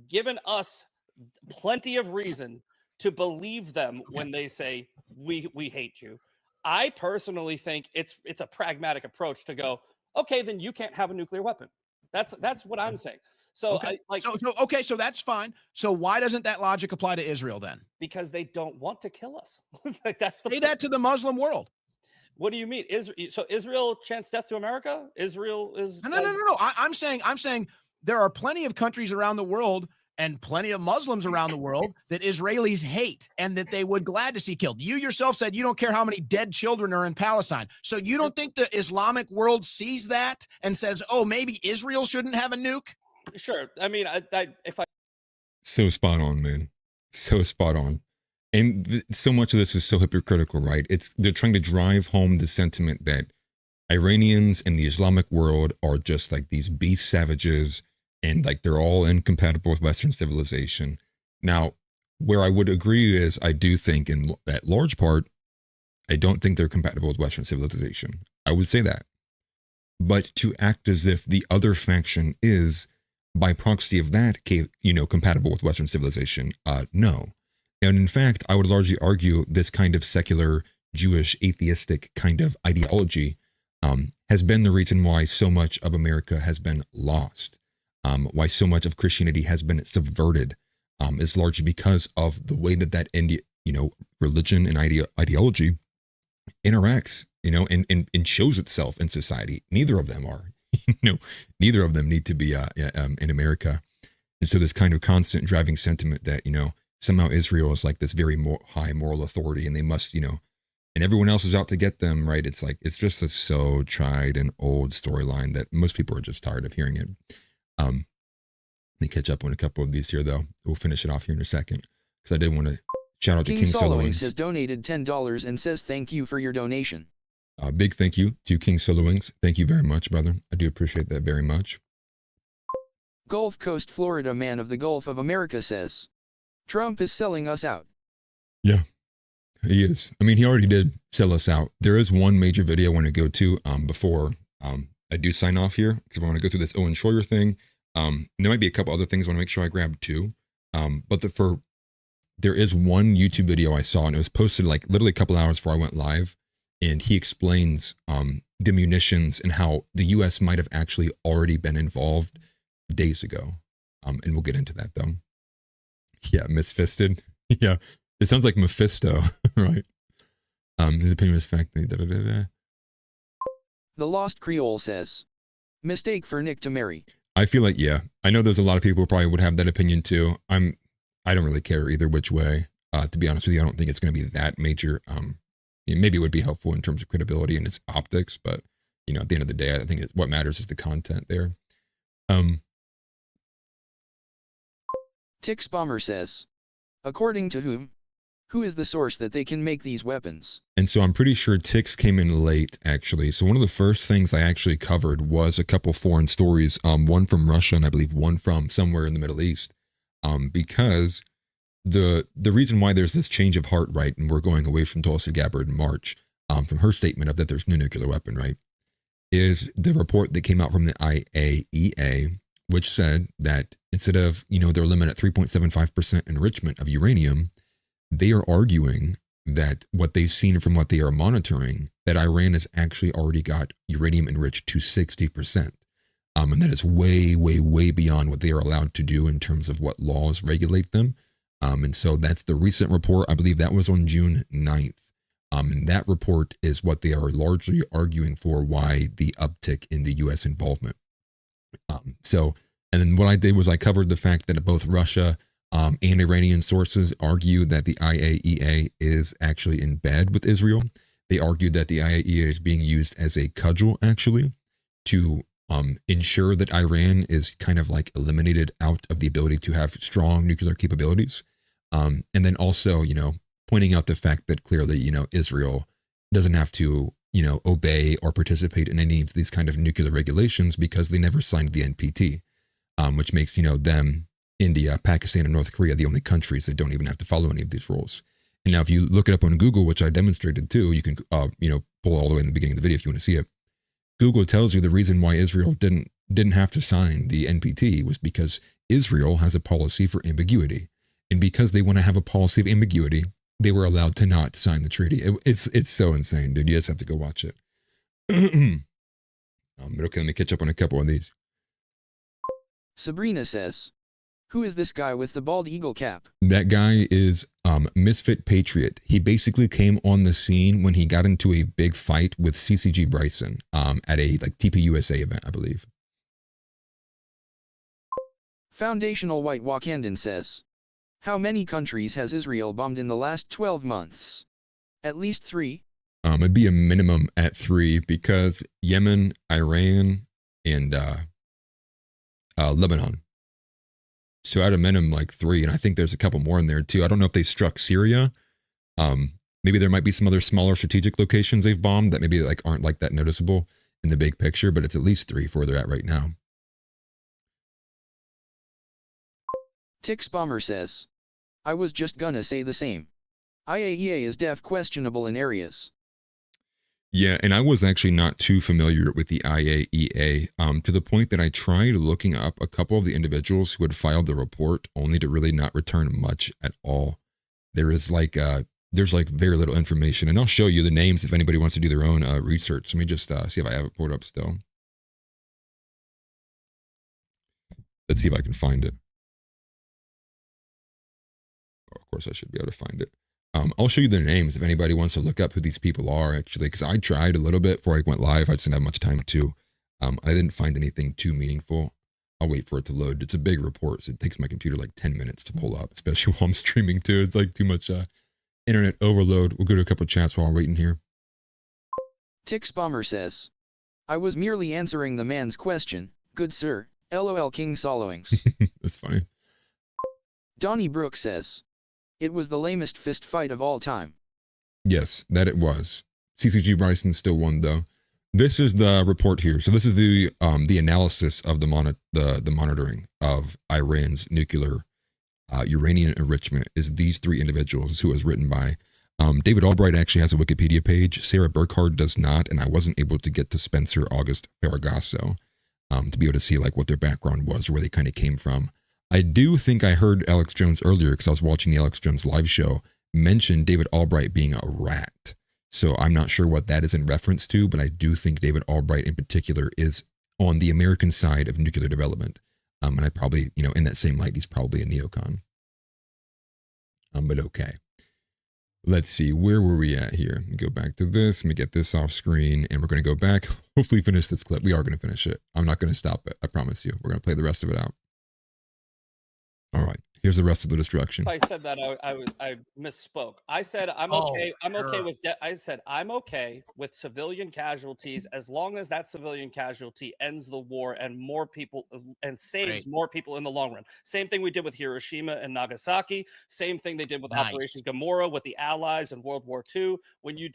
Speaker 12: given us plenty of reason to believe them when they say, we hate you. I personally think it's a pragmatic approach to go, okay, then you can't have a nuclear weapon. That's what I'm saying. So
Speaker 11: okay. So that's fine. So why doesn't that logic apply to Israel then?
Speaker 12: Because they don't want to kill us.
Speaker 11: Say that to the Muslim world.
Speaker 12: What do you mean? So Israel chants death to America? Israel is
Speaker 11: no. I'm saying there are plenty of countries around the world, and plenty of Muslims around the world that Israelis hate and that they would glad to see killed. You yourself said you don't care how many dead children are in Palestine. So you don't think the Islamic world sees that and says, oh, maybe Israel shouldn't have a nuke?
Speaker 12: Sure. I mean,
Speaker 1: So spot on, man. So spot on. And so much of this is so hypocritical, right? They're trying to drive home the sentiment that Iranians and the Islamic world are just like these beast savages and like they're all incompatible with Western civilization. Now, where I would agree is I do think in that large part, I don't think they're compatible with Western civilization. I would say that. But to act as if the other faction is, by proxy of that, compatible with Western civilization, no. And in fact, I would largely argue this kind of secular, Jewish, atheistic kind of ideology has been the reason why so much of America has been lost, why so much of Christianity has been subverted, is largely because of the way that religion and ideology interacts, and shows itself in society. Neither of them are, neither of them need to be in America. And so this kind of constant driving sentiment that, somehow Israel is like this very high moral authority and they must, and everyone else is out to get them, right? It's like, it's just a so tried and old storyline that most people are just tired of hearing it. Let me catch up on a couple of these here, though. We'll finish it off here in a second because I did want to shout out to King Solowings.
Speaker 5: Has donated $10 and says thank you for your donation.
Speaker 1: Big thank you to King Solowings. Thank you very much, brother. I do appreciate that very much.
Speaker 5: Gulf Coast, Florida man of the Gulf of America says, Trump is selling us out.
Speaker 1: Yeah, he is. I mean, he already did sell us out. There is one major video I want to go to before I do sign off here, because I want to go through this Owen Schroyer thing. And there might be a couple other things I want to make sure I grab too. But there is one YouTube video I saw, and it was posted like literally a couple hours before I went live. And he explains the munitions and how the U.S. might have actually already been involved days ago. And we'll get into that though. Yeah, misfisted. Yeah, it sounds like Mephisto, right? His opinion is fact. The
Speaker 5: Lost Creole says, mistake for Nick to marry.
Speaker 1: I feel like, yeah, I know there's a lot of people who probably would have that opinion too. I don't really care either which way. To be honest with you, I don't think it's going to be that major. Maybe it would be helpful in terms of credibility and its optics, but at the end of the day, I think what matters is the content there.
Speaker 5: Tix Bomber says, according to whom? Who is the source that they can make these weapons?
Speaker 1: And so I'm pretty sure Tix came in late, actually. So one of the first things I actually covered was a couple foreign stories, one from Russia and I believe one from somewhere in the Middle East, because the reason why there's this change of heart, right, and we're going away from Tulsi Gabbard in March, from her statement of that there's no nuclear weapon, right, is the report that came out from the IAEA, which said that instead of, their limit at 3.75% enrichment of uranium, they are arguing that what they've seen from what they are monitoring, that Iran has actually already got uranium enriched to 60%. And that is way, way, way beyond what they are allowed to do in terms of what laws regulate them. And so that's the recent report. I believe that was on June 9th. And that report is what they are largely arguing for why the uptick in the U.S. involvement. And then what I did was I covered the fact that both Russia and Iranian sources argue that the IAEA is actually in bed with Israel. They argued that the IAEA is being used as a cudgel, actually, to ensure that Iran is kind of like eliminated out of the ability to have strong nuclear capabilities. And then also, pointing out the fact that clearly, Israel doesn't have to, obey or participate in any of these kind of nuclear regulations because they never signed the NPT, which makes, them, India, Pakistan, and North Korea the only countries that don't even have to follow any of these rules. And now if you look it up on Google, which I demonstrated too, you can, pull all the way in the beginning of the video if you want to see it. Google tells you the reason why Israel didn't have to sign the NPT was because Israel has a policy for ambiguity. And because they want to have a policy of ambiguity, they were allowed to not sign the treaty. It's so insane, dude. You just have to go watch it. But okay, let me catch up on a couple of these.
Speaker 5: Sabrina says, who is this guy with the bald eagle cap?
Speaker 1: That guy is Misfit Patriot. He basically came on the scene when he got into a big fight with CCG Bryson at a TPUSA event, I believe.
Speaker 5: Foundational White Wakandan says. How many countries has Israel bombed in the last 12 months? At least 3?
Speaker 1: It'd be a minimum at 3 because Yemen, Iran, and Lebanon. So at a minimum, like 3, and I think there's a couple more in there too. I don't know if they struck Syria. Maybe there might be some other smaller strategic locations they've bombed that maybe like aren't like that noticeable in the big picture, but it's at least 3 for where they're at right now.
Speaker 5: Tix Bomber says. I was just gonna say the same. IAEA is def questionable in areas.
Speaker 1: Yeah, and I was actually not too familiar with the IAEA to the point that I tried looking up a couple of the individuals who had filed the report only to really not return much at all. There's like very little information, and I'll show you the names if anybody wants to do their own research. Let me just see if I have it pulled up still. Let's see if I can find it. Oh, of course, I should be able to find it. I'll show you their names if anybody wants to look up who these people are, actually, because I tried a little bit before I went live. I just didn't have much time to. I didn't find anything too meaningful. I'll wait for it to load. It's a big report, so it takes my computer like 10 minutes to pull up, especially while I'm streaming too. It's like too much internet overload. We'll go to a couple of chats while I'm waiting here.
Speaker 5: Tix Bomber says. I was merely answering the man's question, good sir. LOL King Solowings.
Speaker 1: That's funny.
Speaker 5: Donnie Brooks says. It was the lamest fist fight of all time.
Speaker 1: Yes, that it was. CCG Bryson still won though. This is the report here. So this is the analysis of the monitoring of Iran's nuclear uranium enrichment. Is these 3 individuals who was written by David Albright actually has a Wikipedia page. Sarah Burkhardt does not, and I wasn't able to get to Spencer August Ferragasso to be able to see like what their background was or where they kind of came from. I do think I heard Alex Jones earlier, because I was watching the Alex Jones live show, mention David Albright being a rat. So I'm not sure what that is in reference to, but I do think David Albright in particular is on the American side of nuclear development. And I probably, in that same light, he's probably a neocon. But okay. Let's see, where were we at here? Let me go back to this. Let me get this off screen, and we're going to go back. Hopefully finish this clip. We are going to finish it. I'm not going to stop it. I promise you. We're going to play the rest of it out. All right, here's the rest of the destruction.
Speaker 12: I said that I misspoke. I said I'm okay. I said I'm okay with civilian casualties as long as that civilian casualty ends the war and more people and saves more people in the long run. Same thing we did with Hiroshima and Nagasaki. Same thing they did with Operation Gomorrah with the Allies in World War II. When you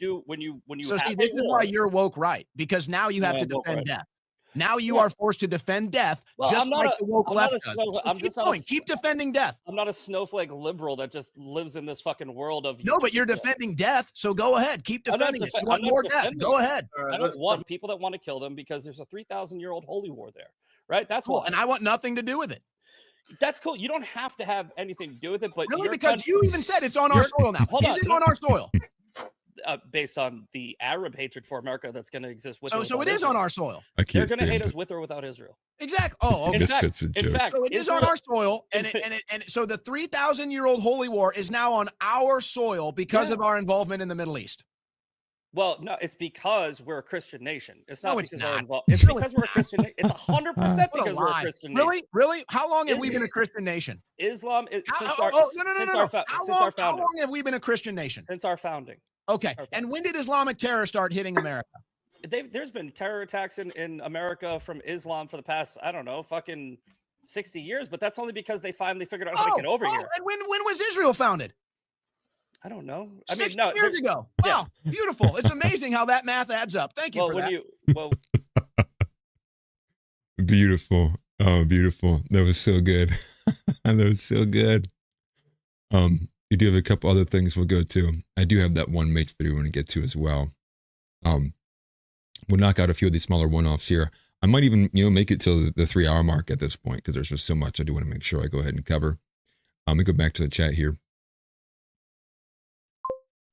Speaker 11: so see, this is why you're woke, right? Because now you have to defend death. Now you are forced to defend death, just like the woke left does. So keep defending death.
Speaker 12: I'm not a snowflake liberal that just lives in this fucking world of...
Speaker 11: No, but you're defending death, so go ahead. Keep defending it. You want more death, go ahead.
Speaker 12: I don't want people that want to kill them because there's a 3,000-year-old holy war there, right? That's
Speaker 11: cool,
Speaker 12: why.
Speaker 11: and I want nothing to do with it.
Speaker 12: That's cool. You don't have to have anything to do with it, but...
Speaker 11: Really? Because you even said it's on our soil now. Is it on our soil?
Speaker 12: Based on the Arab hatred for America that's going to exist with.
Speaker 11: So it is on our soil.
Speaker 12: They're going to hate us with or without Israel.
Speaker 11: Exactly. Oh, okay.
Speaker 1: In fact,
Speaker 11: so it is on our soil, and so the 3,000-year-old holy war is now on our soil because of our involvement in the Middle East.
Speaker 12: Well, no, it's because we're a Christian nation. It's not because
Speaker 11: we're
Speaker 12: involved. It's because we're a Christian nation. It's 100% because we're a Christian nation.
Speaker 11: Really? How long have we been a Christian nation?
Speaker 12: Islam is
Speaker 11: How long have we been a Christian nation?
Speaker 12: Since our founding.
Speaker 11: Okay, and when did Islamic terror start hitting America?
Speaker 12: There's been terror attacks in America from Islam for the past, I don't know, fucking 60 years, but that's only because they finally figured out how to get over here.
Speaker 11: And when was Israel founded?
Speaker 12: I don't know.
Speaker 11: 60 years ago. Wow, beautiful. It's amazing how that math adds up. Thank you for that.
Speaker 1: Beautiful. Oh, beautiful. That was so good. That was so good. You do have a couple other things we'll go to. I do have that one mate video we want to get to as well. We'll knock out a few of these smaller one-offs here. I might even, make it till the 3-hour mark at this point because there's just so much I do want to make sure I go ahead and cover. Let me go back to the chat here.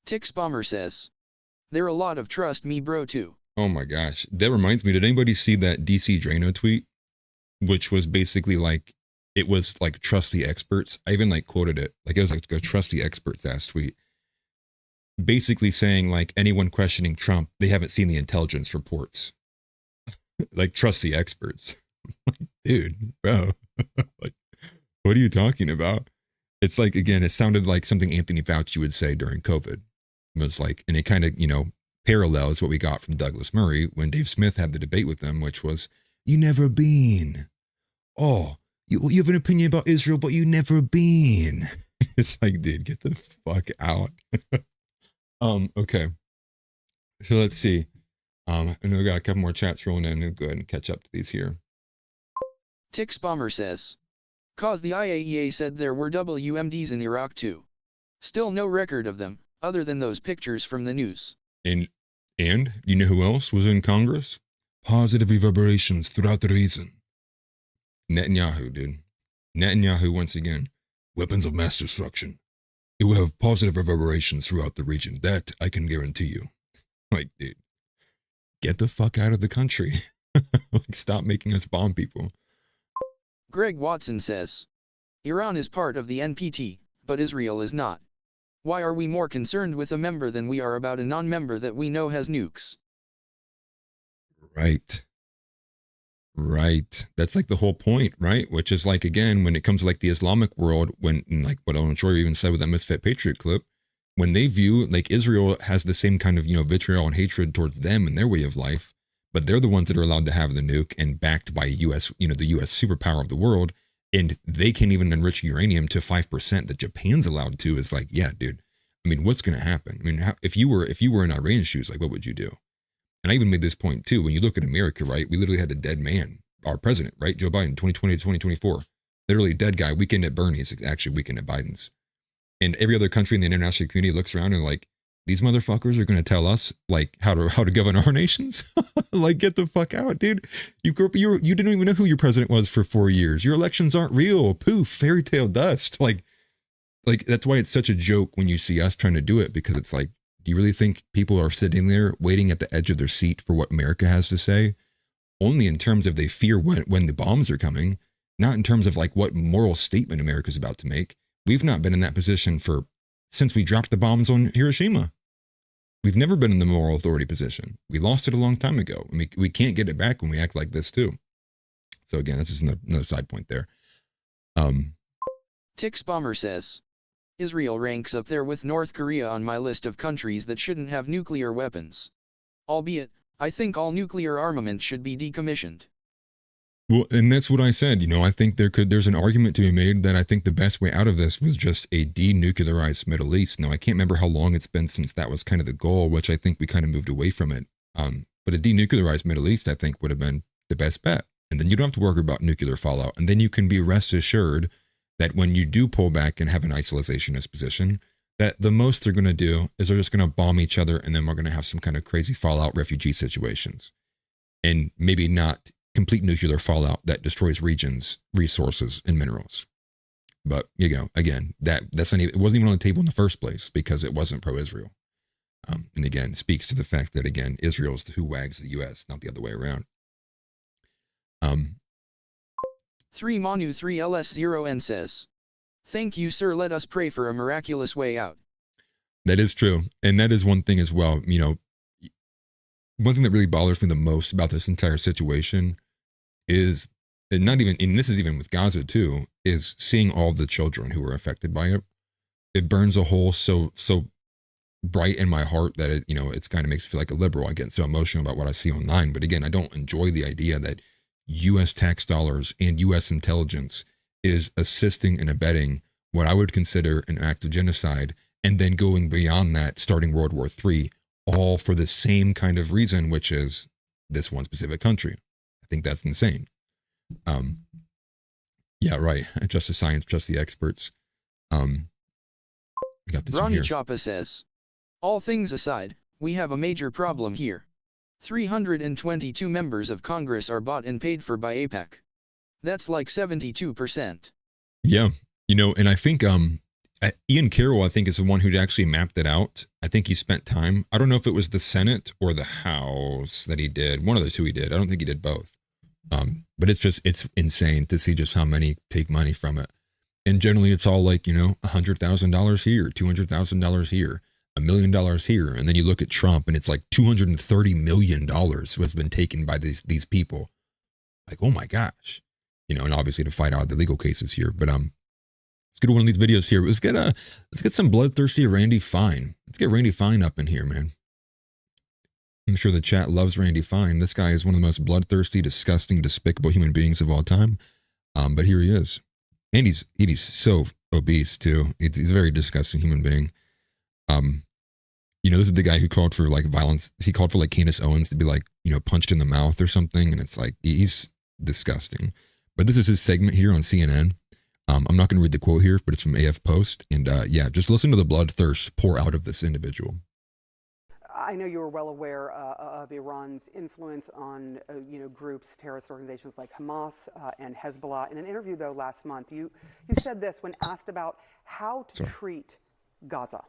Speaker 5: Tix Bomber says, "There a lot of trust me bro too."
Speaker 1: Oh my gosh, that reminds me. Did anybody see that DC Drano tweet, which was basically like, it was like trust the experts. I even like quoted it. Like it was like a trust the experts ass tweet. Basically saying like anyone questioning Trump, they haven't seen the intelligence reports. Like trust the experts. Like, dude, bro. Like What are you talking about? It's like, again, it sounded like something Anthony Fauci would say during COVID. It was like, and it kind of, parallels what we got from Douglas Murray when Dave Smith had the debate with them, which was, you never been. Oh, you have an opinion about Israel, but you never been. It's like, dude, get the fuck out. Okay. So let's see. I know we got a couple more chats rolling in. We'll go ahead and catch up to these here.
Speaker 5: Tix Bomber says, cause the IAEA said there were WMDs in Iraq too. Still no record of them, other than those pictures from the news.
Speaker 1: And you know who else was in Congress? Positive reverberations throughout the region. Netanyahu, dude. Netanyahu, once again, weapons of mass destruction. It will have positive reverberations throughout the region. That I can guarantee you. Like, dude, get the fuck out of the country. Like, stop making us bomb people.
Speaker 5: Greg Watson says, Iran is part of the NPT, but Israel is not. Why are we more concerned with a member than we are about a non-member that we know has nukes?
Speaker 1: Right. That's like the whole point, right? Which is like, again, when it comes to like the Islamic world, when like what I'm sure you even said with that Misfit Patriot clip, when they view like Israel has the same kind of, vitriol and hatred towards them and their way of life, but they're the ones that are allowed to have the nuke and backed by US, the US superpower of the world. And they can't even enrich uranium to 5% that Japan's allowed to. Is like, yeah, dude. I mean, what's going to happen? I mean, if you were in Iran's shoes, like, what would you do? And I even made this point too. When you look at America, right, we literally had a dead man, our president, right, Joe Biden, 2020 to 2024, literally dead guy. Weekend at Bernie's, actually weekend at Biden's. And every other country in the international community looks around and like, these motherfuckers are going to tell us like how to govern our nations. Like, get the fuck out, dude. You didn't even know who your president was for 4 years. Your elections aren't real. Poof, fairy tale dust. Like that's why it's such a joke when you see us trying to do it, because it's like, do you really think people are sitting there waiting at the edge of their seat for what America has to say? Only in terms of they fear when the bombs are coming, not in terms of like what moral statement America's about to make. We've not been in that position since we dropped the bombs on Hiroshima. We've never been in the moral authority position. We lost it a long time ago. I mean, we can't get it back when we act like this too. So again, this is another side point there.
Speaker 5: Tix Bomber says, Israel ranks up there with North Korea on my list of countries that shouldn't have nuclear weapons. Albeit, I think all nuclear armament should be decommissioned.
Speaker 1: Well, and that's what I said. I think there's an argument to be made that I think the best way out of this was just a denuclearized Middle East. Now, I can't remember how long it's been since that was kind of the goal, which I think we kind of moved away from it. But a denuclearized Middle East, I think, would have been the best bet. And then you don't have to worry about nuclear fallout. And then you can be rest assured that when you do pull back and have an isolationist position, that the most they're going to do is they're just going to bomb each other, and then we're going to have some kind of crazy fallout refugee situations. And maybe not complete nuclear fallout that destroys regions, resources, and minerals. But, again, that's not even, it wasn't even on the table in the first place because it wasn't pro-Israel. And again, speaks to the fact that, again, Israel is who wags the U.S., not the other way around.
Speaker 5: 3 Manu 3 LS0N says, thank you, sir. Let us pray for a miraculous way out.
Speaker 1: That is true. And that is one thing as well. One thing that really bothers me the most about this entire situation is, and this is even with Gaza too, is seeing all the children who were affected by it. It burns a hole so bright in my heart that it's kind of makes me feel like a liberal. I get so emotional about what I see online. But again, I don't enjoy the idea that U.S. tax dollars and U.S. intelligence is assisting and abetting what I would consider an act of genocide, and then going beyond that, starting World War III, all for the same kind of reason, which is this one specific country. I think that's insane. Yeah, right. Just the science, just the experts. We got this
Speaker 5: Ronnie
Speaker 1: here.
Speaker 5: Chapa says, all things aside, we have a major problem here. 322 members of Congress are bought and paid for by AIPAC. That's like 72%.
Speaker 1: Yeah. And I think Ian Carroll, I think, is the one who'd actually mapped it out. I think he spent time. I don't know if it was the Senate or the House that he did. One of the two he did. I don't think he did both. But it's insane to see just how many take money from it. And generally it's all like, $100,000 here, $200,000 here, $1 million here. And then you look at Trump and it's like $230 million has been taken by these people. Like, oh my gosh. and obviously to fight out the legal cases here. But let's get to one of these videos here. Let's get some bloodthirsty Randy Fine. Let's get Randy Fine up in here, man. I'm sure the chat loves Randy Fine. This guy is one of the most bloodthirsty, disgusting, despicable human beings of all time. But here he is. And he's so obese too. He's a very disgusting human being. This is the guy who called for like violence. He called for like Candace Owens to be like, punched in the mouth or something. And it's like, he's disgusting. But this is his segment here on CNN. I'm not going to read the quote here, but it's from AF Post. And just listen to the bloodthirst pour out of this individual.
Speaker 14: I know you were well aware of Iran's influence on, groups, terrorist organizations like Hamas and Hezbollah. In an interview, though, last month, you said this when asked about how to treat Gaza.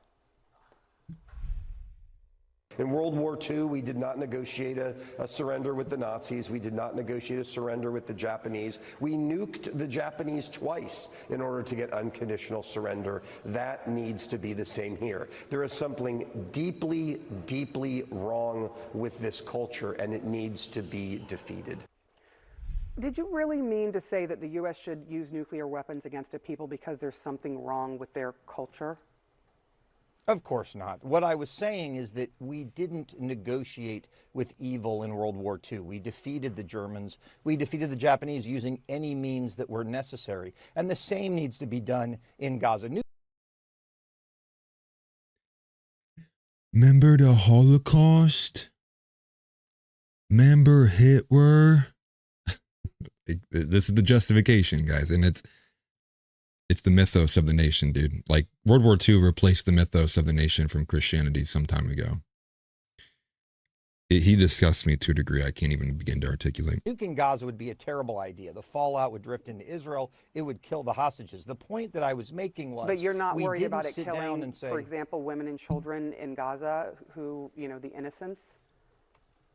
Speaker 15: In World War II, we did not negotiate a surrender with the Nazis. We did not negotiate a surrender with the Japanese. We nuked the Japanese twice in order to get unconditional surrender. That needs to be the same here. There is something deeply, deeply wrong with this culture, and it needs to be defeated.
Speaker 14: Did you really mean to say that the U.S. should use nuclear weapons against a people because there's something wrong with their culture?
Speaker 16: Of course not. What I was saying is that we didn't negotiate with evil in World War II. We defeated the Germans. We defeated the Japanese using any means that were necessary. And the same needs to be done in Gaza.
Speaker 1: Remember the Holocaust? Remember Hitler? This is the justification, guys. And it's the mythos of the nation, dude. Like, World War II replaced the mythos of the nation from Christianity some time ago. He disgusts me to a degree I can't even begin to articulate.
Speaker 16: Nuking Gaza would be a terrible idea. The fallout would drift into Israel. It would kill the hostages. The point that I was making was,
Speaker 14: but you're not
Speaker 16: we
Speaker 14: worried about it
Speaker 16: sit
Speaker 14: killing,
Speaker 16: down and say,
Speaker 14: for example, women and children in Gaza who, the innocents?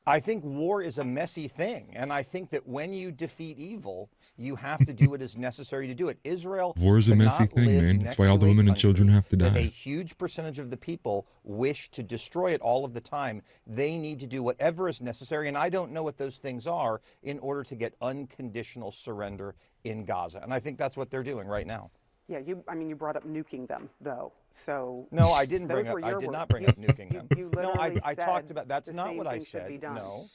Speaker 16: I think war is a messy thing, and I think that when you defeat evil, you have to do what is necessary to do it. Israel
Speaker 1: war is a messy thing, man. That's why all the women and children have to die.
Speaker 16: A huge percentage of the people wish to destroy it all of the time. They need to do whatever is necessary, and I don't know what those things are, in order to get unconditional surrender in Gaza. And I think that's what they're doing right now.
Speaker 14: Yeah, you brought up nuking them, though. So
Speaker 16: no, I didn't bring up. I did not bring up nuking them.
Speaker 14: You literally
Speaker 16: I talked about. That's not what I said.
Speaker 14: No,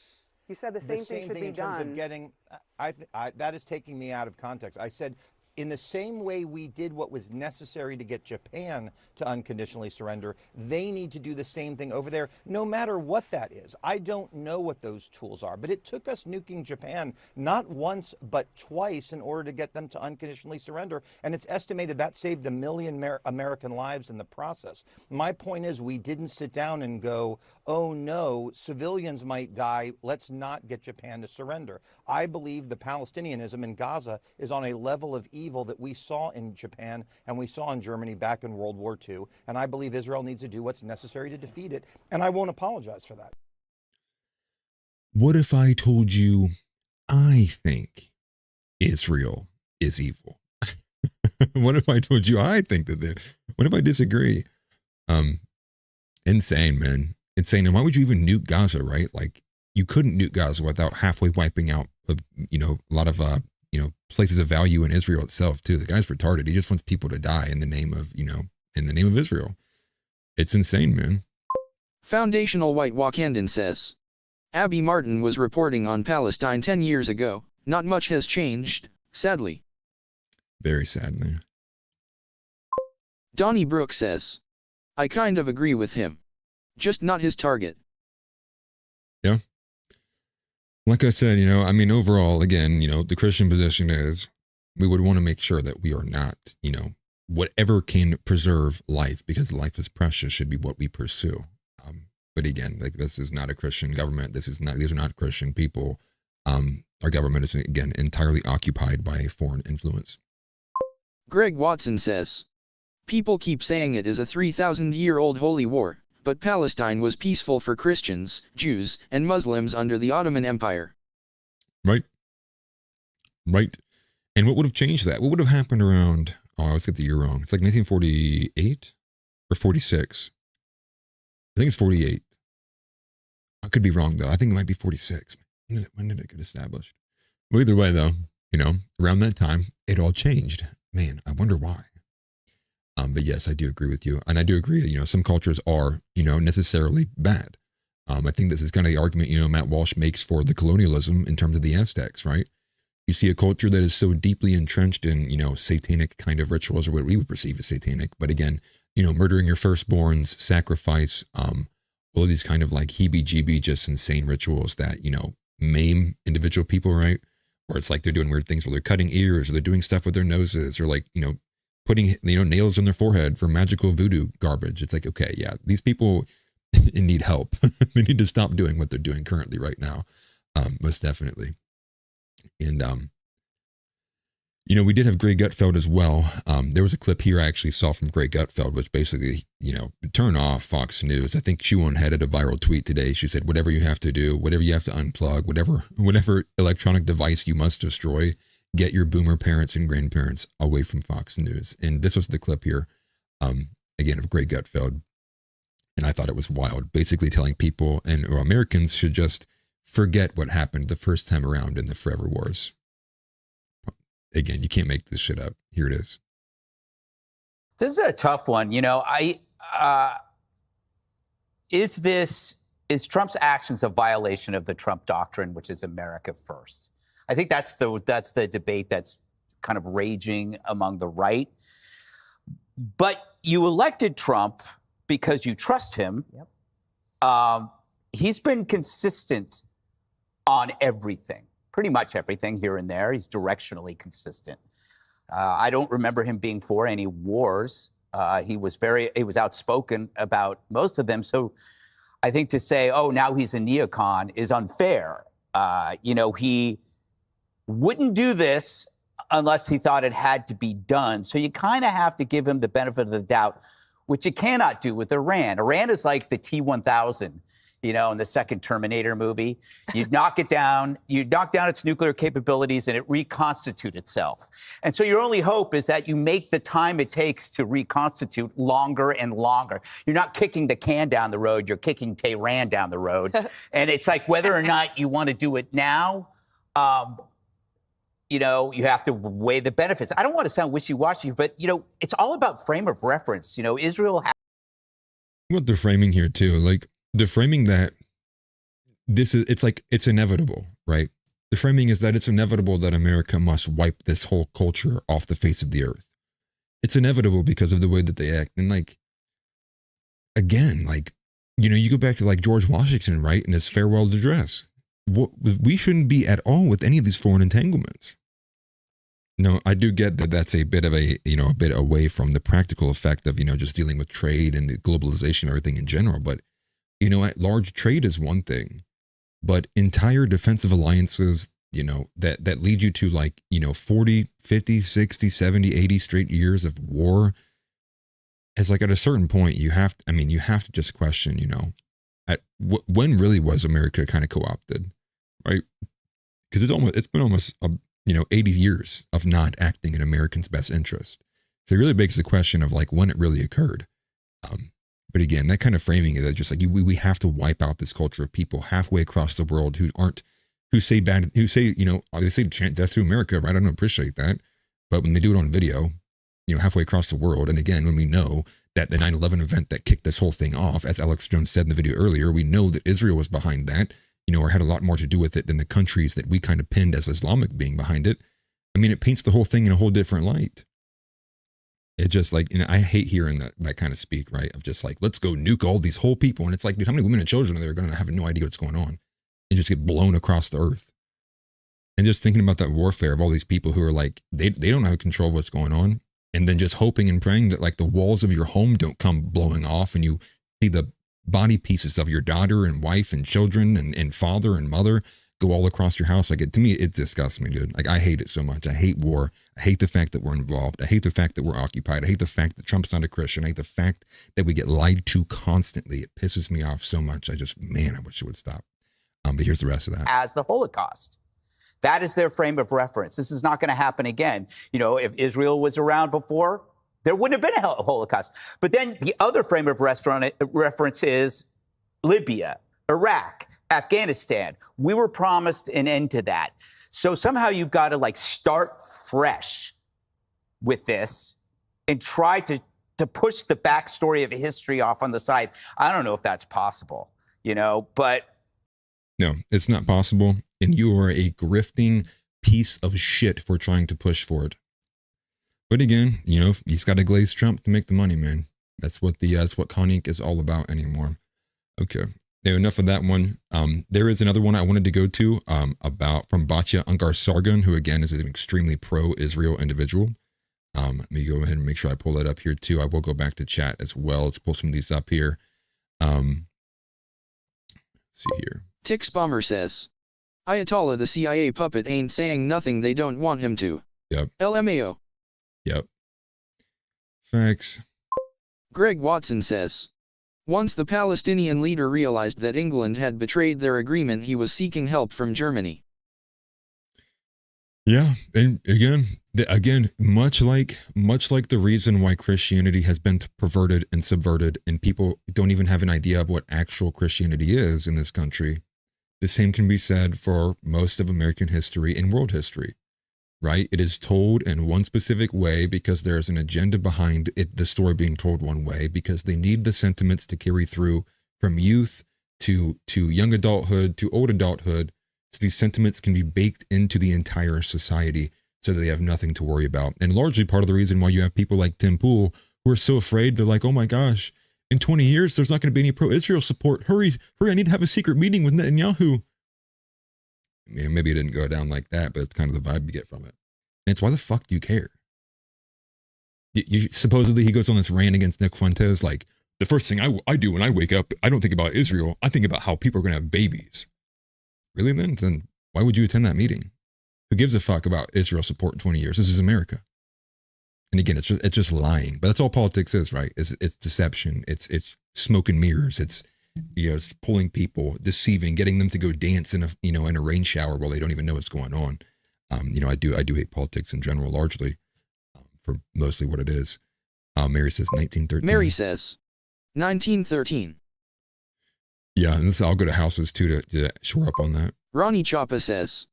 Speaker 14: you said the same thing should be
Speaker 16: in
Speaker 14: done.
Speaker 16: terms of getting. That is taking me out of context. I said, in the same way we did what was necessary to get Japan to unconditionally surrender, they need to do the same thing over there, no matter what that is. I don't know what those tools are, but it took us nuking Japan not once, but twice in order to get them to unconditionally surrender. And it's estimated that saved 1 million American lives in the process. My point is, we didn't sit down and go, oh no, civilians might die, let's not get Japan to surrender. I believe the Palestinianism in Gaza is on a level of evil that we saw in Japan and we saw in Germany back in World War II. And I believe Israel needs to do what's necessary to defeat it. And I won't apologize for that.
Speaker 1: What if I told you I think Israel is evil? What if I told you I think that what if I disagree? Insane, man. Insane. And why would you even nuke Gaza, right? Like, you couldn't nuke Gaza without halfway wiping out, a lot of, places of value in Israel itself too. The guy's retarded. He just wants people to die in the name of Israel. It's insane, man.
Speaker 5: Foundational White Wakandan says, Abby Martin was reporting on Palestine 10 years ago. Not much has changed, sadly.
Speaker 1: Very sadly.
Speaker 5: Donnie Brooks says, I kind of agree with him. Just not his target.
Speaker 1: Yeah. Like I said, overall, again, the Christian position is we would want to make sure that we are not, whatever can preserve life, because life is precious, should be what we pursue. But again, like, this is not a Christian government. These are not Christian people. Our government is, again, entirely occupied by foreign influence.
Speaker 5: Greg Watson says, people keep saying it is a 3,000-year-old holy war. But Palestine was peaceful for Christians, Jews, and Muslims under the Ottoman Empire.
Speaker 1: Right. Right. And what would have changed that? What would have happened around, I always get the year wrong. It's like 1948 or 46. I think it's 48. I could be wrong, though. I think it might be 46. When did it get established? Well, either way, though, around that time, it all changed. Man, I wonder why. But yes, I do agree with you. And I do agree that, some cultures are, necessarily bad. I think this is kind of the argument, Matt Walsh makes for the colonialism in terms of the Aztecs, right? You see a culture that is so deeply entrenched in, satanic kind of rituals, or what we would perceive as satanic. But again, murdering your firstborns, sacrifice, all of these kind of like heebie-jeebie, just insane rituals that, maim individual people, right? Or it's like they're doing weird things where they're cutting ears, or they're doing stuff with their noses, or like, putting, nails in their forehead for magical voodoo garbage. It's like, okay, yeah, these people need help. They need to stop doing what they're doing currently right now. Most definitely. And, we did have Greg Gutfeld as well. There was a clip here I actually saw from Greg Gutfeld, which basically, turn off Fox News. I think she headed a viral tweet today. She said, whatever you have to do, whatever you have to unplug, whatever electronic device you must destroy, get your boomer parents and grandparents away from Fox News. And this was the clip here, again, of Greg Gutfeld. And I thought it was wild, basically telling people or Americans should just forget what happened the first time around in the Forever Wars. Again, you can't make this shit up. Here it is.
Speaker 17: This is a tough one. Is Trump's actions a violation of the Trump doctrine, which is America first? I think that's the debate that's kind of raging among the right. But you elected Trump because you trust him. Yep. He's been consistent on everything, pretty much everything here and there. He's directionally consistent. I don't remember him being for any wars. He was outspoken about most of them. So I think to say, oh, now he's a neocon is unfair. He wouldn't do this unless he thought it had to be done. So you kind of have to give him the benefit of the doubt, which you cannot do with Iran. Iran is like the T-1000, in the second Terminator movie. You knock it down, its nuclear capabilities, and it reconstitutes itself. And so your only hope is that you make the time it takes to reconstitute longer and longer. You're not kicking the can down the road, you're kicking Tehran down the road. And it's like whether or not you want to do it now, you have to weigh the benefits. I don't want to sound wishy-washy, but, it's all about frame of reference. Israel
Speaker 1: what they're framing here too, like the framing that it's inevitable, right? The framing is that it's inevitable that America must wipe this whole culture off the face of the earth. It's inevitable because of the way that they act. And again, you go back to George Washington, right? In his farewell address, we shouldn't be at all with any of these foreign entanglements. No, I do get that that's a bit of a bit away from the practical effect of, just dealing with trade and the globalization, everything in general. But, at large, trade is one thing, but entire defensive alliances, that lead you to 40, 50, 60, 70, 80 straight years of war. It's at a certain point, you have to just question, when really was America kind of co-opted, right? Because it's been almost 80 years of not acting in Americans' best interest. So it really begs the question of when it really occurred. But again, that kind of framing is just we have to wipe out this culture of people halfway across the world who say they say death to America, right? I don't appreciate that. But when they do it on video, halfway across the world, and again, when we know that the 9/11 event that kicked this whole thing off, as Alex Jones said in the video earlier, we know that Israel was behind that, or had a lot more to do with it than the countries that we kind of pinned as Islamic being behind it. It paints the whole thing in a whole different light. It's just I hate hearing that kind of speak, right? Of just let's go nuke all these whole people. And it's dude, how many women and children are there going to have no idea what's going on and just get blown across the earth? And just thinking about that warfare of all these people who are they don't have control of what's going on. And then just hoping and praying that the walls of your home don't come blowing off and you see the body pieces of your daughter and wife and children and father and mother go all across your house. To me, it disgusts me, dude. I hate it so much. I hate war. I hate the fact that we're involved. I hate the fact that we're occupied. I hate the fact that Trump's not a Christian. I hate the fact that we get lied to constantly. It pisses me off so much. I wish it would stop. But here's the rest of that.
Speaker 17: As the Holocaust. That is their frame of reference. This is not going to happen again. If Israel was around before, there wouldn't have been a Holocaust. But then the other frame of reference is Libya, Iraq, Afghanistan. We were promised an end to that. So somehow you've got to like start fresh with this and try to push the backstory of history off on the side. I don't know if that's possible, but.
Speaker 1: No, it's not possible. And you are a grifting piece of shit for trying to push for it. But again, he's got to glaze Trump to make the money, man. That's what Con Inc. is all about anymore. Okay. Now, enough of that one. There is another one I wanted to go to about from Batya Ungar-Sargon, who again is an extremely pro-Israel individual. Let me go ahead and make sure I pull that up here too. I will go back to chat as well. Let's pull some of these up here. Let's see here.
Speaker 5: Tix Bomber says, Ayatollah the CIA puppet ain't saying nothing they don't want him to.
Speaker 1: Yep.
Speaker 5: LMAO.
Speaker 1: Yep. Facts.
Speaker 5: Greg Watson says, once the Palestinian leader realized that England had betrayed their agreement, he was seeking help from Germany.
Speaker 1: Yeah, and again, much like the reason why Christianity has been perverted and subverted, and people don't even have an idea of what actual Christianity is in this country, the same can be said for most of American history and world history, right? It is told in one specific way because there's an agenda behind it, the story being told one way, because they need the sentiments to carry through from youth to young adulthood to old adulthood. So these sentiments can be baked into the entire society so that they have nothing to worry about. And largely part of the reason why you have people like Tim Pool who are so afraid, they're like, oh my gosh, in 20 years, there's not going to be any pro-Israel support. Hurry, I need to have a secret meeting with Netanyahu. Maybe it didn't go down like that, but it's kind of the vibe you get from it. And it's why the fuck do you care? Supposedly he goes on this rant against Nick Fuentes, like, the first thing I do when I wake up, I don't think about Israel. I think about how people are going to have babies. Really, then? Then why would you attend that meeting? Who gives a fuck about Israel support in 20 years? This is America. And again, it's just lying. But that's all politics is, right? It's deception. It's smoke and mirrors. It's pulling people, deceiving, getting them to go dance in a rain shower while they don't even know what's going on. I do hate politics in general, largely, for mostly what it is. Mary says 1913.
Speaker 5: Mary says 1913.
Speaker 1: Yeah, and I'll go to houses too to shore up on that.
Speaker 5: Ronnie Chapa says,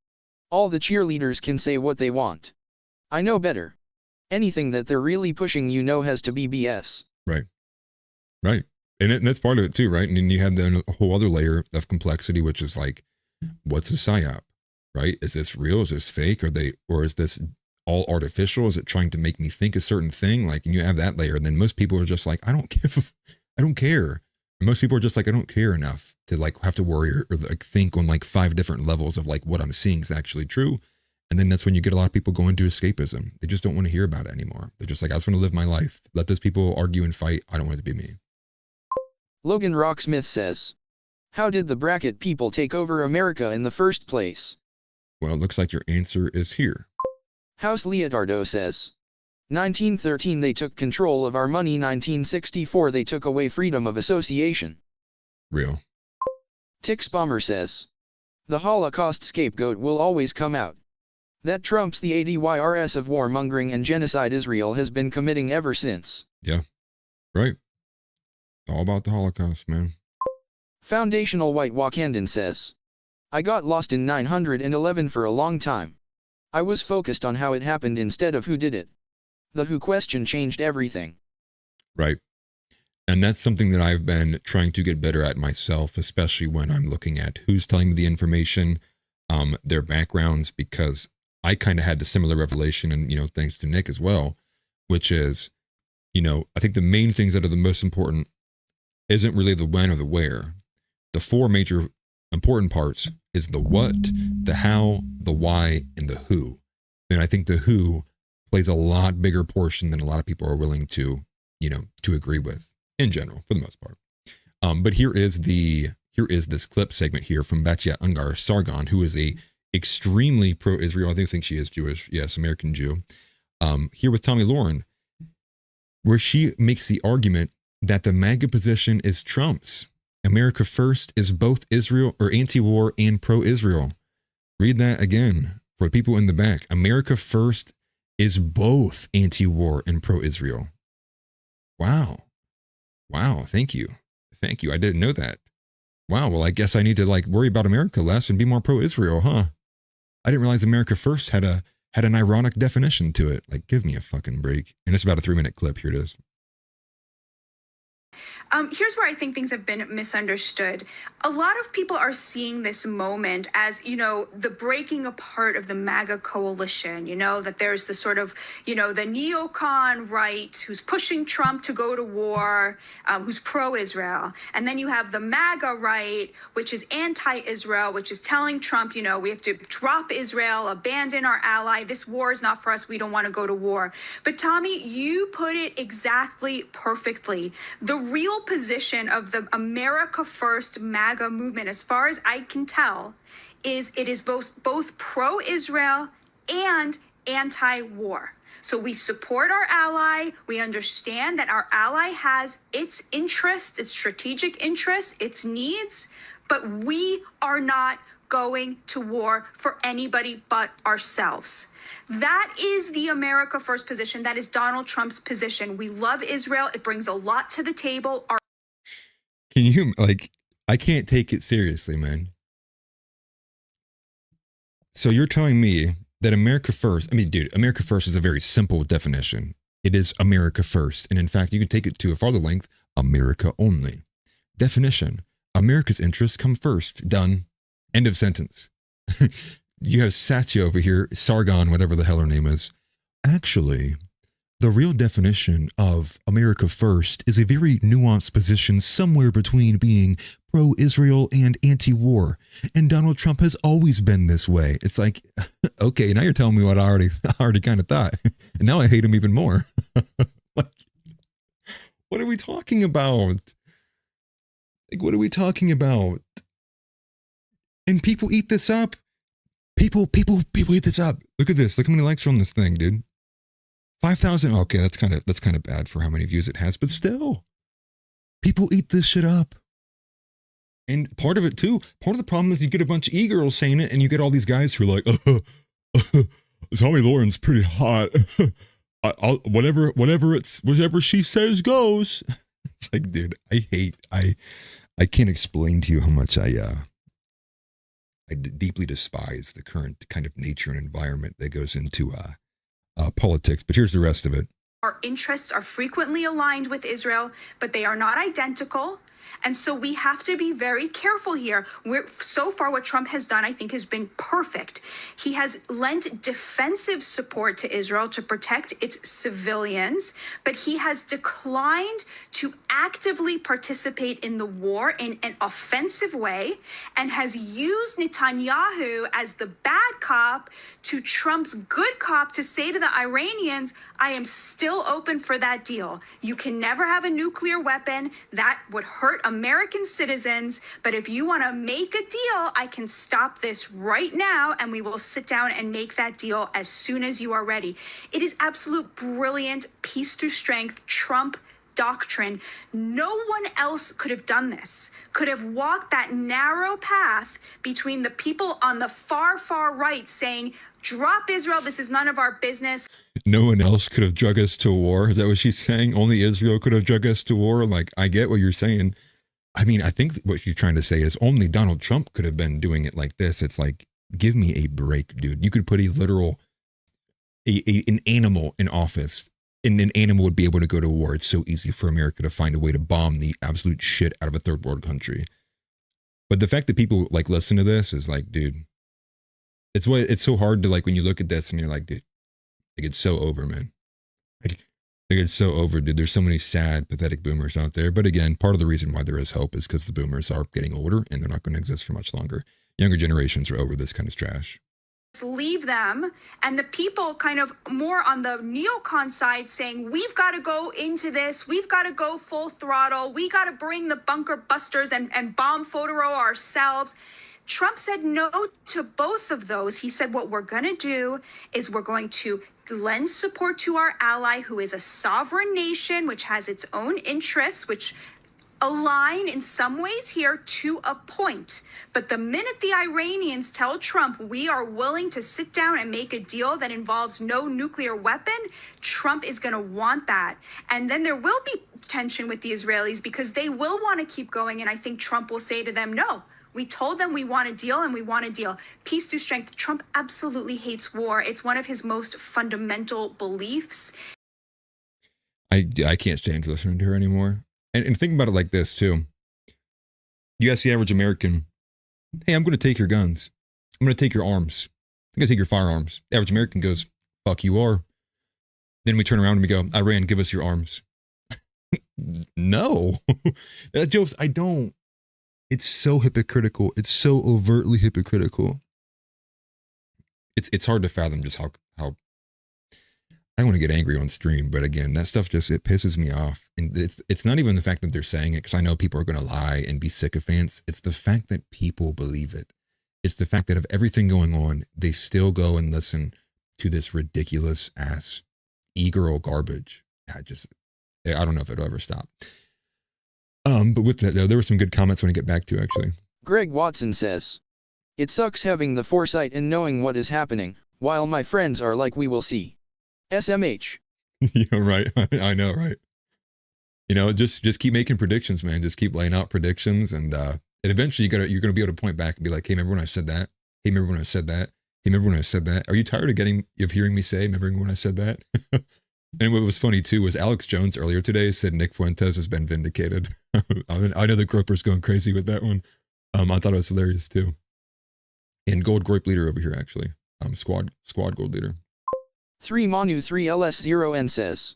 Speaker 5: all the cheerleaders can say what they want. I know better. Anything that they're really pushing has to be BS.
Speaker 1: Right. And that's part of it too, right? And then you have then a whole other layer of complexity, which is like, what's a psyop, right? Is this real? Is this fake? Or is this all artificial? Is it trying to make me think a certain thing? Like, and you have that layer, and then most people are just like, I don't care. And most people are just like, I don't care enough to like have to worry or like think on like 5 different levels of like what I'm seeing is actually true. And then that's when you get a lot of people going to escapism. They just don't want to hear about it anymore. They're just like, I just want to live my life. Let those people argue and fight. I don't want it to be me.
Speaker 5: Logan Rocksmith says, how did the bracket people take over America in the first place?
Speaker 1: Well, it looks like your answer is here.
Speaker 5: House Leotardo says, 1913 they took control of our money. 1964 they took away freedom of association.
Speaker 1: Real.
Speaker 5: Tix Bomber says, the Holocaust scapegoat will always come out. That trumps the ADYRS of warmongering and genocide Israel has been committing ever since.
Speaker 1: Yeah, right. All about the Holocaust, man.
Speaker 5: Foundational White Wakandan says, I got lost in 911 for a long time. I was focused on how it happened instead of who did it. The who question changed everything.
Speaker 1: Right. And that's something that I've been trying to get better at myself, especially when I'm looking at who's telling me the information, their backgrounds, because I kind of had the similar revelation, and, thanks to Nick as well, which is, I think the main things that are the most important isn't really the when or the where. The 4 major important parts is the what, the how, the why, and the who. And I think the who plays a lot bigger portion than a lot of people are willing to, to agree with in general, for the most part. But here is this clip segment here from Batya Ungar-Sargon, who is a extremely pro-Israel. I think she is Jewish. Yes, American Jew. Here with Tommy Lauren, where she makes the argument that the MAGA position is Trump's. America First is both Israel or anti-war and pro-Israel. Read that again for people in the back. America First is both anti-war and pro-Israel. Wow. Thank you. I didn't know that. Wow. Well, I guess I need to worry about America less and be more pro-Israel, huh? I didn't realize America First had an ironic definition to it. Like, give me a fucking break. And it's about a 3-minute clip. Here it is.
Speaker 18: Here's where I think things have been misunderstood. A lot of people are seeing this moment as, you know, the breaking apart of the MAGA coalition, you know, that there's the sort of, you know, the neocon right who's pushing Trump to go to war, who's pro-Israel. And then you have the MAGA right, which is anti-Israel, which is telling Trump, you know, we have to drop Israel, abandon our ally. This war is not for us. We don't want to go to war. But Tommy, you put it exactly perfectly. The real position of the America First MAGA movement, as far as I can tell, is it is both pro-Israel and anti-war. So we support our ally. We understand that our ally has its interests, its strategic interests, its needs, but we are not going to war for anybody but ourselves. That is the America First position. That is Donald Trump's position. We love Israel. It brings a lot to the table.
Speaker 1: Can you, like, I can't take it seriously, man. So you're telling me that America First, I mean, dude, America First is a very simple definition. It is America First. And in fact, you can take it to a farther length, America only. Definition, America's interests come first. Done. End of sentence. You have Satya over here, Sargon, whatever the hell her name is. Actually, the real definition of America First is a very nuanced position somewhere between being pro-Israel and anti-war. And Donald Trump has always been this way. It's like, okay, now you're telling me what I already kind of thought. And now I hate him even more. Like, what are we talking about? Like, what are we talking about? And people eat this up. People eat this up. Look at this. Look how many likes are on this thing, dude. 5,000. Okay, that's kind of bad for how many views it has, but still, people eat this shit up. And part of it too, part of the problem is you get a bunch of e-girls saying it, and you get all these guys who are like, Tommy Lauren's pretty hot. Whatever she says goes. It's like, dude, I can't explain to you how much I deeply despise the current kind of nature and environment that goes into politics. But here's the rest of it.
Speaker 18: Our interests are frequently aligned with Israel, but they are not identical. And so we have to be very careful here. So far, what Trump has done, I think, has been perfect. He has lent defensive support to Israel to protect its civilians, but he has declined to actively participate in the war in an offensive way and has used Netanyahu as the bad cop to Trump's good cop to say to the Iranians, I am still open for that deal. You can never have a nuclear weapon. That would hurt American citizens. But if you want to make a deal, I can stop this right now, and we will sit down and make that deal as soon as you are ready. It is absolute brilliant peace through strength Trump doctrine. No one else could have done this, could have walked that narrow path between the people on the far, far right saying, drop Israel, this is none of our business.
Speaker 1: No one else could have drug us to war. Is that what she's saying? Only Israel could have drug us to war? Like, I get what you're saying. I mean, I think what you're trying to say is only Donald Trump could have been doing it like this. It's like, give me a break, dude. You could put a literal, an animal in office, and an animal would be able to go to war. It's so easy for America to find a way to bomb the absolute shit out of a third world country. But the fact that people like listen to this is like, dude, it's so hard to, like, when you look at this and you're like, dude, like, it's so over, man. Like it's so over, dude. There's so many sad, pathetic boomers out there. But again, part of the reason why there is hope is because the boomers are getting older and they're not going to exist for much longer. Younger generations are over this kind of trash.
Speaker 18: Leave them, and the people kind of more on the neocon side saying, we've got to go into this, we've got to go full throttle, we got to bring the bunker busters and bomb Fodoro ourselves. Trump said no to both of those. He said, what we're going to do is we're going to lend support to our ally, who is a sovereign nation, which has its own interests, which align in some ways here to a point. But the minute the Iranians tell Trump we are willing to sit down and make a deal that involves no nuclear weapon, Trump is going to want that. And then there will be tension with the Israelis because they will want to keep going. And I think Trump will say to them, no, We told them we want a deal and we want a deal. Peace through strength. Trump absolutely hates war. It's one of his most fundamental beliefs.
Speaker 1: I can't stand listening to her anymore. And think about it like this too. You ask the average American, hey, I'm going to take your guns. I'm going to take your arms. I'm going to take your firearms. The average American goes, fuck you are. Then we turn around and we go, Iran, give us your arms. No. That jokes, I don't. It's so hypocritical. It's so overtly hypocritical. It's hard to fathom just how I don't want to get angry on stream, but again, that stuff just, it pisses me off. And it's not even the fact that they're saying it, because I know people are going to lie and be sycophants. It's the fact that people believe it. It's the fact that of everything going on, they still go and listen to this ridiculous ass e-girl garbage. I don't know if it'll ever stop. But with that though, there were some good comments when I get back to actually.
Speaker 5: Greg Watson says, "It sucks having the foresight and knowing what is happening, while my friends are like, we will see. SMH."
Speaker 1: Yeah, right. I know, right? You know, just keep making predictions, man. Just keep laying out predictions, and eventually you're gonna be able to point back and be like, hey, remember when I said that? Hey, remember when I said that? Hey, remember when I said that? Are you tired of hearing me say, remember when I said that? And what was funny too was Alex Jones earlier today said Nick Fuentes has been vindicated. I know the Groper's going crazy with that one. I thought it was hilarious too. And Gold Grope leader over here actually. Squad Gold leader.
Speaker 5: 3 Manu 3 LS0N says,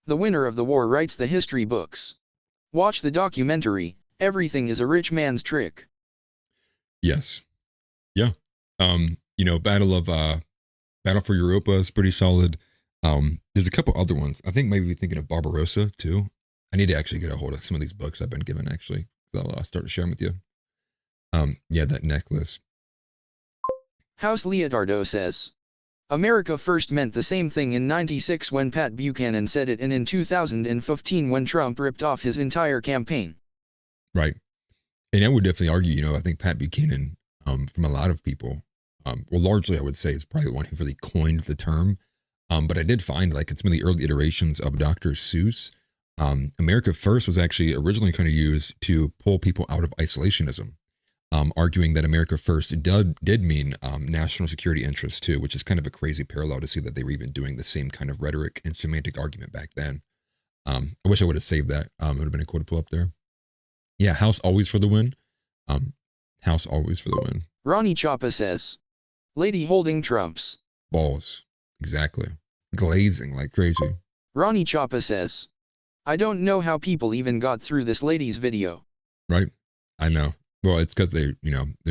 Speaker 5: "The winner of the war writes the history books. Watch the documentary, Everything is a Rich Man's Trick."
Speaker 1: Yes. Yeah. You know, Battle for Europa is pretty solid. There's a couple other ones. I think maybe thinking of Barbarossa too. I need to actually get a hold of some of these books I've been given actually. I'll start to share them with you. Yeah, that necklace.
Speaker 5: House Leotardo says, "America first meant the same thing in '96 when Pat Buchanan said it, and in 2015 when Trump ripped off his entire campaign."
Speaker 1: Right. And I would definitely argue, you know, I think Pat Buchanan, from a lot of people, well, largely I would say is probably the one who really coined the term. But I did find like in some of the early iterations of Dr. Seuss, America First was actually originally kind of used to pull people out of isolationism, arguing that America First did mean national security interests too, which is kind of a crazy parallel to see that they were even doing the same kind of rhetoric and semantic argument back then. I wish I would have saved that. It would have been a cool to pull up there. Yeah, House always for the win. House always for the win.
Speaker 5: Ronnie Chapa says, "Lady holding Trump's
Speaker 1: balls." Exactly. Glazing like crazy.
Speaker 5: Ronnie Chapa says, "I don't know how people even got through this lady's video."
Speaker 1: Right. I know. Well, it's because they're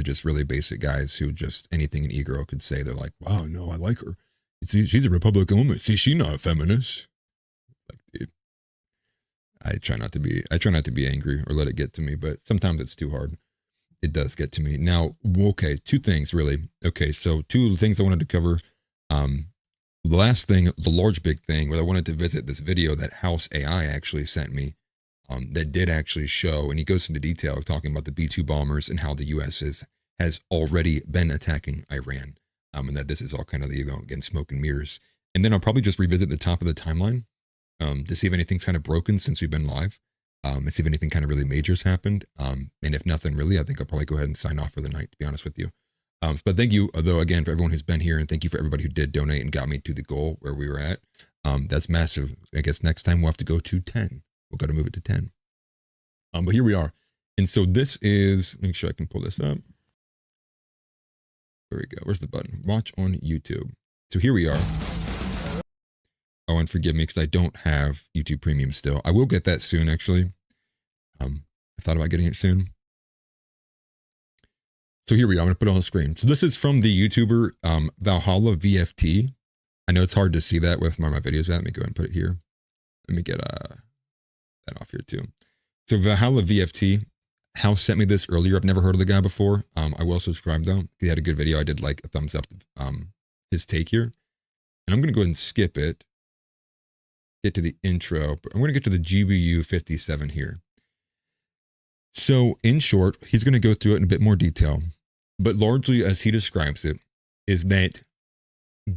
Speaker 1: just really basic guys who just anything an e-girl could say. They're like, wow, no, I like her. She's a Republican woman. See, she's not a feminist. Like, dude, I try not to be angry or let it get to me, but sometimes it's too hard. It does get to me. Now, okay, two things really. Okay, so two things I wanted to cover. The last thing, the large big thing, where I wanted to visit this video that House AI actually sent me, that did actually show, and he goes into detail talking about the B-2 bombers and how the U.S. has already been attacking Iran, and that this is all kind of again smoke and mirrors. And then I'll probably just revisit the top of the timeline to see if anything's kind of broken since we've been live, and see if anything kind of really major has happened. And if nothing really, I think I'll probably go ahead and sign off for the night, to be honest with you. But thank you, though, again, for everyone who's been here, and thank you for everybody who did donate and got me to the goal where we were at. That's massive. I guess next time we'll have to go to 10. We'll got to move it to 10. But here we are. And so this is, make sure I can pull this up. There we go. Where's the button? Watch on YouTube. So here we are. Oh, and forgive me because I don't have YouTube Premium still. I will get that soon, actually. I thought about getting it soon. So here we are. I'm going to put it on the screen. So this is from the YouTuber Valhalla VFT. I know it's hard to see that with where my videos at. Let me go ahead and put it here. Let me get that off here too. So Valhalla VFT, House sent me this earlier. I've never heard of the guy before. I will subscribe though. He had a good video. I did like a thumbs up his take here. And I'm going to go ahead and skip it. Get to the intro. But I'm going to get to the GBU 57 here. So in short, he's going to go through it in a bit more detail. But largely as he describes it, is that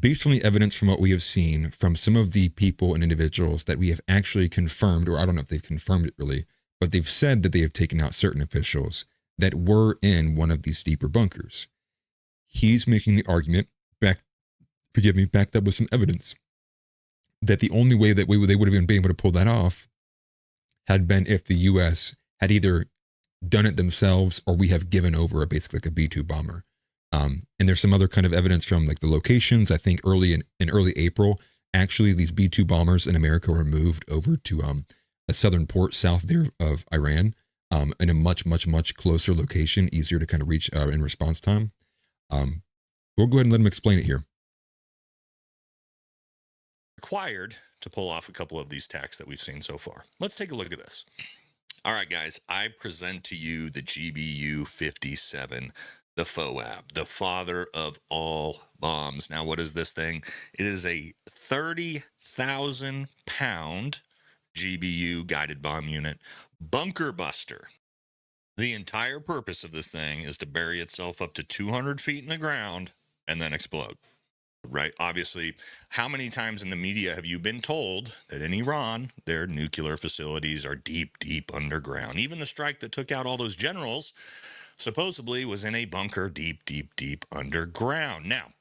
Speaker 1: based on the evidence from what we have seen from some of the people and individuals that we have actually confirmed, or I don't know if they've confirmed it really, but they've said that they have taken out certain officials, that were in one of these deeper bunkers. He's making the argument, backed up with some evidence, that the only way that they would have even been able to pull that off had been if the U.S. had either done it themselves or we have given over basically like a B-2 bomber. And there's some other kind of evidence from like the locations. I think in early April, actually these B-2 bombers in America were moved over to a southern port south there of Iran, in a much, much, much closer location, easier to kind of reach in response time. We'll go ahead and let him explain it here.
Speaker 19: Required to pull off a couple of these attacks that we've seen so far. Let's take a look at this. All right, guys, I present to you the GBU-57, the FOAB, the father of all bombs. Now, what is this thing? It is a 30,000-pound GBU guided bomb unit, bunker buster. The entire purpose of this thing is to bury itself up to 200 feet in the ground and then explode. Right? Obviously, how many times in the media have you been told that in Iran, their nuclear facilities are deep, deep underground? Even the strike that took out all those generals supposedly was in a bunker deep, deep, deep underground. Now,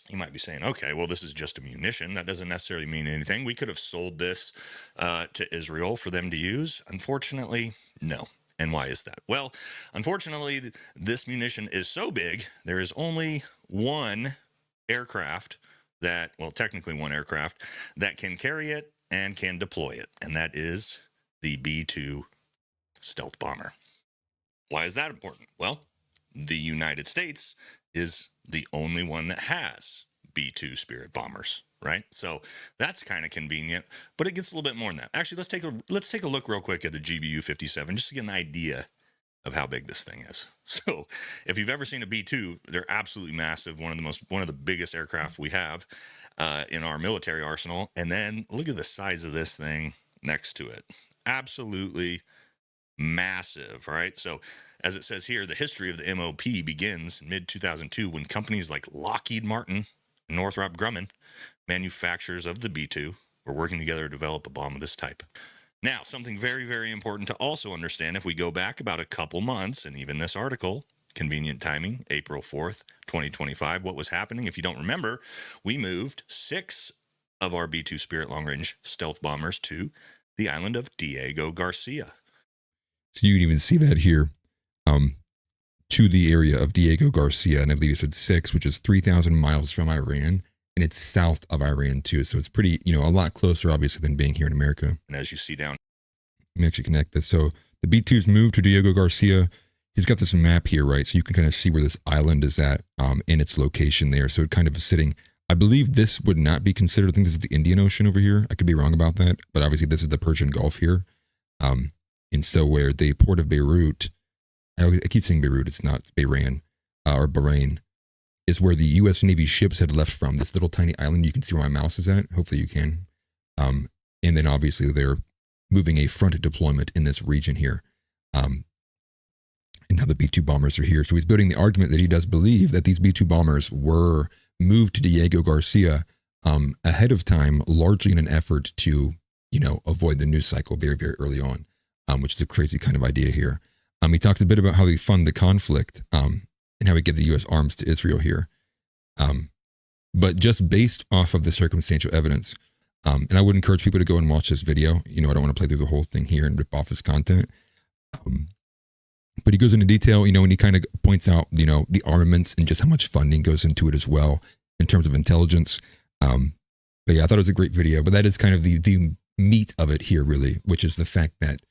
Speaker 19: you might be saying, okay, well, this is just a munition. That doesn't necessarily mean anything. We could have sold this to Israel for them to use. Unfortunately, no. And why is that? Well, unfortunately, this munition is so big, there is only one aircraft technically one aircraft that can carry it and can deploy it. And that is the B-2 stealth bomber. Why is that important? Well, the United States is the only one that has B-2 Spirit bombers, right? So that's kind of convenient, but it gets a little bit more than that. Actually, let's take a look real quick at the GBU-57 just to get an idea of how big this thing is. So if you've ever seen a B-2, they're absolutely massive. One of the biggest aircraft we have in our military arsenal. And then look at the size of this thing next to it. Absolutely massive, right? So as it says here, the history of the MOP begins in mid-2002 when companies like Lockheed Martin and Northrop Grumman, manufacturers of the B-2, were working together to develop a bomb of this type. Now, something very, very important to also understand, if we go back about a couple months, and even this article, convenient timing, April 4th, 2025, what was happening? If you don't remember, we moved 6 of our B-2 Spirit long-range stealth bombers to the island of Diego Garcia.
Speaker 1: So you can even see that here, to the area of Diego Garcia, and I believe it said 6, which is 3,000 miles from Iran. And it's south of Iran, too. So it's pretty, a lot closer, obviously, than being here in America.
Speaker 19: And as you see down.
Speaker 1: Let me actually connect this. So the B-2's moved to Diego Garcia. He's got this map here, right? So you can kind of see where this island is at in its location there. So it kind of is sitting, I believe this would not be considered, I think this is the Indian Ocean over here. I could be wrong about that. But obviously this is the Persian Gulf here. And so where the port of Beirut, I keep saying Beirut, it's not, it's Bahrain, or Bahrain, is where the U.S. Navy ships had left from, this little tiny island. You can see where my mouse is at. Hopefully you can. And then obviously they're moving a front deployment in this region here. And now the B-2 bombers are here. So he's building the argument that he does believe that these B-2 bombers were moved to Diego Garcia ahead of time, largely in an effort to, avoid the news cycle very, very early on, which is a crazy kind of idea here. He talks a bit about how they fund the conflict, and how we give the U.S. arms to Israel here. But just based off of the circumstantial evidence, and I would encourage people to go and watch this video. I don't want to play through the whole thing here and rip off his content. But he goes into detail, and he kind of points out, the armaments and just how much funding goes into it as well in terms of intelligence. But yeah, I thought it was a great video, but that is kind of the meat of it here, really, which is the fact that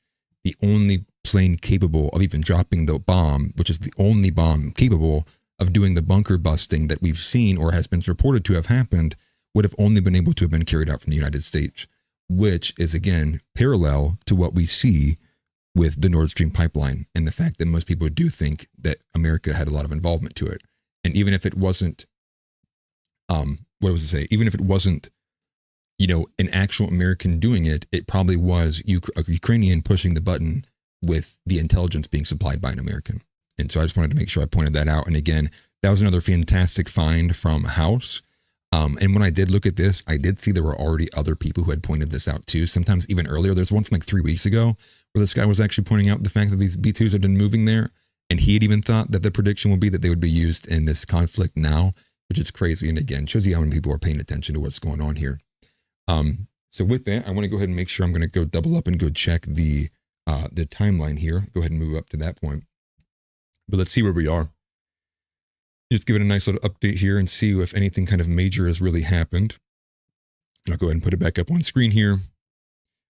Speaker 1: the only plane capable of even dropping the bomb, which is the only bomb capable of doing the bunker busting that we've seen or has been reported to have happened, would have only been able to have been carried out from the United States, which is, again, parallel to what we see with the Nord Stream pipeline and the fact that most people do think that America had a lot of involvement to it. And even if it wasn't, even if it wasn't, an actual American doing it, it probably was a Ukrainian pushing the button with the intelligence being supplied by an American. And so I just wanted to make sure I pointed that out. And again, that was another fantastic find from House. And when I did look at this, I did see there were already other people who had pointed this out too, sometimes even earlier. There's one from like 3 weeks ago where this guy was actually pointing out the fact that these B-2s had been moving there. And he had even thought that the prediction would be that they would be used in this conflict now, which is crazy. And again, shows you how many people are paying attention to what's going on here. So with that, I want to go ahead and make sure I'm going to go double up and go check the timeline here. Go ahead and move up to that point. But let's see where we are. Just give it a nice little update here and see if anything kind of major has really happened. And I'll go ahead and put it back up on screen here.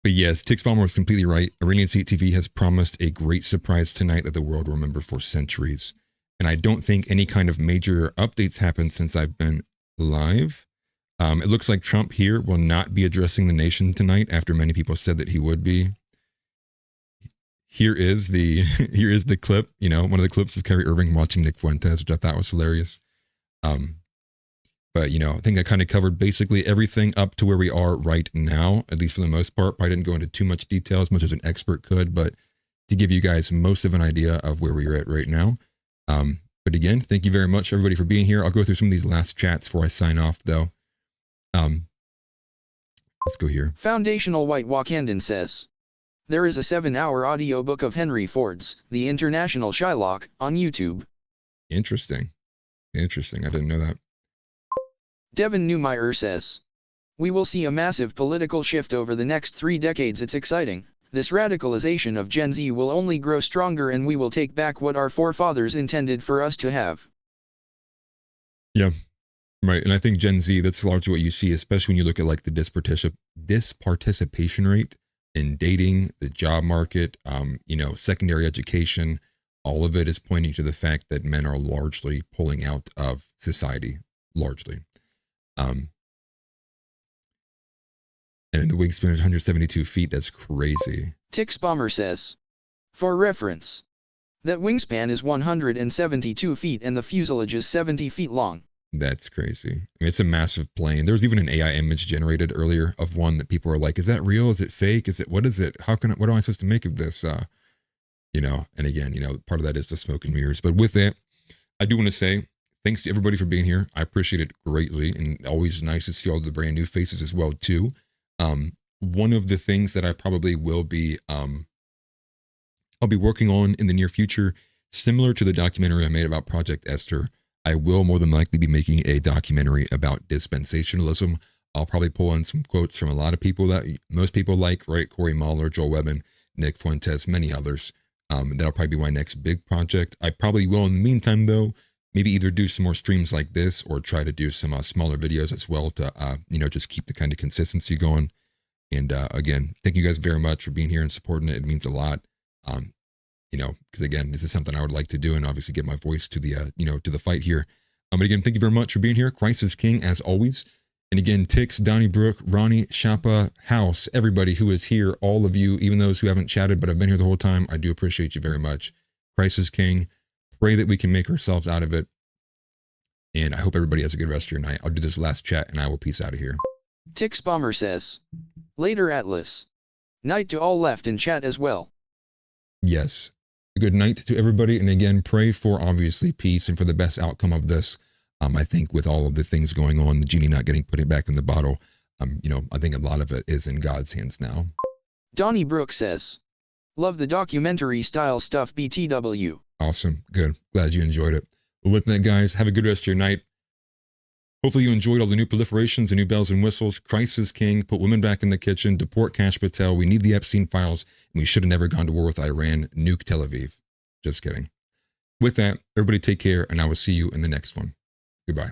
Speaker 1: But yes, Tix Bomber was completely right. Iranian State TV has promised a great surprise tonight that the world will remember for centuries. And I don't think any kind of major updates happened since I've been live. It looks like Trump here will not be addressing the nation tonight after many people said that he would be. Here is the clip, you know, one of the clips of Kyrie Irving watching Nick Fuentes, which I thought was hilarious. But, you know, I think I kind of covered basically everything up to where we are right now, at least for the most part. Probably didn't go into too much detail as much as an expert could, but to give you guys most of an idea of where we're at right now. But again, thank you very much, everybody, for being here. I'll go through some of these last chats before I sign off, though. Let's go here.
Speaker 5: Foundational White Wakandan says, there is a 7-hour audiobook of Henry Ford's The International Shylock on YouTube.
Speaker 1: Interesting. Interesting. I didn't know that.
Speaker 5: Devin Newmeyer says, we will see a massive political shift over the next 3 decades. It's exciting. This radicalization of Gen Z will only grow stronger and we will take back what our forefathers intended for us to have.
Speaker 1: Yeah, right. And I think Gen Z, that's largely what you see, especially when you look at like the disparticipation rate in dating, the job market, you know, secondary education. All of it is pointing to the fact that men are largely pulling out of society, largely. And the wingspan is 172 feet. That's crazy.
Speaker 5: Tix Bomber says, for reference, that wingspan is 172 feet and the fuselage is 70 feet long.
Speaker 1: That's crazy. I mean, it's a massive plane. There was even an AI image generated earlier of one that people are like, is that real? Is it fake? Is it, what is it? What am I supposed to make of this? You know, and again, you know, part of that is the smoke and mirrors. But with that, I do want to say thanks to everybody for being here. I appreciate it greatly, and always nice to see all the brand new faces as well too. One of the things that I probably will be, I'll be working on in the near future, similar to the documentary I made about Project Esther, I will more than likely be making a documentary about dispensationalism. I'll probably pull in some quotes from a lot of people that most people like, right? Corey Mahler, Joel Webben, Nick Fuentes, many others. That'll probably be my next big project. I probably will, in the meantime, though, maybe either do some more streams like this or try to do some smaller videos as well to, you know, just keep the kind of consistency going. And again, thank you guys very much for being here and supporting it. It means a lot. You know, because again, this is something I would like to do and obviously get my voice to the, you know, to the fight here. But again, thank you very much for being here. Christ is King as always. And again, Tix, Donnie Brooke, Ronnie, Shapa, House, everybody who is here, all of you, even those who haven't chatted but have been here the whole time, I do appreciate you very much. Christ is King. Pray that we can make ourselves out of it. And I hope everybody has a good rest of your night. I'll do this last chat and I will peace out of here.
Speaker 5: Tix Bomber says, later Atlas. Night to all left in chat as well.
Speaker 1: Yes. Good night to everybody. And again, pray for obviously peace and for the best outcome of this. I think with all of the things going on, the genie not getting put it back in the bottle, you know, I think a lot of it is in God's hands now.
Speaker 5: Donnie Brooke says, love the documentary style stuff BTW.
Speaker 1: Awesome. Good. Glad you enjoyed it. But with that, guys, have a good rest of your night. Hopefully you enjoyed all the new proliferations and new bells and whistles. Christ is King. Put women back in the kitchen. Deport Kash Patel. We need the Epstein files. And we should have never gone to war with Iran. Nuke Tel Aviv. Just kidding. With that, everybody take care, and I will see you in the next one. Goodbye.